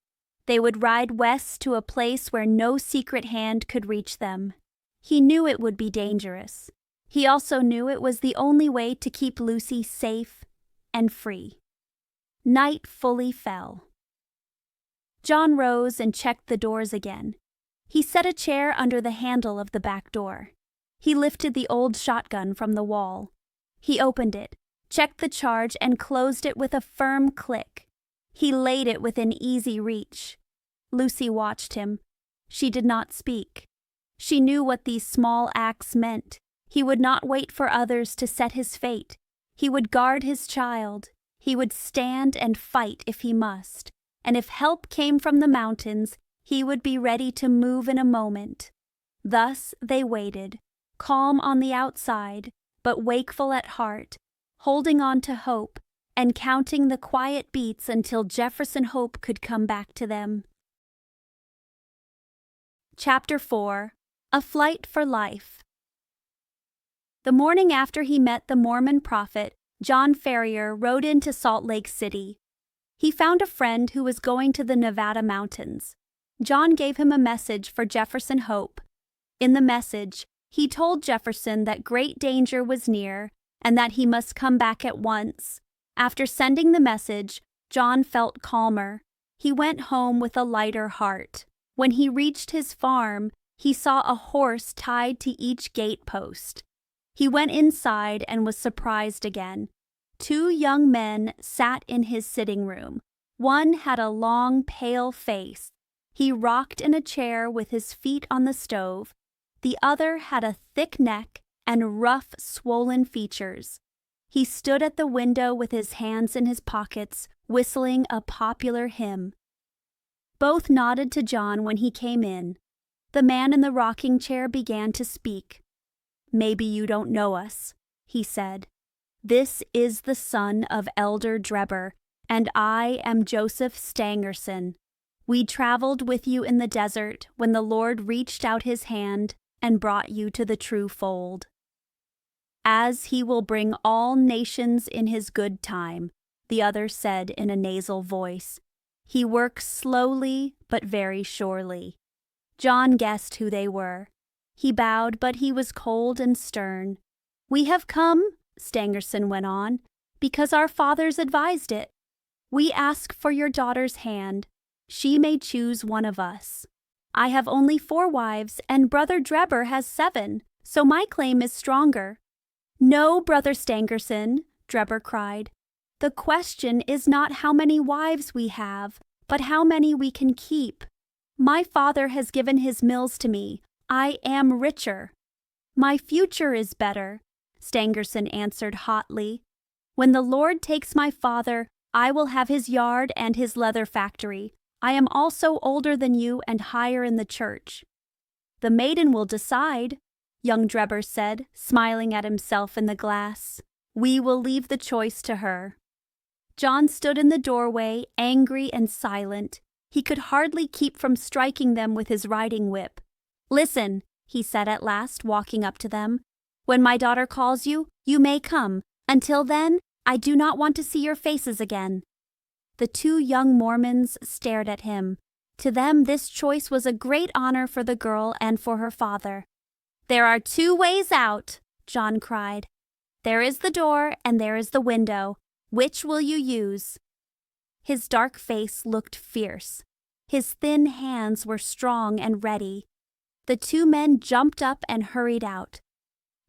They would ride west to a place where no secret hand could reach them. He knew it would be dangerous. He also knew it was the only way to keep Lucy safe and free. Night fully fell. John rose and checked the doors again. He set a chair under the handle of the back door. He lifted the old shotgun from the wall. He opened it, checked the charge, and closed it with a firm click. He laid it within easy reach. Lucy watched him. She did not speak. She knew what these small acts meant. He would not wait for others to set his fate. He would guard his child. He would stand and fight if he must. And if help came from the mountains, he would be ready to move in a moment. Thus they waited, calm on the outside, but wakeful at heart, holding on to hope and counting the quiet beats until Jefferson Hope could come back to them. Chapter 4. A Flight for Life. The morning after he met the Mormon prophet, John Ferrier rode into Salt Lake City. He found a friend who was going to the Nevada mountains. John gave him a message for Jefferson Hope. In the message, he told Jefferson that great danger was near and that he must come back at once. After sending the message, John felt calmer. He went home with a lighter heart. When he reached his farm, he saw a horse tied to each gate post. He went inside and was surprised again. 2 young men sat in his sitting room. One had a long, pale face. He rocked in a chair with his feet on the stove. The other had a thick neck and rough, swollen features. He stood at the window with his hands in his pockets, whistling a popular hymn. Both nodded to John when he came in. The man in the rocking chair began to speak. "Maybe you don't know us," he said. "This is the son of Elder Drebber, and I am Joseph Stangerson. We traveled with you in the desert when the Lord reached out his hand and brought you to the true fold. As he will bring all nations in his good time," the other said in a nasal voice. "He works slowly but very surely." John guessed who they were. He bowed, but he was cold and stern. "We have come," Stangerson went on, "because our fathers advised it. We ask for your daughter's hand. She may choose one of us. I have only 4 wives, and Brother Drebber has 7, so my claim is stronger." "No, Brother Stangerson," Drebber cried. "The question is not how many wives we have, but how many we can keep. My father has given his mills to me. I am richer." "My future is better," Stangerson answered hotly. "When the Lord takes my father, I will have his yard and his leather factory. I am also older than you and higher in the church." "The maiden will decide," young Drebber said, smiling at himself in the glass. "We will leave the choice to her." John stood in the doorway, angry and silent. He could hardly keep from striking them with his riding whip. "Listen," he said at last, walking up to them. "When my daughter calls you, you may come. Until then, I do not want to see your faces again." The 2 young Mormons stared at him. To them, this choice was a great honor for the girl and for her father. "There are 2 ways out," John cried. "There is the door and there is the window. Which will you use?" His dark face looked fierce. His thin hands were strong and ready. The 2 men jumped up and hurried out.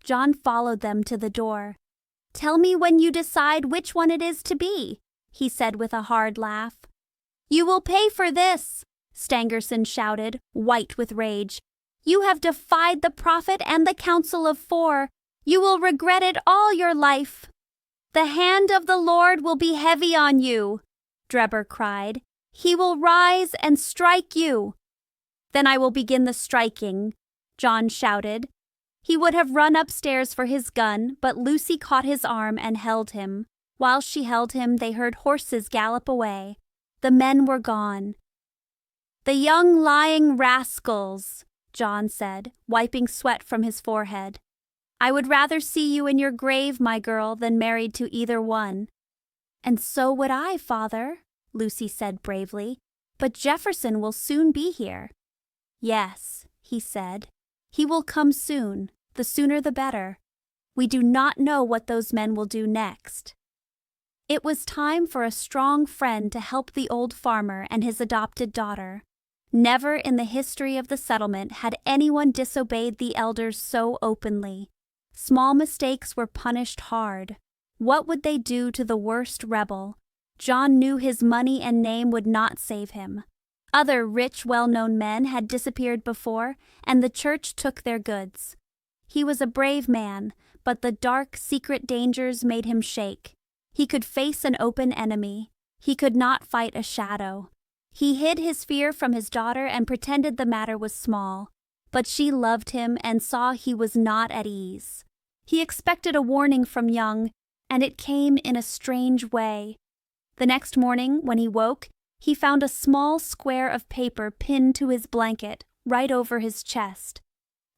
John followed them to the door. "Tell me when you decide which one it is to be," he said with a hard laugh. "You will pay for this," Stangerson shouted, white with rage. "You have defied the prophet and the council of 4. You will regret it all your life." "The hand of the Lord will be heavy on you," Drebber cried. "He will rise and strike you." "Then I will begin the striking," John shouted. He would have run upstairs for his gun, but Lucy caught his arm and held him. While she held him, they heard horses gallop away. The men were gone. "The young lying rascals," John said, wiping sweat from his forehead. "I would rather see you in your grave, my girl, than married to either one." "And so would I, father," Lucy said bravely. "But Jefferson will soon be here." "Yes," he said. "He will come soon, the sooner the better. We do not know what those men will do next." It was time for a strong friend to help the old farmer and his adopted daughter. Never in the history of the settlement had anyone disobeyed the elders so openly. Small mistakes were punished hard. What would they do to the worst rebel? John knew his money and name would not save him. Other rich, well-known men had disappeared before, and the church took their goods. He was a brave man, but the dark, secret dangers made him shake. He could face an open enemy. He could not fight a shadow. He hid his fear from his daughter and pretended the matter was small. But she loved him and saw he was not at ease. He expected a warning from Young, and it came in a strange way. The next morning, when he woke, he found a small square of paper pinned to his blanket, right over his chest.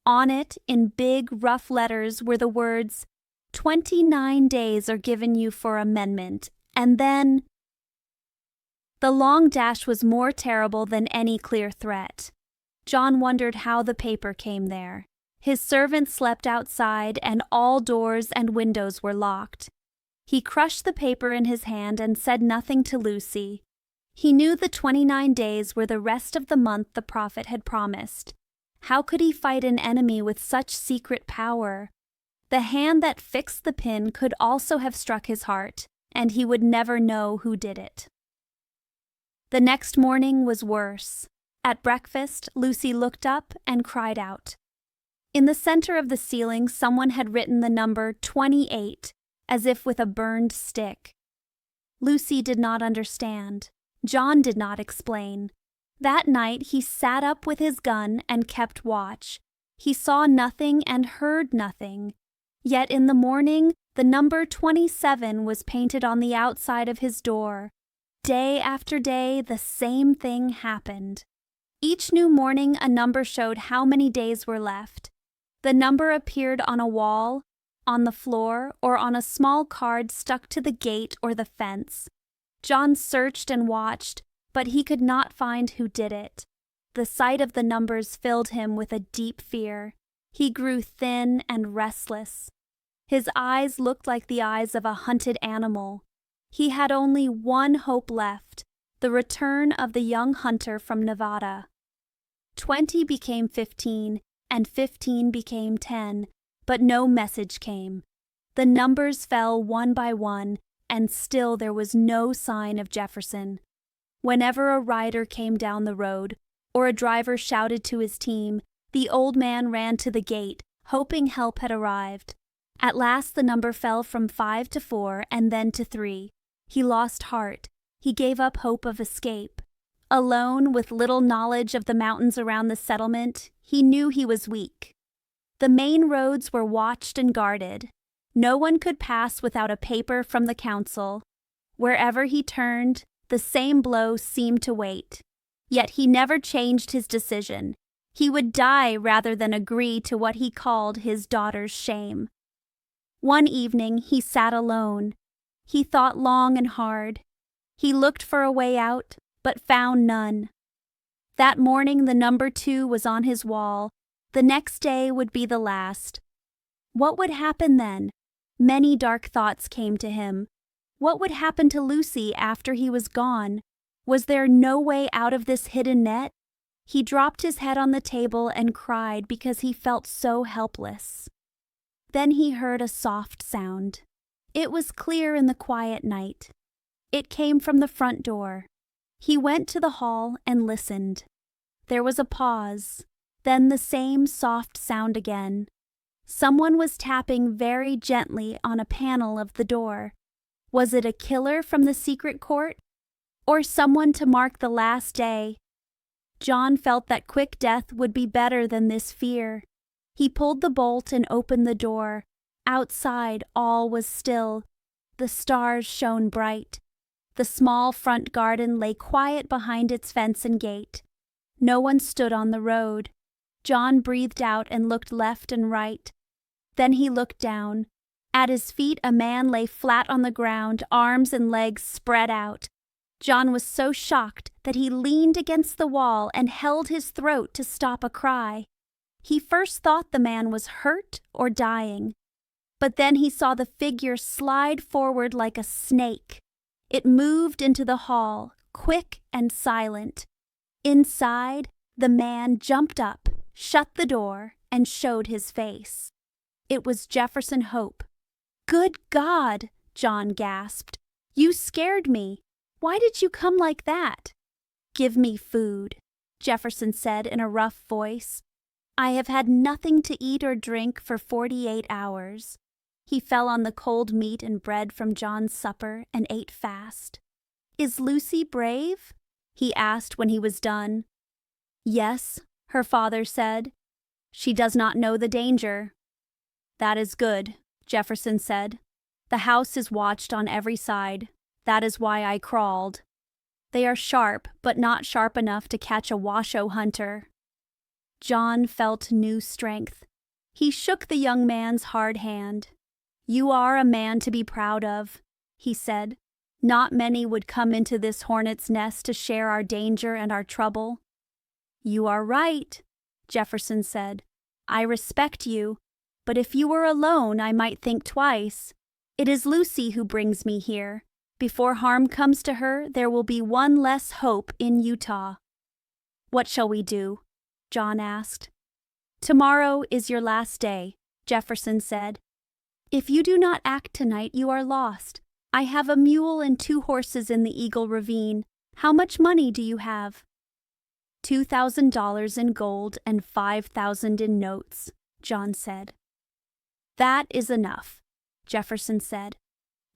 On it, in big, rough letters, were the words, 29 days are given you for amendment, and then... The long dash was more terrible than any clear threat. John wondered how the paper came there. His servants slept outside, and all doors and windows were locked. He crushed the paper in his hand and said nothing to Lucy. He knew the 29 days were the rest of the month the prophet had promised. How could he fight an enemy with such secret power? The hand that fixed the pin could also have struck his heart, and he would never know who did it. The next morning was worse. At breakfast, Lucy looked up and cried out. In the center of the ceiling, someone had written the number 28, as if with a burned stick. Lucy did not understand. John did not explain. That night he sat up with his gun and kept watch. He saw nothing and heard nothing. Yet in the morning, the number 27 was painted on the outside of his door. Day after day, the same thing happened. Each new morning, a number showed how many days were left. The number appeared on a wall, on the floor, or on a small card stuck to the gate or the fence. John searched and watched, but he could not find who did it. The sight of the numbers filled him with a deep fear. He grew thin and restless. His eyes looked like the eyes of a hunted animal. He had only one hope left, the return of the young hunter from Nevada. 20 became 15, and 15 became 10, but no message came. The numbers fell one by one, and still there was no sign of Jefferson. Whenever a rider came down the road, or a driver shouted to his team, the old man ran to the gate, hoping help had arrived. At last the number fell from 5 to 4, and then to 3. He lost heart. He gave up hope of escape. Alone, with little knowledge of the mountains around the settlement, he knew he was weak. The main roads were watched and guarded. No one could pass without a paper from the council. Wherever he turned, the same blow seemed to wait. Yet he never changed his decision. He would die rather than agree to what he called his daughter's shame. One evening he sat alone. He thought long and hard. He looked for a way out, but found none. That morning the number 2 was on his wall. The next day would be the last. What would happen then? Many dark thoughts came to him. What would happen to Lucy after he was gone? Was there no way out of this hidden net? He dropped his head on the table and cried because he felt so helpless. Then he heard a soft sound. It was clear in the quiet night. It came from the front door. He went to the hall and listened. There was a pause, then the same soft sound again. Someone was tapping very gently on a panel of the door. Was it a killer from the secret court? Or someone to mark the last day? John felt that quick death would be better than this fear. He pulled the bolt and opened the door. Outside all was still. The stars shone bright. The small front garden lay quiet behind its fence and gate. No one stood on the road. John breathed out and looked left and right. Then he looked down. At his feet a man lay flat on the ground, arms and legs spread out. John was so shocked that he leaned against the wall and held his throat to stop a cry. He first thought the man was hurt or dying. But then he saw the figure slide forward like a snake. It moved into the hall, quick and silent. Inside, the man jumped up, shut the door, and showed his face. It was Jefferson Hope. "Good God!" John gasped. "You scared me. Why did you come like that?" "Give me food," Jefferson said in a rough voice. "I have had nothing to eat or drink for 48 hours. He fell on the cold meat and bread from John's supper and ate fast. "Is Lucy brave?" he asked when he was done. "Yes," her father said. "She does not know the danger." "That is good," Jefferson said. "The house is watched on every side. That is why I crawled. They are sharp, but not sharp enough to catch a Washoe hunter." John felt new strength. He shook the young man's hard hand. "You are a man to be proud of," he said. "Not many would come into this hornet's nest to share our danger and our trouble." "You are right," Jefferson said. I respect you, but if you were alone, I might think twice. It is Lucy who brings me here. Before harm comes to her, there will be one less hope in Utah." "What shall we do?" John asked. "Tomorrow is your last day," Jefferson said. "If you do not act tonight, you are lost. I have a mule and 2 horses in the Eagle Ravine. How much money do you have?" $2,000 in gold and 5,000 in notes, John said. "That is enough," Jefferson said.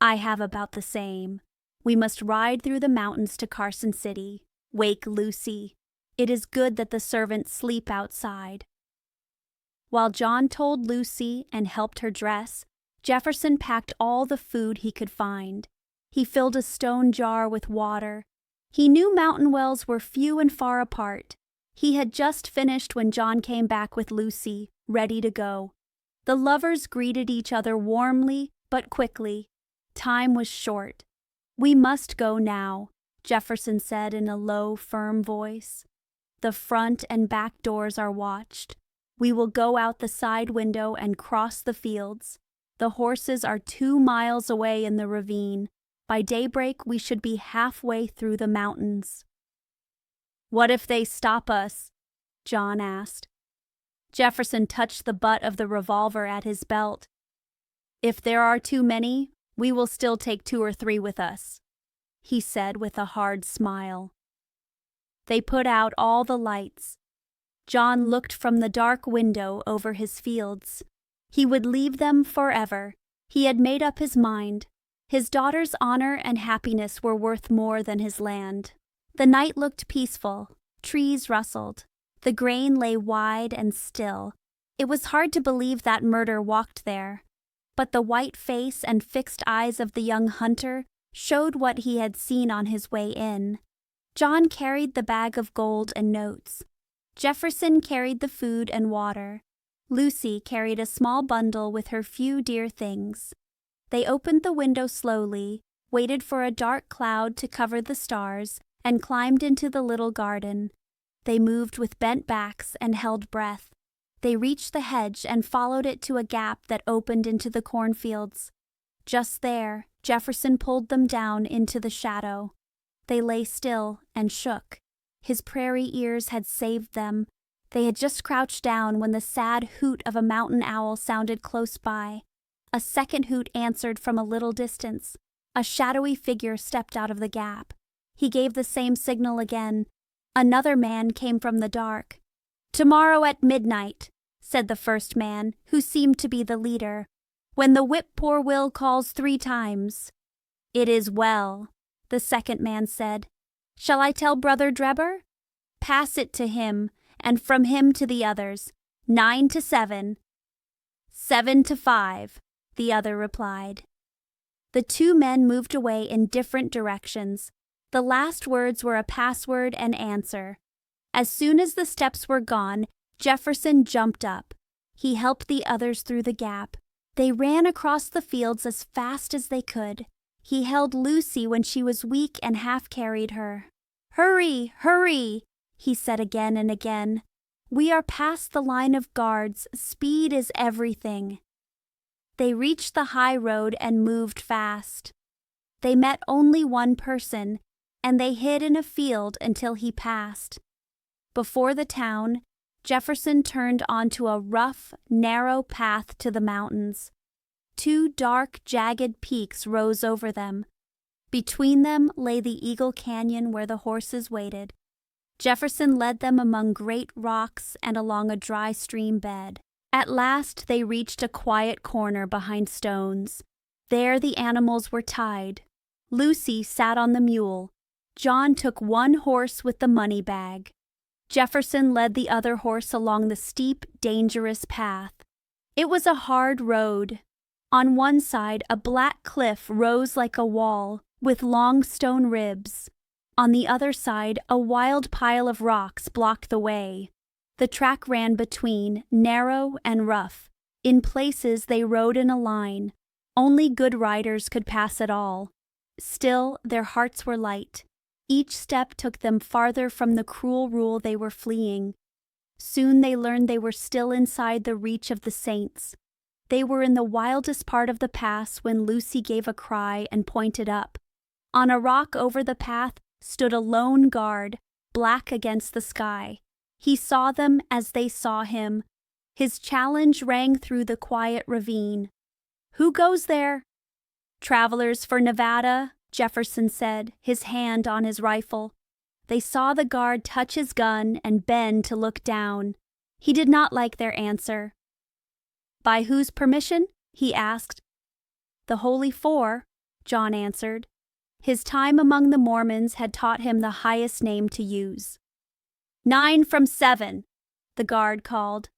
"I have about the same. We must ride through the mountains to Carson City. Wake Lucy. It is good that the servants sleep outside." While John told Lucy and helped her dress, Jefferson packed all the food he could find. He filled a stone jar with water. He knew mountain wells were few and far apart. He had just finished when John came back with Lucy, ready to go. The lovers greeted each other warmly but quickly. Time was short. "We must go now," Jefferson said in a low, firm voice. "The front and back doors are watched. We will go out the side window and cross the fields. The horses are 2 miles away in the ravine. By daybreak, we should be halfway through the mountains." "What if they stop us?" John asked. Jefferson touched the butt of the revolver at his belt. "If there are too many, we will still take 2 or 3 with us," he said with a hard smile. They put out all the lights. John looked from the dark window over his fields. He would leave them forever. He had made up his mind. His daughter's honor and happiness were worth more than his land. The night looked peaceful. Trees rustled. The grain lay wide and still. It was hard to believe that murder walked there. But the white face and fixed eyes of the young hunter showed what he had seen on his way in. John carried the bag of gold and notes. Jefferson carried the food and water. Lucy carried a small bundle with her few dear things. They opened the window slowly, waited for a dark cloud to cover the stars, and climbed into the little garden. They moved with bent backs and held breath. They reached the hedge and followed it to a gap that opened into the cornfields. Just there, Jefferson pulled them down into the shadow. They lay still and shook. His prairie ears had saved them. They had just crouched down when the sad hoot of a mountain owl sounded close by. A second hoot answered from a little distance. A shadowy figure stepped out of the gap. He gave the same signal again. Another man came from the dark. "Tomorrow at midnight," said the first man, who seemed to be the leader, "when the whip-poor-will calls 3 times." "It is well," the second man said. "Shall I tell Brother Drebber?" "Pass it to him, and from him to the others. 9 to 7. 7 to 5, the other replied. The 2 men moved away in different directions. The last words were a password and answer. As soon as the steps were gone, Jefferson jumped up. He helped the others through the gap. They ran across the fields as fast as they could. He held Lucy when she was weak and half-carried her. "Hurry, hurry," he said again and again. "We are past the line of guards. Speed is everything." They reached the high road and moved fast. They met only one person, and they hid in a field until he passed. Before the town, Jefferson turned onto a rough, narrow path to the mountains. 2 dark, jagged peaks rose over them. Between them lay the Eagle Canyon where the horses waited. Jefferson led them among great rocks and along a dry stream bed. At last they reached a quiet corner behind stones. There the animals were tied. Lucy sat on the mule. John took one horse with the money bag. Jefferson led the other horse along the steep, dangerous path. It was a hard road. On one side, a black cliff rose like a wall, with long stone ribs. On the other side, a wild pile of rocks blocked the way. The track ran between, narrow and rough. In places they rode in a line. Only good riders could pass at all. Still, their hearts were light. Each step took them farther from the cruel rule they were fleeing. Soon they learned they were still inside the reach of the saints. They were in the wildest part of the pass when Lucy gave a cry and pointed up. On a rock over the path stood a lone guard, black against the sky. He saw them as they saw him. His challenge rang through the quiet ravine. "Who goes there?" "Travelers for Nevada," Jefferson said, his hand on his rifle. They saw the guard touch his gun and bend to look down. He did not like their answer. "By whose permission?" he asked. "The Holy Four," John answered. His time among the Mormons had taught him the highest name to use. "9 from 7, the guard called.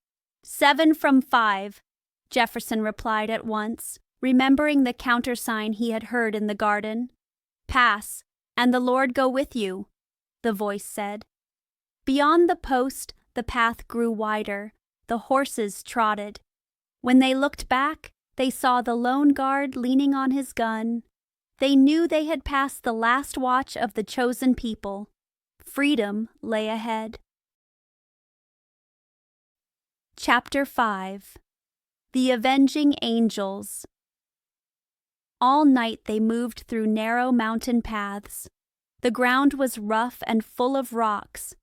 7 from 5, Jefferson replied at once, remembering the countersign he had heard in the garden. "Pass, and the Lord go with you," the voice said. Beyond the post, the path grew wider. The horses trotted. When they looked back, they saw the lone guard leaning on his gun. They knew they had passed the last watch of the chosen people. Freedom lay ahead. Chapter 5. The Avenging Angels. All night they moved through narrow mountain paths. The ground was rough and full of rocks.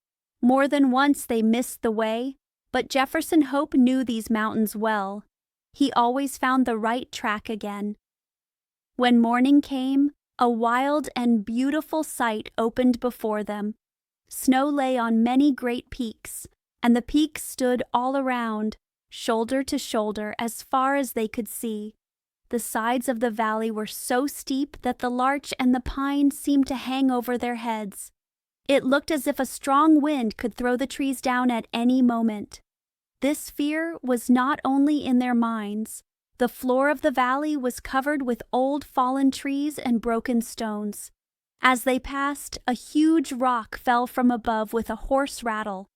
More than once they missed the way, but Jefferson Hope knew these mountains well. He always found the right track again. When morning came, a wild and beautiful sight opened before them. Snow lay on many great peaks, and the peaks stood all around, shoulder to shoulder as far as they could see. The sides of the valley were so steep that the larch and the pine seemed to hang over their heads. It looked as if a strong wind could throw the trees down at any moment. This fear was not only in their minds. The floor of the valley was covered with old fallen trees and broken stones. As they passed, a huge rock fell from above with a hoarse rattle.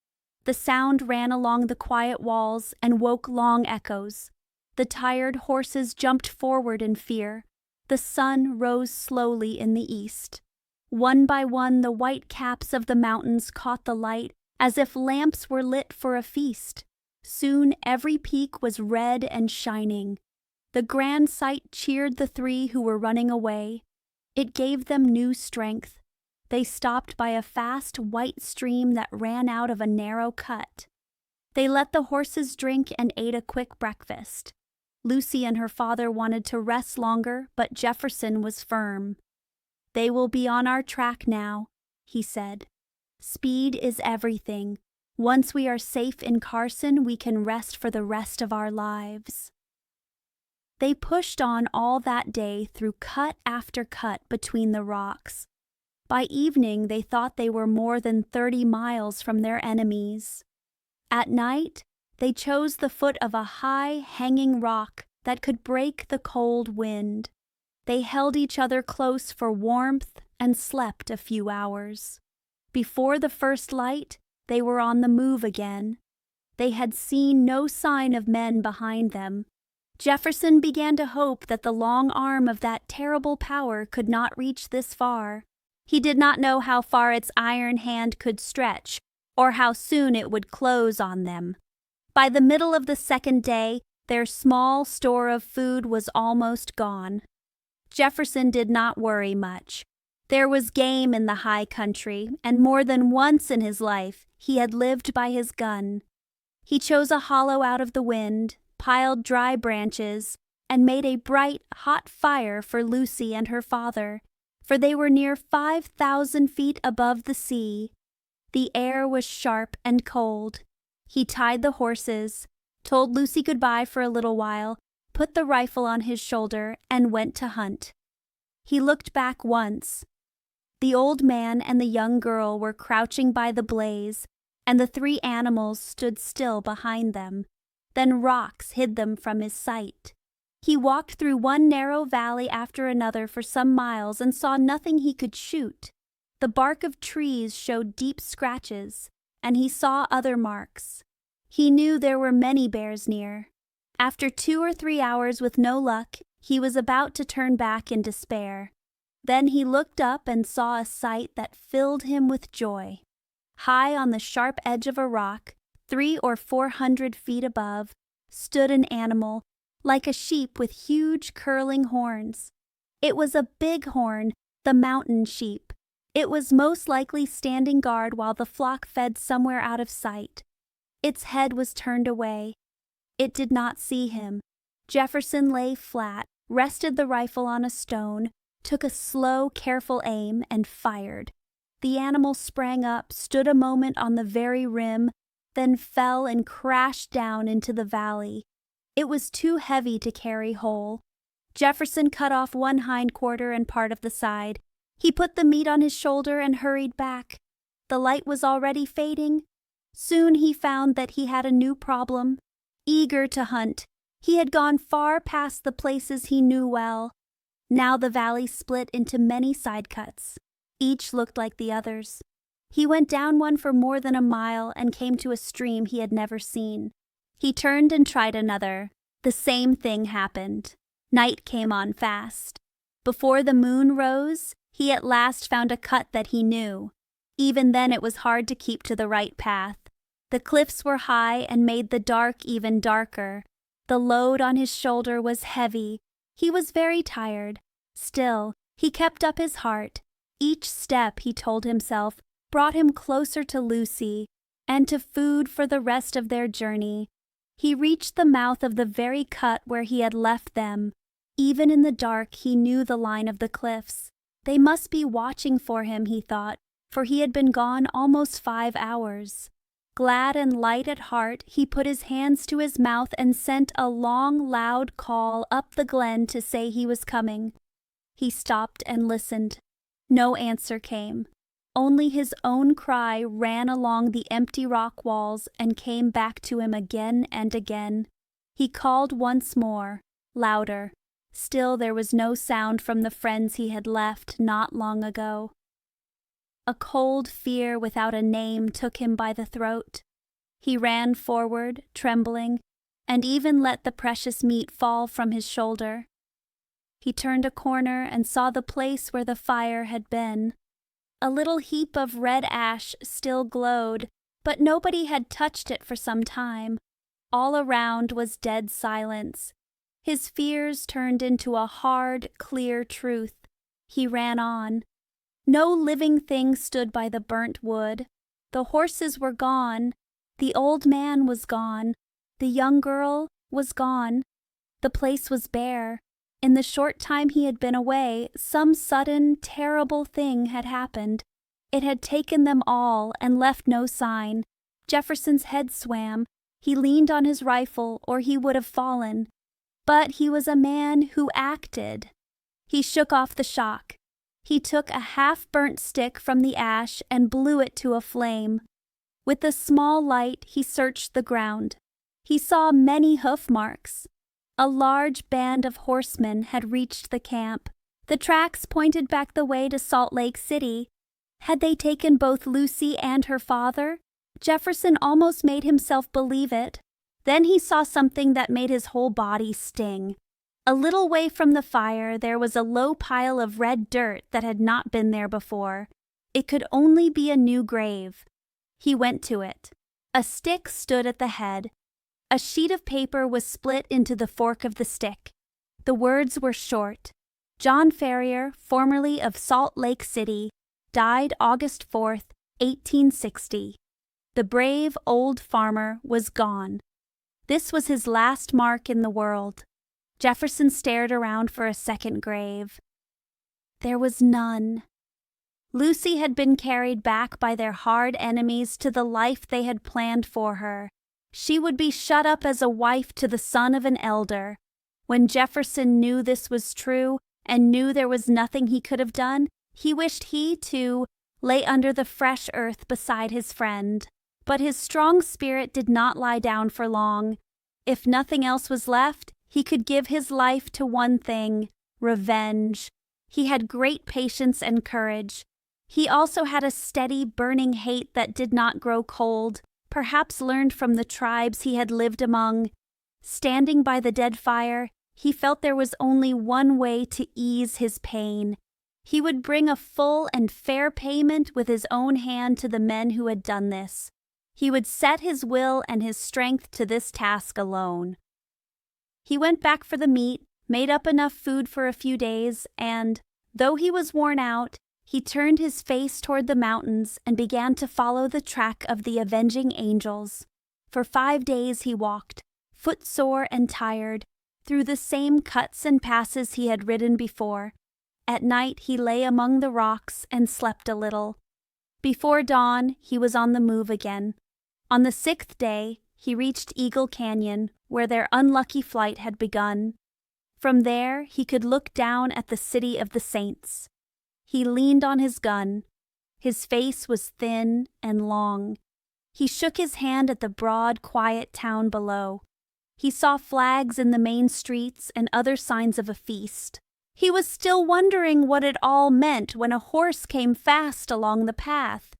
The sound ran along the quiet walls and woke long echoes. The tired horses jumped forward in fear. The sun rose slowly in the east. One by one, the white caps of the mountains caught the light as if lamps were lit for a feast. Soon every peak was red and shining. The grand sight cheered the three who were running away. It gave them new strength. They stopped by a fast white stream that ran out of a narrow cut. They let the horses drink and ate a quick breakfast. Lucy and her father wanted to rest longer, but Jefferson was firm. "They will be on our track now," he said. "Speed is everything. Once we are safe in Carson, we can rest for the rest of our lives." They pushed on all that day through cut after cut between the rocks. By evening, they thought they were more than 30 miles from their enemies. At night, they chose the foot of a high, hanging rock that could break the cold wind. They held each other close for warmth and slept a few hours. Before the first light, they were on the move again. They had seen no sign of men behind them. Jefferson began to hope that the long arm of that terrible power could not reach this far. He did not know how far its iron hand could stretch, or how soon it would close on them. By the middle of the second day, their small store of food was almost gone. Jefferson did not worry much. There was game in the high country, and more than once in his life he had lived by his gun. He chose a hollow out of the wind, piled dry branches, and made a bright, hot fire for Lucy and her father, for they were near 5,000 feet above the sea. The air was sharp and cold. He tied the horses, told Lucy goodbye for a little while, put the rifle on his shoulder, and went to hunt. He looked back once. The old man and the young girl were crouching by the blaze, and the 3 animals stood still behind them. Then rocks hid them from his sight. He walked through one narrow valley after another for some miles and saw nothing he could shoot. The bark of trees showed deep scratches, and he saw other marks. He knew there were many bears near. After 2 or 3 hours with no luck, he was about to turn back in despair. Then he looked up and saw a sight that filled him with joy. High on the sharp edge of a rock, 300 or 400 feet above, stood an animal, like a sheep with huge curling horns. It was a bighorn, the mountain sheep. It was most likely standing guard while the flock fed somewhere out of sight. Its head was turned away. It did not see him. Jefferson lay flat, rested the rifle on a stone, took a slow, careful aim, and fired. The animal sprang up, stood a moment on the very rim, then fell and crashed down into the valley. It was too heavy to carry whole. Jefferson cut off one hindquarter and part of the side. He put the meat on his shoulder and hurried back. The light was already fading. Soon he found that he had a new problem. Eager to hunt, he had gone far past the places he knew well. Now the valley split into many side cuts. Each looked like the others. He went down one for more than a mile and came to a stream he had never seen. He turned and tried another. The same thing happened. Night came on fast. Before the moon rose, he at last found a cut that he knew. Even then it was hard to keep to the right path. The cliffs were high and made the dark even darker. The load on his shoulder was heavy. He was very tired. Still, he kept up his heart. Each step, he told himself, brought him closer to Lucy and to food for the rest of their journey. He reached the mouth of the very cut where he had left them. Even in the dark, he knew the line of the cliffs. They must be watching for him, he thought, for he had been gone almost 5 hours. Glad and light at heart, he put his hands to his mouth and sent a long, loud call up the glen to say he was coming. He stopped and listened. No answer came. Only his own cry ran along the empty rock walls and came back to him again and again. He called once more, louder. Still there was no sound from the friends he had left not long ago. A cold fear without a name took him by the throat. He ran forward, trembling, and even let the precious meat fall from his shoulder. He turned a corner and saw the place where the fire had been. A little heap of red ash still glowed, but nobody had touched it for some time. All around was dead silence. His fears turned into a hard, clear truth. He ran on. No living thing stood by the burnt wood. The horses were gone. The old man was gone. The young girl was gone. The place was bare. In the short time he had been away, some sudden, terrible thing had happened. It had taken them all and left no sign. Jefferson's head swam. He leaned on his rifle, or he would have fallen. But he was a man who acted. He shook off the shock. He took a half-burnt stick from the ash and blew it to a flame. With the small light, he searched the ground. He saw many hoof marks. A large band of horsemen had reached the camp. The tracks pointed back the way to Salt Lake City. Had they taken both Lucy and her father? Jefferson almost made himself believe it. Then he saw something that made his whole body sting. A little way from the fire, there was a low pile of red dirt that had not been there before. It could only be a new grave. He went to it. A stick stood at the head. A sheet of paper was split into the fork of the stick. The words were short. John Ferrier, formerly of Salt Lake City, died August 4th, 1860. The brave old farmer was gone. This was his last mark in the world. Jefferson stared around for a second grave. There was none. Lucy had been carried back by their hard enemies to the life they had planned for her. She would be shut up as a wife to the son of an elder. When Jefferson knew this was true and knew there was nothing he could have done, he wished he, too, lay under the fresh earth beside his friend. But his strong spirit did not lie down for long. If nothing else was left, he could give his life to one thing: revenge. He had great patience and courage. He also had a steady, burning hate that did not grow cold, perhaps learned from the tribes he had lived among. Standing by the dead fire, he felt there was only one way to ease his pain. He would bring a full and fair payment with his own hand to the men who had done this. He would set his will and his strength to this task alone. He went back for the meat, made up enough food for a few days, and, though he was worn out, he turned his face toward the mountains and began to follow the track of the avenging angels. For 5 days he walked, footsore and tired, through the same cuts and passes he had ridden before. At night he lay among the rocks and slept a little. Before dawn he was on the move again. On the 6th day he reached Eagle Canyon, where their unlucky flight had begun. From there he could look down at the city of the saints. He leaned on his gun. His face was thin and long. He shook his hand at the broad, quiet town below. He saw flags in the main streets and other signs of a feast. He was still wondering what it all meant when a horse came fast along the path.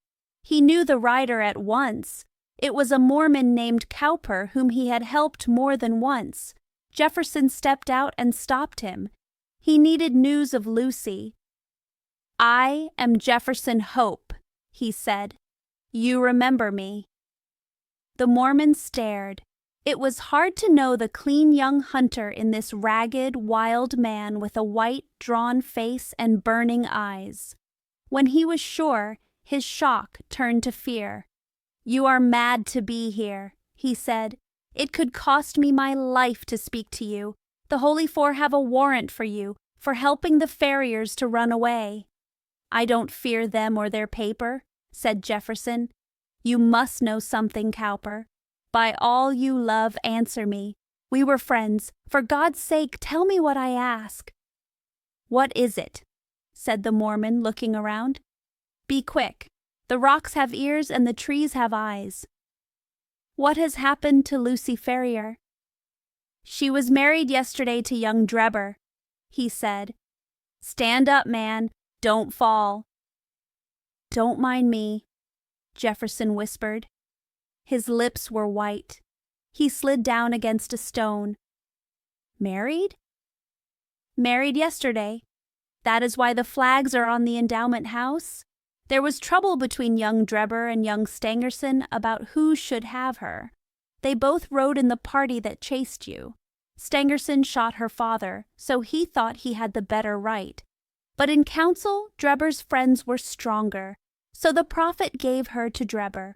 He knew the rider at once. It was a Mormon named Cowper whom he had helped more than once. Jefferson stepped out and stopped him. He needed news of Lucy. "I am Jefferson Hope," he said. "You remember me." The Mormon stared. It was hard to know the clean young hunter in this ragged, wild man with a white, drawn face and burning eyes. When he was sure, his shock turned to fear. "You are mad to be here," he said. "It could cost me my life to speak to you. The Holy Four have a warrant for you, for helping the farriers to run away." "I don't fear them or their paper," said Jefferson. "You must know something, Cowper. By all you love, answer me. We were friends. For God's sake, tell me what I ask." "What is it?" said the Mormon, looking around. "Be quick. The rocks have ears and the trees have eyes." "What has happened to Lucy Ferrier?" "She was married yesterday to young Drebber," he said. "Stand up, man. Don't fall." "Don't mind me," Jefferson whispered. His lips were white. He slid down against a stone. "Married?" "Married yesterday. That is why the flags are on the endowment house. There was trouble between young Drebber and young Stangerson about who should have her. They both rode in the party that chased you. Stangerson shot her father, so he thought he had the better right. But in council, Drebber's friends were stronger, so the prophet gave her to Drebber.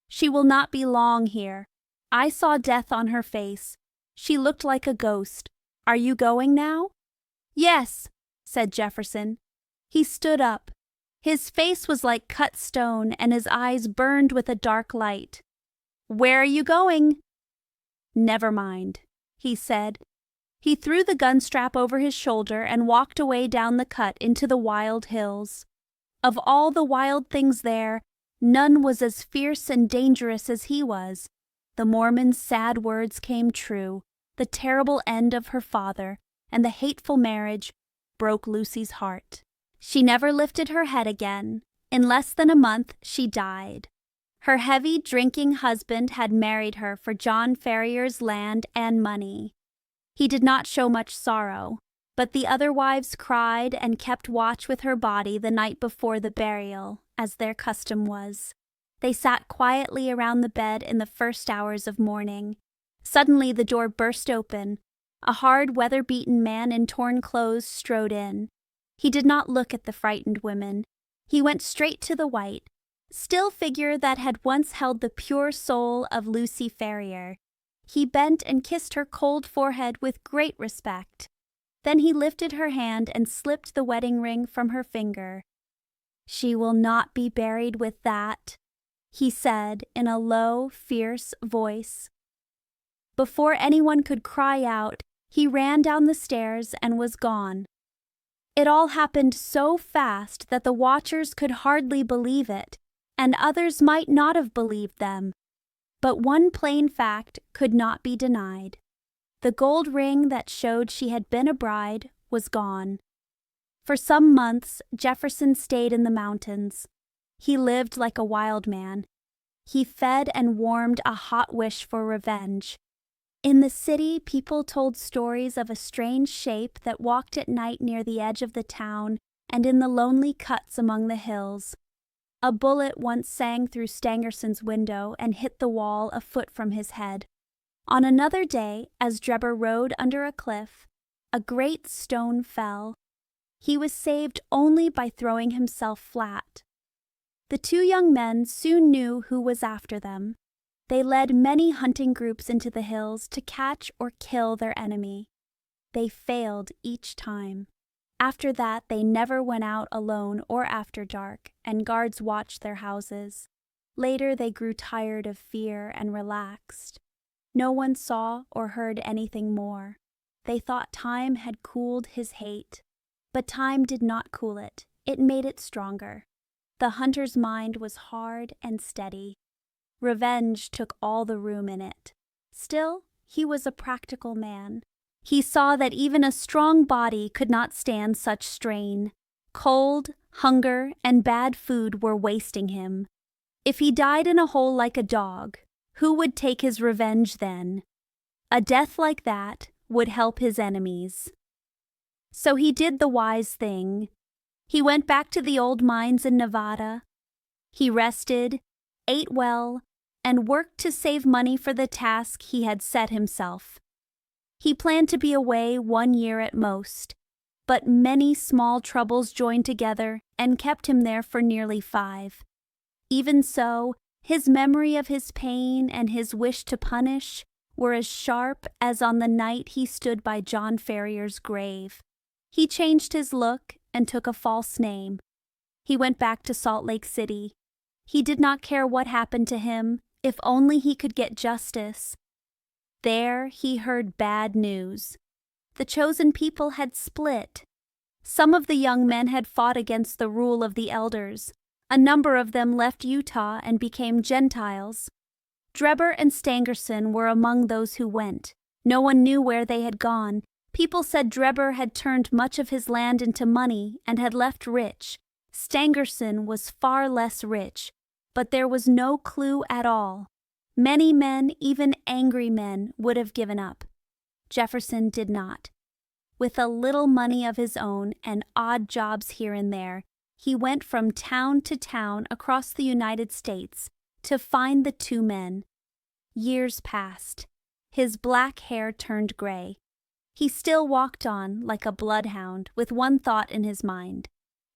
She will not be long here. I saw death on her face. She looked like a ghost. Are you going now?" "Yes," said Jefferson. He stood up. His face was like cut stone, and his eyes burned with a dark light. "Where are you going?" "Never mind," he said. He threw the gun strap over his shoulder and walked away down the cut into the wild hills. Of all the wild things there, none was as fierce and dangerous as he was. The Mormon's sad words came true. The terrible end of her father and the hateful marriage broke Lucy's heart. She never lifted her head again. In less than a month, she died. Her heavy drinking husband had married her for John Ferrier's land and money. He did not show much sorrow, but the other wives cried and kept watch with her body the night before the burial, as their custom was. They sat quietly around the bed in the first hours of morning. Suddenly the door burst open. A hard, weather-beaten man in torn clothes strode in. He did not look at the frightened women. He went straight to the white, still figure that had once held the pure soul of Lucy Ferrier. He bent and kissed her cold forehead with great respect. Then he lifted her hand and slipped the wedding ring from her finger. "She will not be buried with that," he said in a low, fierce voice. Before anyone could cry out, he ran down the stairs and was gone. It all happened so fast that the watchers could hardly believe it, and others might not have believed them. But one plain fact could not be denied. The gold ring that showed she had been a bride was gone. For some months, Jefferson stayed in the mountains. He lived like a wild man. He fed and warmed a hot wish for revenge. In the city, people told stories of a strange shape that walked at night near the edge of the town and in the lonely cuts among the hills. A bullet once sang through Stangerson's window and hit the wall a foot from his head. On another day, as Drebber rode under a cliff, a great stone fell. He was saved only by throwing himself flat. The two young men soon knew who was after them. They led many hunting groups into the hills to catch or kill their enemy. They failed each time. After that, they never went out alone or after dark, and guards watched their houses. Later, they grew tired of fear and relaxed. No one saw or heard anything more. They thought time had cooled his hate. But time did not cool it. It made it stronger. The hunter's mind was hard and steady. Revenge took all the room in it. Still, he was a practical man. He saw that even a strong body could not stand such strain. Cold, hunger, and bad food were wasting him. If he died in a hole like a dog, who would take his revenge then? A death like that would help his enemies. So he did the wise thing. He went back to the old mines in Nevada. He rested, ate well, and worked to save money for the task he had set himself. He planned to be away 1 year at most, but many small troubles joined together and kept him there for nearly 5. Even so, his memory of his pain and his wish to punish were as sharp as on the night he stood by John Ferrier's grave. He changed his look and took a false name. He went back to Salt Lake City. He did not care what happened to him, if only he could get justice. There he heard bad news. The chosen people had split. Some of the young men had fought against the rule of the elders. A number of them left Utah and became Gentiles. Drebber and Stangerson were among those who went. No one knew where they had gone. People said Drebber had turned much of his land into money and had left rich. Stangerson was far less rich, but there was no clue at all. Many men, even angry men, would have given up. Jefferson did not. With a little money of his own and odd jobs here and there, he went from town to town across the United States to find the two men. Years passed. His black hair turned gray. He still walked on like a bloodhound with one thought in his mind.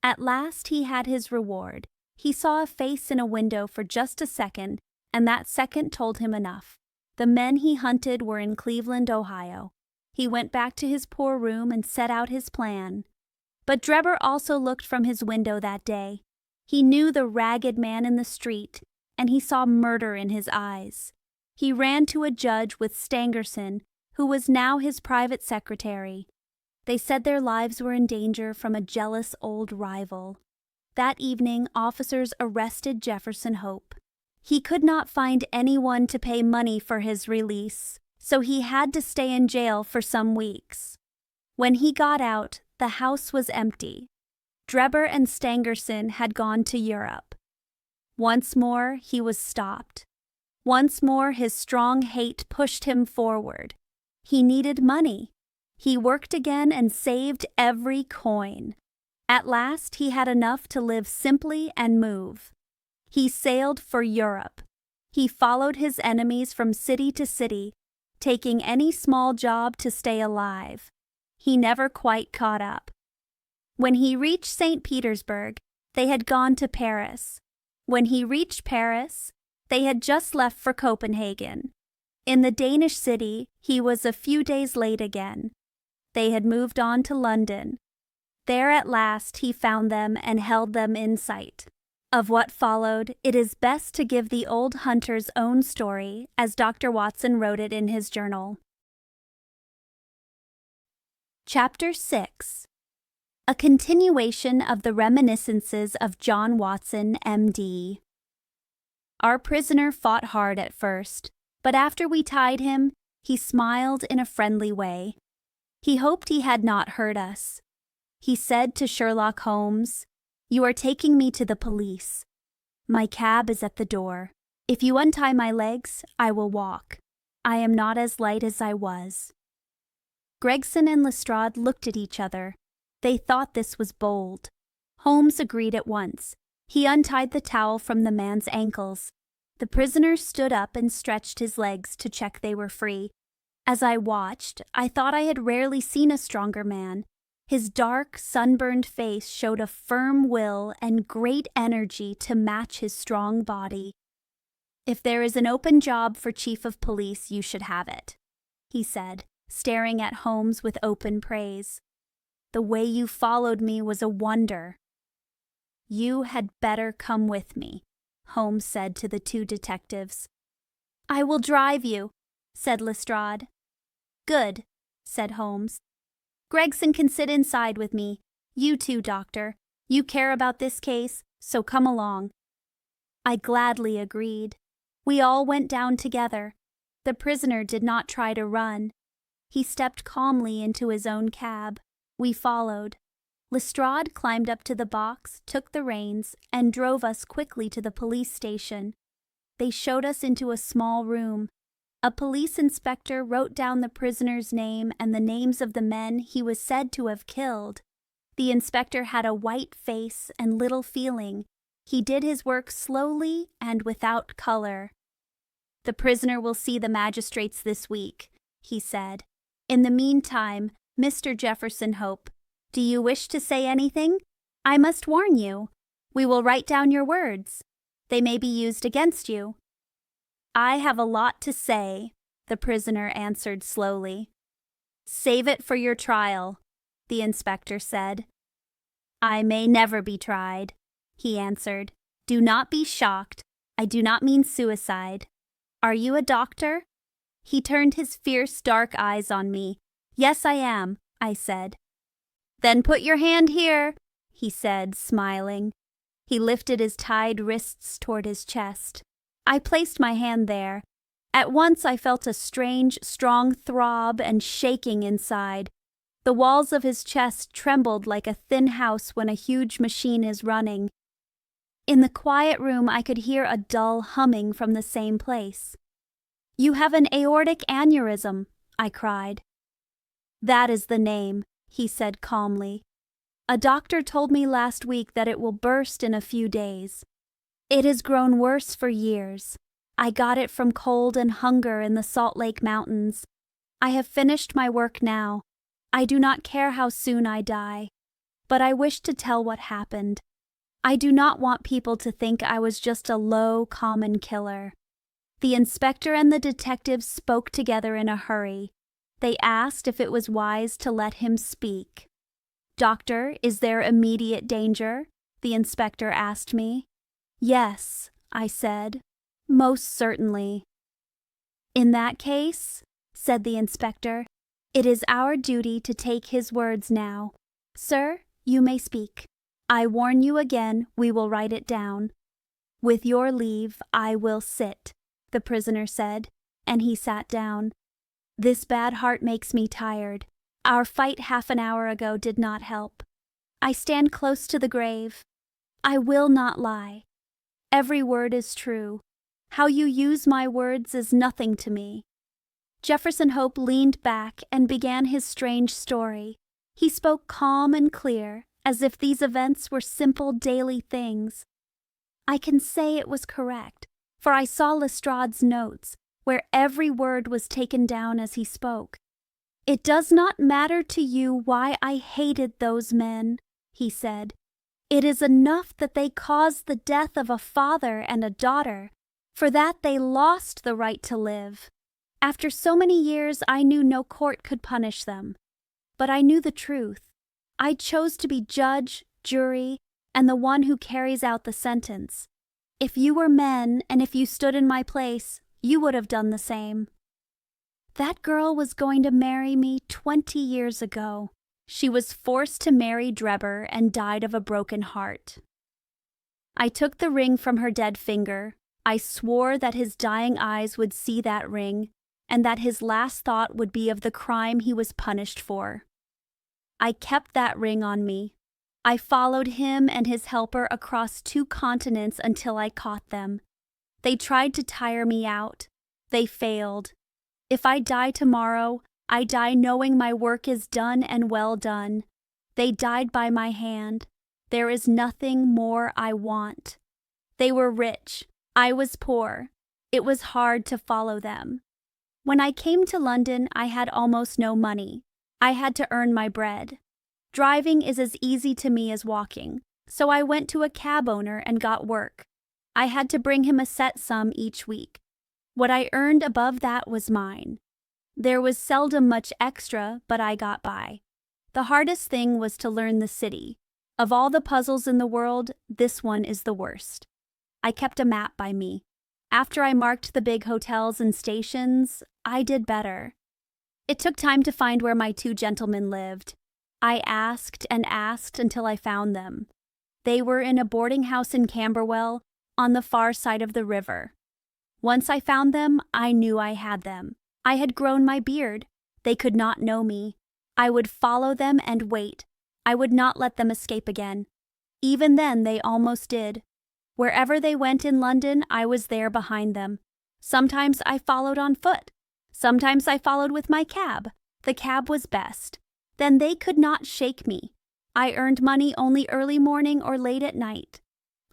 At last he had his reward. He saw a face in a window for just a second, and that second told him enough. The men he hunted were in Cleveland, Ohio. He went back to his poor room and set out his plan. But Drebber also looked from his window that day. He knew the ragged man in the street, and he saw murder in his eyes. He ran to a judge with Stangerson, who was now his private secretary. They said their lives were in danger from a jealous old rival. That evening, officers arrested Jefferson Hope. He could not find anyone to pay money for his release, so he had to stay in jail for some weeks. When he got out, the house was empty. Drebber and Stangerson had gone to Europe. Once more, he was stopped. Once more, his strong hate pushed him forward. He needed money. He worked again and saved every coin. At last, he had enough to live simply and move. He sailed for Europe. He followed his enemies from city to city, taking any small job to stay alive. He never quite caught up. When he reached St. Petersburg, they had gone to Paris. When he reached Paris, they had just left for Copenhagen. In the Danish city, he was a few days late again. They had moved on to London. There at last he found them and held them in sight. Of what followed, it is best to give the old hunter's own story, as Dr. Watson wrote it in his journal. Chapter 6. A continuation of the reminiscences of John Watson, M.D. Our prisoner fought hard at first, but after we tied him, he smiled in a friendly way. He hoped he had not hurt us. He said to Sherlock Holmes, "You are taking me to the police. My cab is at the door. If you untie my legs, I will walk. I am not as light as I was." Gregson and Lestrade looked at each other. They thought this was bold. Holmes agreed at once. He untied the towel from the man's ankles. The prisoner stood up and stretched his legs to check they were free. As I watched, I thought I had rarely seen a stronger man. His dark, sunburned face showed a firm will and great energy to match his strong body. "If there is an open job for chief of police, you should have it," he said, staring at Holmes with open praise. "The way you followed me was a wonder." "You had better come with me," Holmes said to the two detectives. "I will drive you," said Lestrade. "Good," said Holmes. "Gregson can sit inside with me. You too, Doctor. You care about this case, so come along." I gladly agreed. We all went down together. The prisoner did not try to run. He stepped calmly into his own cab. We followed. Lestrade climbed up to the box, took the reins, and drove us quickly to the police station. They showed us into a small room. A police inspector wrote down the prisoner's name and the names of the men he was said to have killed. The inspector had a white face and little feeling. He did his work slowly and without color. "The prisoner will see the magistrates this week," he said. "In the meantime, Mr. Jefferson Hope, do you wish to say anything? I must warn you. We will write down your words. They may be used against you." "I have a lot to say," the prisoner answered slowly. "Save it for your trial," the inspector said. "I may never be tried," he answered. "Do not be shocked. I do not mean suicide. Are you a doctor?" He turned his fierce dark eyes on me. "Yes, I am," I said. "Then put your hand here," he said, smiling. He lifted his tied wrists toward his chest. I placed my hand there. At once I felt a strange, strong throb and shaking inside. The walls of his chest trembled like a thin house when a huge machine is running. In the quiet room I could hear a dull humming from the same place. "You have an aortic aneurysm," I cried. "That is the name," he said calmly. "A doctor told me last week that it will burst in a few days. It has grown worse for years. I got it from cold and hunger in the Salt Lake Mountains. I have finished my work now. I do not care how soon I die, but I wish to tell what happened. I do not want people to think I was just a low, common killer." The inspector and the detectives spoke together in a hurry. They asked if it was wise to let him speak. "Doctor, is there immediate danger?" the inspector asked me. "Yes," I said, "most certainly." "In that case," said the inspector, "it is our duty to take his words now. Sir, you may speak. I warn you again, we will write it down." "With your leave, I will sit," the prisoner said, and he sat down. "This bad heart makes me tired. Our fight half an hour ago did not help. I stand close to the grave. I will not lie. Every word is true. How you use my words is nothing to me." Jefferson Hope leaned back and began his strange story. He spoke calm and clear, as if these events were simple daily things. I can say it was correct, for I saw Lestrade's notes, where every word was taken down as he spoke. "It does not matter to you why I hated those men," he said. "It is enough that they caused the death of a father and a daughter. For that they lost the right to live. After so many years, I knew no court could punish them. But I knew the truth. I chose to be judge, jury, and the one who carries out the sentence. If you were men, and if you stood in my place, you would have done the same. That girl was going to marry me 20 years ago. She was forced to marry Drebber and died of a broken heart. I took the ring from her dead finger. I swore that his dying eyes would see that ring, and that his last thought would be of the crime he was punished for. I kept that ring on me. I followed him and his helper across 2 continents until I caught them. They tried to tire me out. They failed. If I die tomorrow, I die knowing my work is done and well done. They died by my hand. There is nothing more I want. They were rich. I was poor. It was hard to follow them. When I came to London, I had almost no money. I had to earn my bread. Driving is as easy to me as walking, so I went to a cab owner and got work. I had to bring him a set sum each week. What I earned above that was mine. There was seldom much extra, but I got by. The hardest thing was to learn the city. Of all the puzzles in the world, this one is the worst. I kept a map by me. After I marked the big hotels and stations, I did better. It took time to find where my two gentlemen lived. I asked and asked until I found them. They were in a boarding house in Camberwell, on the far side of the river. Once I found them, I knew I had them. I had grown my beard. They could not know me. I would follow them and wait. I would not let them escape again. Even then, they almost did. Wherever they went in London, I was there behind them. Sometimes I followed on foot. Sometimes I followed with my cab. The cab was best. Then they could not shake me. I earned money only early morning or late at night.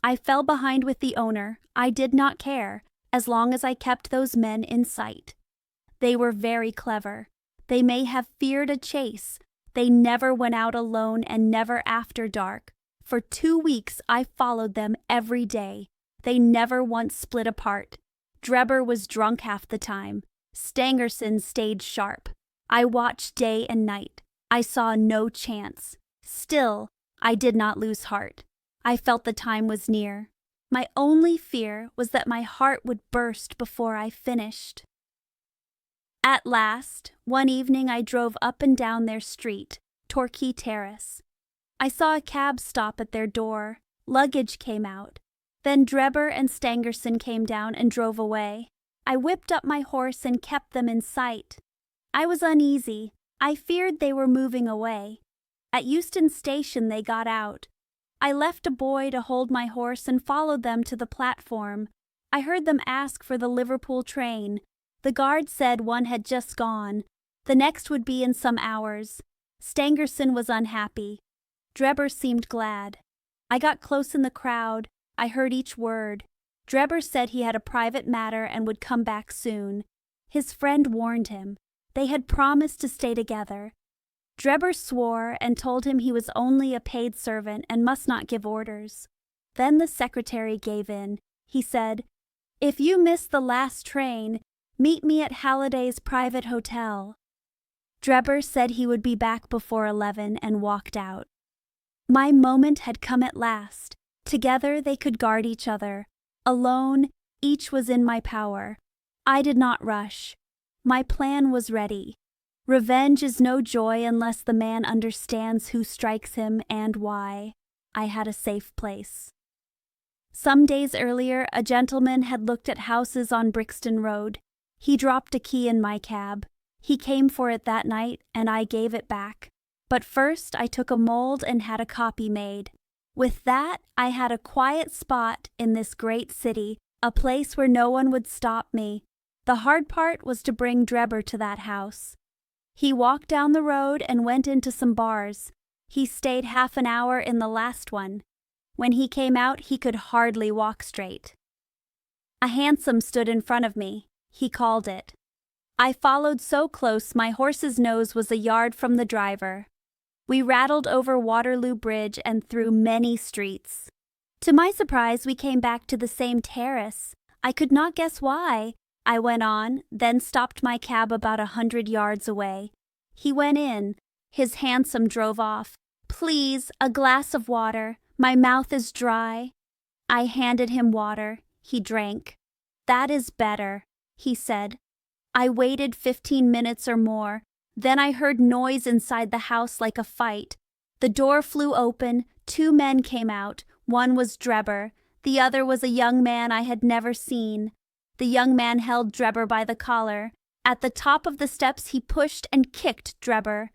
I fell behind with the owner. I did not care, as long as I kept those men in sight. They were very clever. They may have feared a chase. They never went out alone and never after dark. For 2 weeks I followed them every day. They never once split apart. Drebber was drunk half the time. Stangerson stayed sharp. I watched day and night. I saw no chance. Still, I did not lose heart. I felt the time was near. My only fear was that my heart would burst before I finished. At last, one evening I drove up and down their street, Torquay Terrace. I saw a cab stop at their door. Luggage came out. Then Drebber and Stangerson came down and drove away. I whipped up my horse and kept them in sight. I was uneasy. I feared they were moving away. At Euston Station they got out. I left a boy to hold my horse and followed them to the platform. I heard them ask for the Liverpool train. The guard said one had just gone. The next would be in some hours. Stangerson was unhappy. Drebber seemed glad. I got close in the crowd. I heard each word. Drebber said he had a private matter and would come back soon. His friend warned him. They had promised to stay together. Drebber swore and told him he was only a paid servant and must not give orders. Then the secretary gave in. He said, "If you miss the last train, meet me at Halliday's private hotel." Drebber said he would be back before 11 and walked out. My moment had come at last. Together they could guard each other. Alone, each was in my power. I did not rush. My plan was ready. Revenge is no joy unless the man understands who strikes him and why. I had a safe place. Some days earlier, a gentleman had looked at houses on Brixton Road. He dropped a key in my cab. He came for it that night, and I gave it back. But first I took a mold and had a copy made. With that, I had a quiet spot in this great city, a place where no one would stop me. The hard part was to bring Drebber to that house. He walked down the road and went into some bars. He stayed half an hour in the last one. When he came out, he could hardly walk straight. A hansom stood in front of me. He called it. I followed so close my horse's nose was a yard from the driver. We rattled over Waterloo Bridge and through many streets. To my surprise, we came back to the same terrace. I could not guess why. I went on, then stopped my cab about 100 yards away. He went in. His hansom drove off. "Please, a glass of water. My mouth is dry." I handed him water. He drank. "That is better," he said. I waited 15 minutes or more. Then I heard noise inside the house like a fight. The door flew open. 2 men came out. One was Drebber. The other was a young man I had never seen. The young man held Drebber by the collar. At the top of the steps he pushed and kicked Drebber.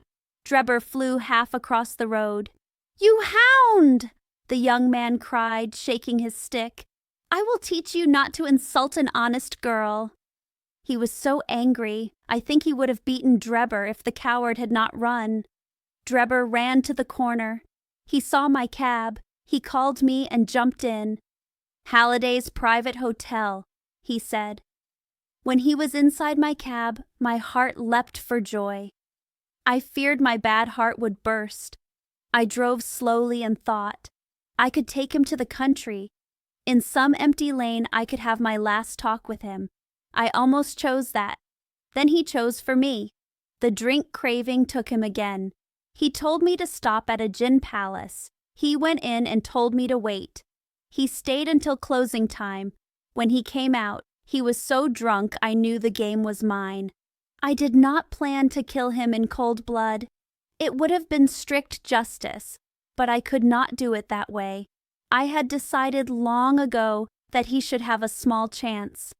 Drebber flew half across the road. "You hound!" the young man cried, shaking his stick. "I will teach you not to insult an honest girl." He was so angry, I think he would have beaten Drebber if the coward had not run. Drebber ran to the corner. He saw my cab. He called me and jumped in. "Halliday's private hotel," he said. When he was inside my cab, my heart leapt for joy. I feared my bad heart would burst. I drove slowly and thought, I could take him to the country. In some empty lane I could have my last talk with him. I almost chose that. Then he chose for me. The drink craving took him again. He told me to stop at a gin palace. He went in and told me to wait. He stayed until closing time. When he came out, he was so drunk I knew the game was mine. I did not plan to kill him in cold blood. It would have been strict justice, but I could not do it that way. I had decided long ago that he should have a small chance.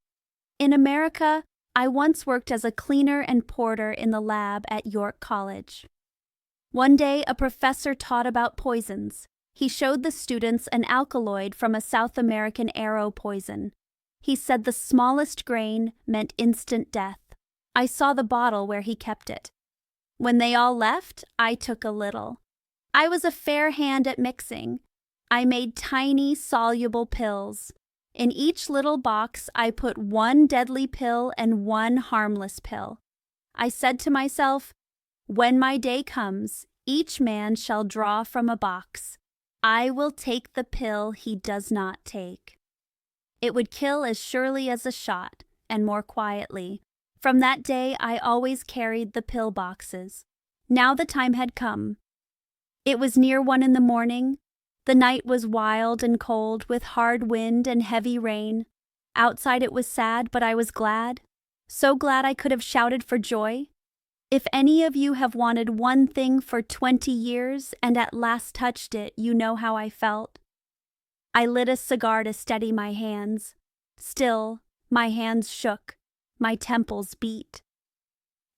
In America, I once worked as a cleaner and porter in the lab at York College. One day, a professor taught about poisons. He showed the students an alkaloid from a South American arrow poison. He said the smallest grain meant instant death. I saw the bottle where he kept it. When they all left, I took a little. I was a fair hand at mixing. I made tiny, soluble pills. In each little box, I put one deadly pill and one harmless pill. I said to myself, when my day comes, each man shall draw from a box. I will take the pill he does not take. It would kill as surely as a shot, and more quietly. From that day, I always carried the pill boxes. Now the time had come. It was near 1 a.m. The night was wild and cold, with hard wind and heavy rain. Outside it was sad, but I was glad. So glad I could have shouted for joy. If any of you have wanted one thing for 20 years and at last touched it, you know how I felt. I lit a cigar to steady my hands. Still, my hands shook. My temples beat.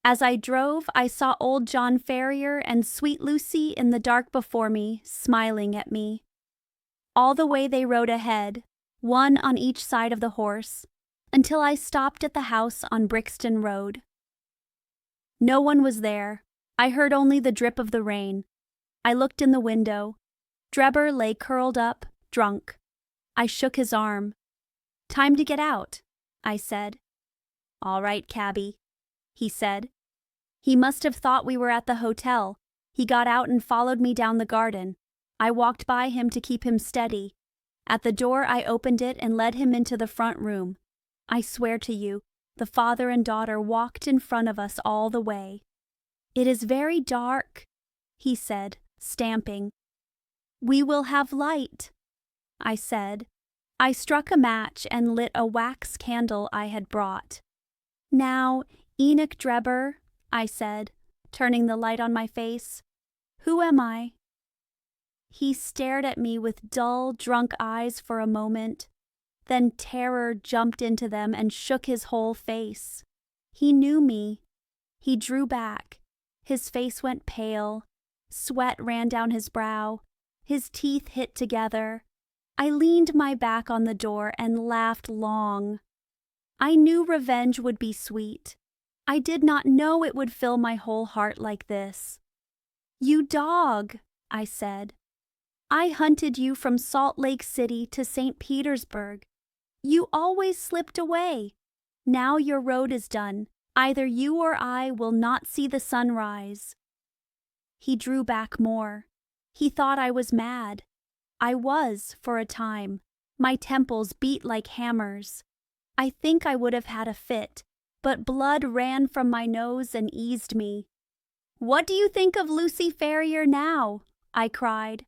As I drove, I saw old John Ferrier and sweet Lucy in the dark before me, smiling at me. All the way they rode ahead, one on each side of the horse, until I stopped at the house on Brixton Road. No one was there. I heard only the drip of the rain. I looked in the window. Drebber lay curled up, drunk. I shook his arm. "Time to get out," I said. "All right, cabby," he said. He must have thought we were at the hotel. He got out and followed me down the garden. I walked by him to keep him steady. At the door I opened it and led him into the front room. I swear to you, the father and daughter walked in front of us all the way. "It is very dark," he said, stamping. "We will have light," I said. I struck a match and lit a wax candle I had brought. "Now, Enoch Drebber," I said, turning the light on my face, "who am I?" He stared at me with dull, drunk eyes for a moment. Then terror jumped into them and shook his whole face. He knew me. He drew back. His face went pale. Sweat ran down his brow. His teeth hit together. I leaned my back on the door and laughed long. I knew revenge would be sweet. I did not know it would fill my whole heart like this. "You dog," I said. "I hunted you from Salt Lake City to St. Petersburg. You always slipped away. Now your road is done. Either you or I will not see the sun rise." He drew back more. He thought I was mad. I was, for a time. My temples beat like hammers. I think I would have had a fit, but blood ran from my nose and eased me. "What do you think of Lucy Ferrier now?" I cried.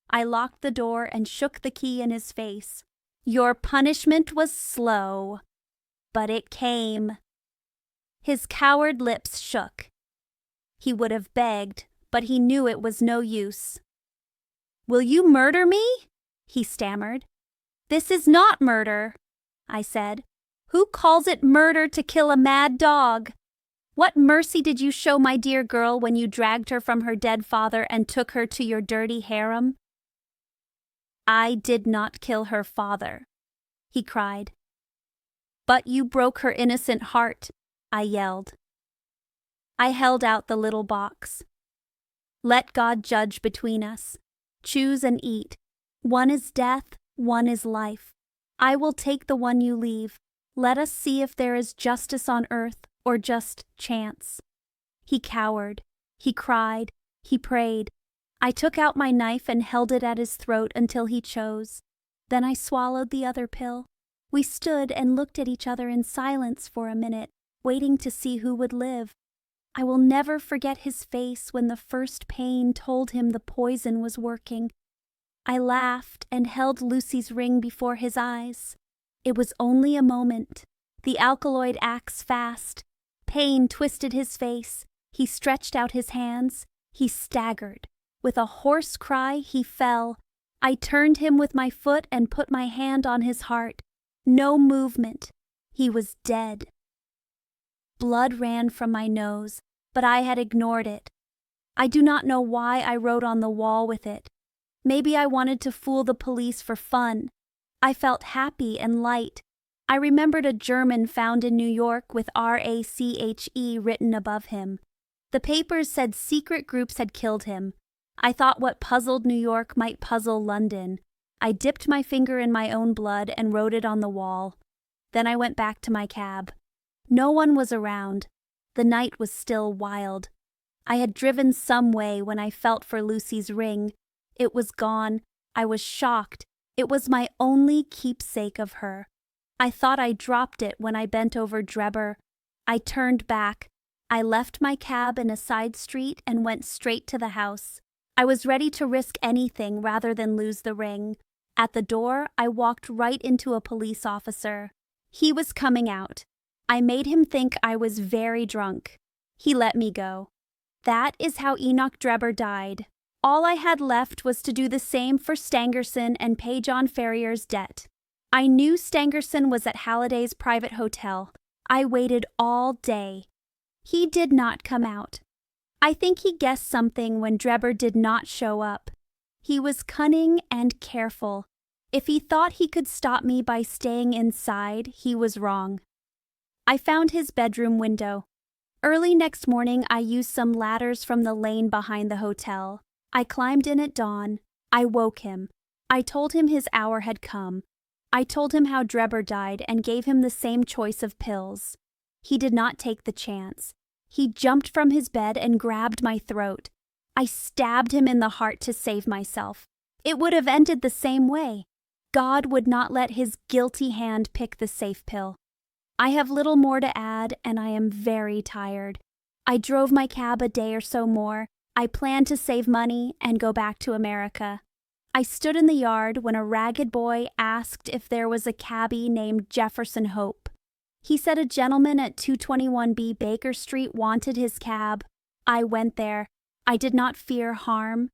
I locked the door and shook the key in his face. "Your punishment was slow, but it came." His coward lips shook. He would have begged, but he knew it was no use. "Will you murder me?" he stammered. "This is not murder," I said. "Who calls it murder to kill a mad dog? What mercy did you show my dear girl when you dragged her from her dead father and took her to your dirty harem?" "I did not kill her father," he cried. "But you broke her innocent heart," I yelled. I held out the little box. "Let God judge between us. Choose and eat. One is death, one is life. I will take the one you leave. Let us see if there is justice on earth or just chance." He cowered. He cried. He prayed. I took out my knife and held it at his throat until he chose. Then I swallowed the other pill. We stood and looked at each other in silence for a minute, waiting to see who would live. I will never forget his face when the first pain told him the poison was working. I laughed and held Lucy's ring before his eyes. It was only a moment. The alkaloid acts fast. Pain twisted his face. He stretched out his hands. He staggered. With a hoarse cry, he fell. I turned him with my foot and put my hand on his heart. No movement. He was dead. Blood ran from my nose, but I had ignored it. I do not know why I wrote on the wall with it. Maybe I wanted to fool the police for fun. I felt happy and light. I remembered a German found in New York with RACHE written above him. The papers said secret groups had killed him. I thought what puzzled New York might puzzle London. I dipped my finger in my own blood and wrote it on the wall. Then I went back to my cab. No one was around. The night was still wild. I had driven some way when I felt for Lucy's ring. It was gone. I was shocked. It was my only keepsake of her. I thought I dropped it when I bent over Drebber. I turned back. I left my cab in a side street and went straight to the house. I was ready to risk anything rather than lose the ring. At the door, I walked right into a police officer. He was coming out. I made him think I was very drunk. He let me go. That is how Enoch Drebber died. All I had left was to do the same for Stangerson and pay John Ferrier's debt. I knew Stangerson was at Halliday's private hotel. I waited all day. He did not come out. I think he guessed something when Drebber did not show up. He was cunning and careful. If he thought he could stop me by staying inside, he was wrong. I found his bedroom window. Early next morning, I used some ladders from the lane behind the hotel. I climbed in at dawn. I woke him. I told him his hour had come. I told him how Drebber died and gave him the same choice of pills. He did not take the chance. He jumped from his bed and grabbed my throat. I stabbed him in the heart to save myself. It would have ended the same way. God would not let his guilty hand pick the safe pill. I have little more to add, and I am very tired. I drove my cab a day or so more. I planned to save money and go back to America. I stood in the yard when a ragged boy asked if there was a cabbie named Jefferson Hope. He said a gentleman at 221B Baker Street wanted his cab. I went there. I did not fear harm.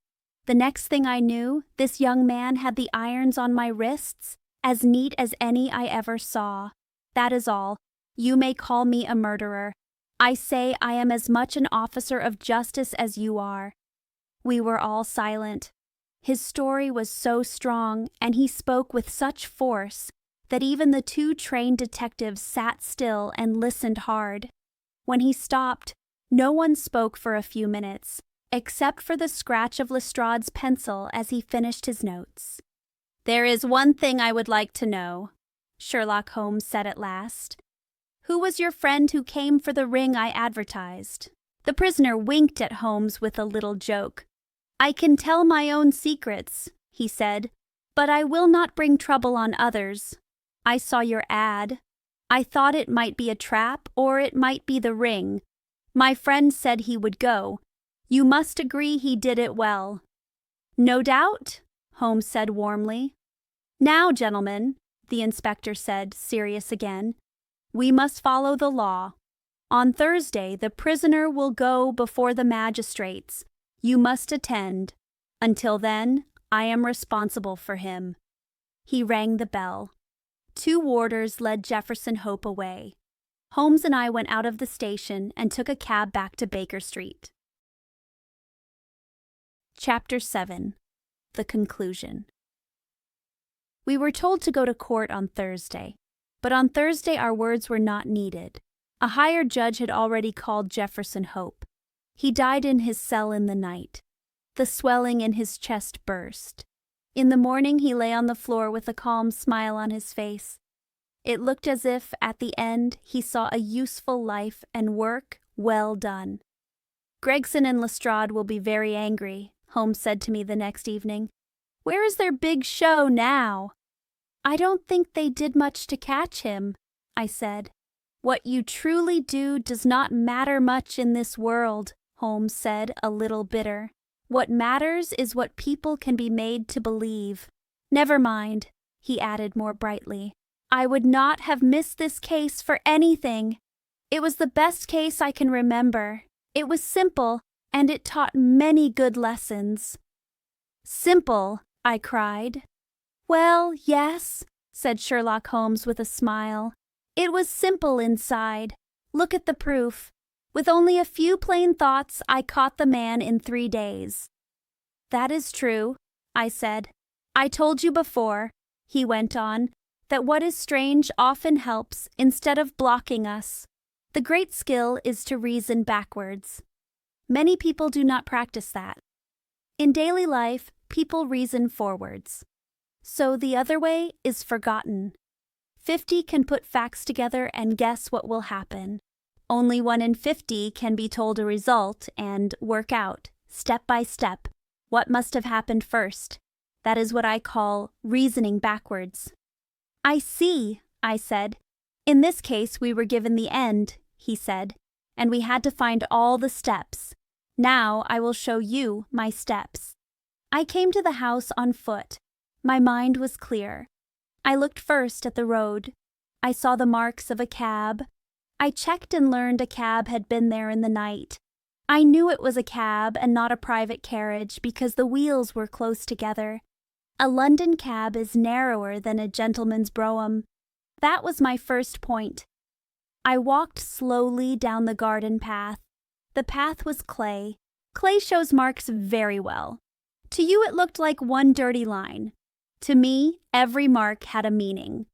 The next thing I knew, this young man had the irons on my wrists, as neat as any I ever saw. That is all. You may call me a murderer. I say I am as much an officer of justice as you are. We were all silent. His story was so strong, and he spoke with such force, that even the two trained detectives sat still and listened hard. When he stopped, no one spoke for a few minutes, except for the scratch of Lestrade's pencil as he finished his notes. "There is one thing I would like to know," Sherlock Holmes said at last. "Who was your friend who came for the ring I advertised?" The prisoner winked at Holmes with a little joke. "I can tell my own secrets," he said, "but I will not bring trouble on others. I saw your ad. I thought it might be a trap or it might be the ring. My friend said he would go. You must agree he did it well." "No doubt," Holmes said warmly. "Now, gentlemen," the inspector said, serious again, "we must follow the law. On Thursday, the prisoner will go before the magistrates. You must attend. Until then, I am responsible for him." He rang the bell. Two warders led Jefferson Hope away. Holmes and I went out of the station and took a cab back to Baker Street. Chapter 7. The Conclusion. We were told to go to court on Thursday, but on Thursday our words were not needed. A higher judge had already called Jefferson Hope. He died in his cell in the night. The swelling in his chest burst. In the morning he lay on the floor with a calm smile on his face. It looked as if, at the end, he saw a useful life and work well done. "Gregson and Lestrade will be very angry," Holmes said to me the next evening. "Where is their big show now?" "I don't think they did much to catch him," I said. "What you truly do does not matter much in this world," Holmes said, a little bitter. "What matters is what people can be made to believe. Never mind," he added more brightly. "I would not have missed this case for anything. It was the best case I can remember. It was simple, and it taught many good lessons." "Simple?" I cried. "Well, yes," said Sherlock Holmes with a smile. "It was simple inside. Look at the proof. With only a few plain thoughts, I caught the man in 3 days." "That is true," I said. "I told you before," he went on, "that what is strange often helps instead of blocking us. The great skill is to reason backwards. Many people do not practice that. In daily life, people reason forwards. So the other way is forgotten. 50 can put facts together and guess what will happen. Only 1 in 50 can be told a result and work out, step by step, what must have happened first. That is what I call reasoning backwards." "I see," I said. "In this case we were given the end," he said, "and we had to find all the steps. Now I will show you my steps." I came to the house on foot. My mind was clear. I looked first at the road. I saw the marks of a cab. I checked and learned a cab had been there in the night. I knew it was a cab and not a private carriage because the wheels were close together. A London cab is narrower than a gentleman's brougham. That was my first point. I walked slowly down the garden path. The path was clay. Clay shows marks very well. To you it looked like one dirty line. To me, every mark had a meaning.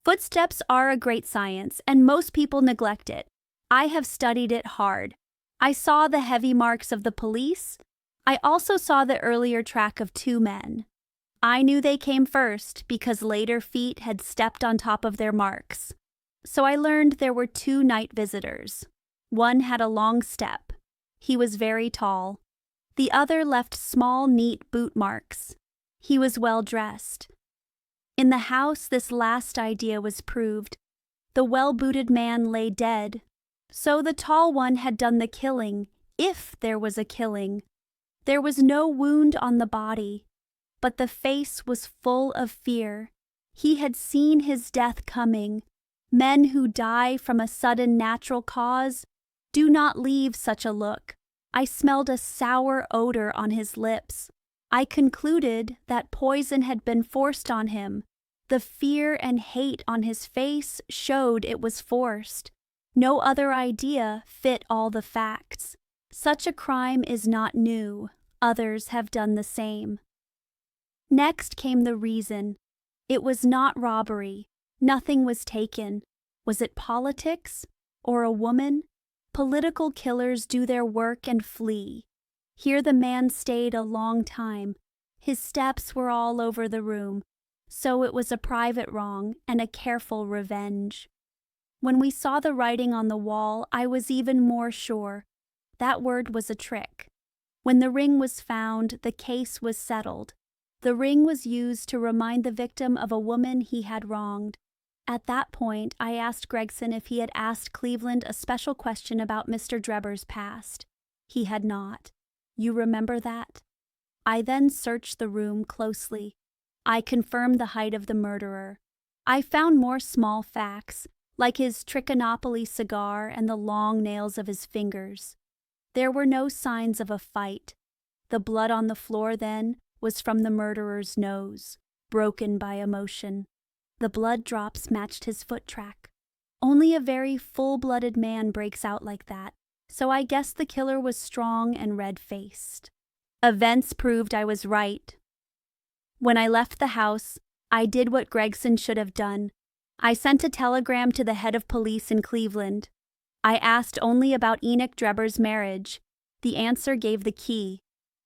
Footsteps are a great science, and most people neglect it. I have studied it hard. I saw the heavy marks of the police. I also saw the earlier track of 2 men. I knew they came first because later feet had stepped on top of their marks. So I learned there were 2 night visitors. One had a long step. He was very tall. The other left small, neat boot marks. He was well dressed. In the house, this last idea was proved. The well-booted man lay dead. So the tall one had done the killing, if there was a killing. There was no wound on the body, but the face was full of fear. He had seen his death coming. Men who die from a sudden natural cause do not leave such a look. I smelled a sour odor on his lips. I concluded that poison had been forced on him. The fear and hate on his face showed it was forced. No other idea fit all the facts. Such a crime is not new. Others have done the same. Next came the reason. It was not robbery. Nothing was taken. Was it politics? Or a woman? Political killers do their work and flee. Here the man stayed a long time. His steps were all over the room. So it was a private wrong and a careful revenge. When we saw the writing on the wall, I was even more sure. That word was a trick. When the ring was found, the case was settled. The ring was used to remind the victim of a woman he had wronged. At that point, I asked Gregson if he had asked Cleveland a special question about Mr. Drebber's past. He had not. You remember that? I then searched the room closely. I confirmed the height of the murderer. I found more small facts, like his Trichinopoly cigar and the long nails of his fingers. There were no signs of a fight. The blood on the floor, then, was from the murderer's nose, broken by emotion. The blood drops matched his foot track. Only a very full-blooded man breaks out like that, so I guess the killer was strong and red-faced. Events proved I was right. When I left the house, I did what Gregson should have done. I sent a telegram to the head of police in Cleveland. I asked only about Enoch Drebber's marriage. The answer gave the key.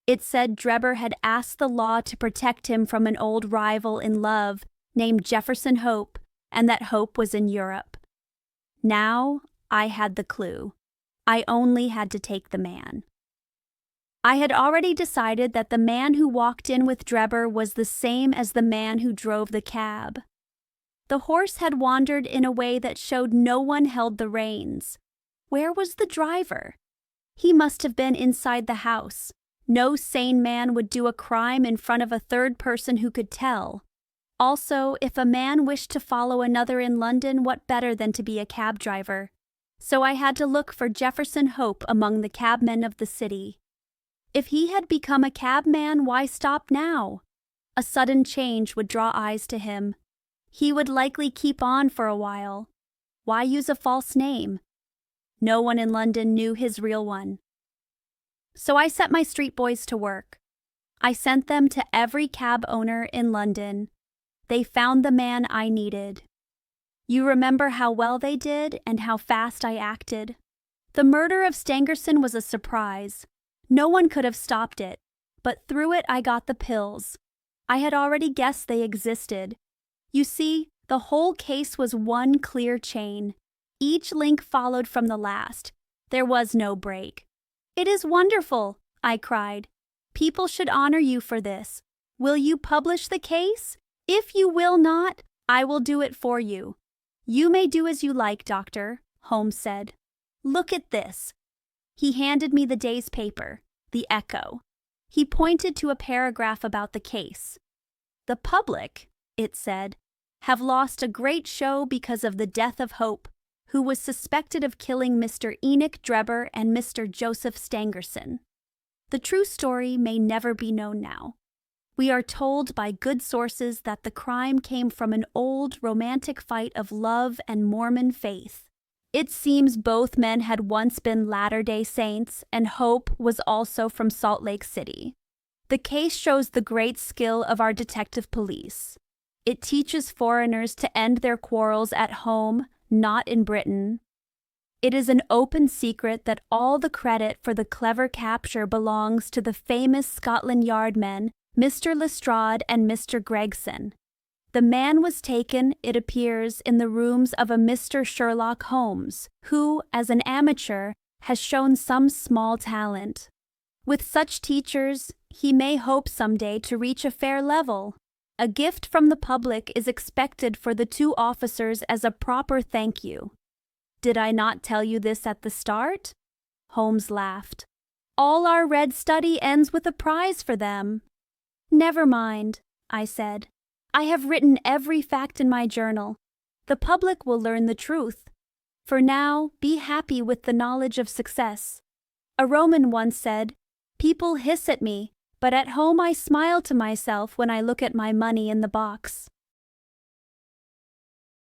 It said Drebber had asked the law to protect him from an old rival in love named Jefferson Hope, and that Hope was in Europe. Now I had the clue. I only had to take the man. I had already decided that the man who walked in with Drebber was the same as the man who drove the cab. The horse had wandered in a way that showed no one held the reins. Where was the driver? He must have been inside the house. No sane man would do a crime in front of a third person who could tell. Also, if a man wished to follow another in London, what better than to be a cab driver? So I had to look for Jefferson Hope among the cabmen of the city. If he had become a cabman, why stop now? A sudden change would draw eyes to him. He would likely keep on for a while. Why use a false name? No one in London knew his real one. So I set my street boys to work. I sent them to every cab owner in London. They found the man I needed. You remember how well they did and how fast I acted. The murder of Stangerson was a surprise. No one could have stopped it, but through it I got the pills. I had already guessed they existed. You see, the whole case was one clear chain. Each link followed from the last. There was no break. "It is wonderful," I cried. "People should honor you for this. Will you publish the case? If you will not, I will do it for you." "You may do as you like, Doctor," Holmes said. "Look at this." He handed me the day's paper, the Echo. He pointed to a paragraph about the case. "The public," it said, "have lost a great show because of the death of Hope, who was suspected of killing Mr. Enoch Drebber and Mr. Joseph Stangerson. The true story may never be known now. We are told by good sources that the crime came from an old romantic fight of love and Mormon faith. It seems both men had once been Latter-day Saints, and Hope was also from Salt Lake City. The case shows the great skill of our detective police. It teaches foreigners to end their quarrels at home, not in Britain. It is an open secret that all the credit for the clever capture belongs to the famous Scotland Yard men, Mr. Lestrade and Mr. Gregson. The man was taken, it appears, in the rooms of a Mr. Sherlock Holmes, who, as an amateur, has shown some small talent. With such teachers, he may hope someday to reach a fair level. A gift from the public is expected for the two officers as a proper thank you. Did I not tell you this at the start? Holmes laughed. All our red study ends with a prize for them. Never mind, I said. I have written every fact in my journal. The public will learn the truth. For now, be happy with the knowledge of success. A Roman once said, "People hiss at me, but at home I smile to myself when I look at my money in the box."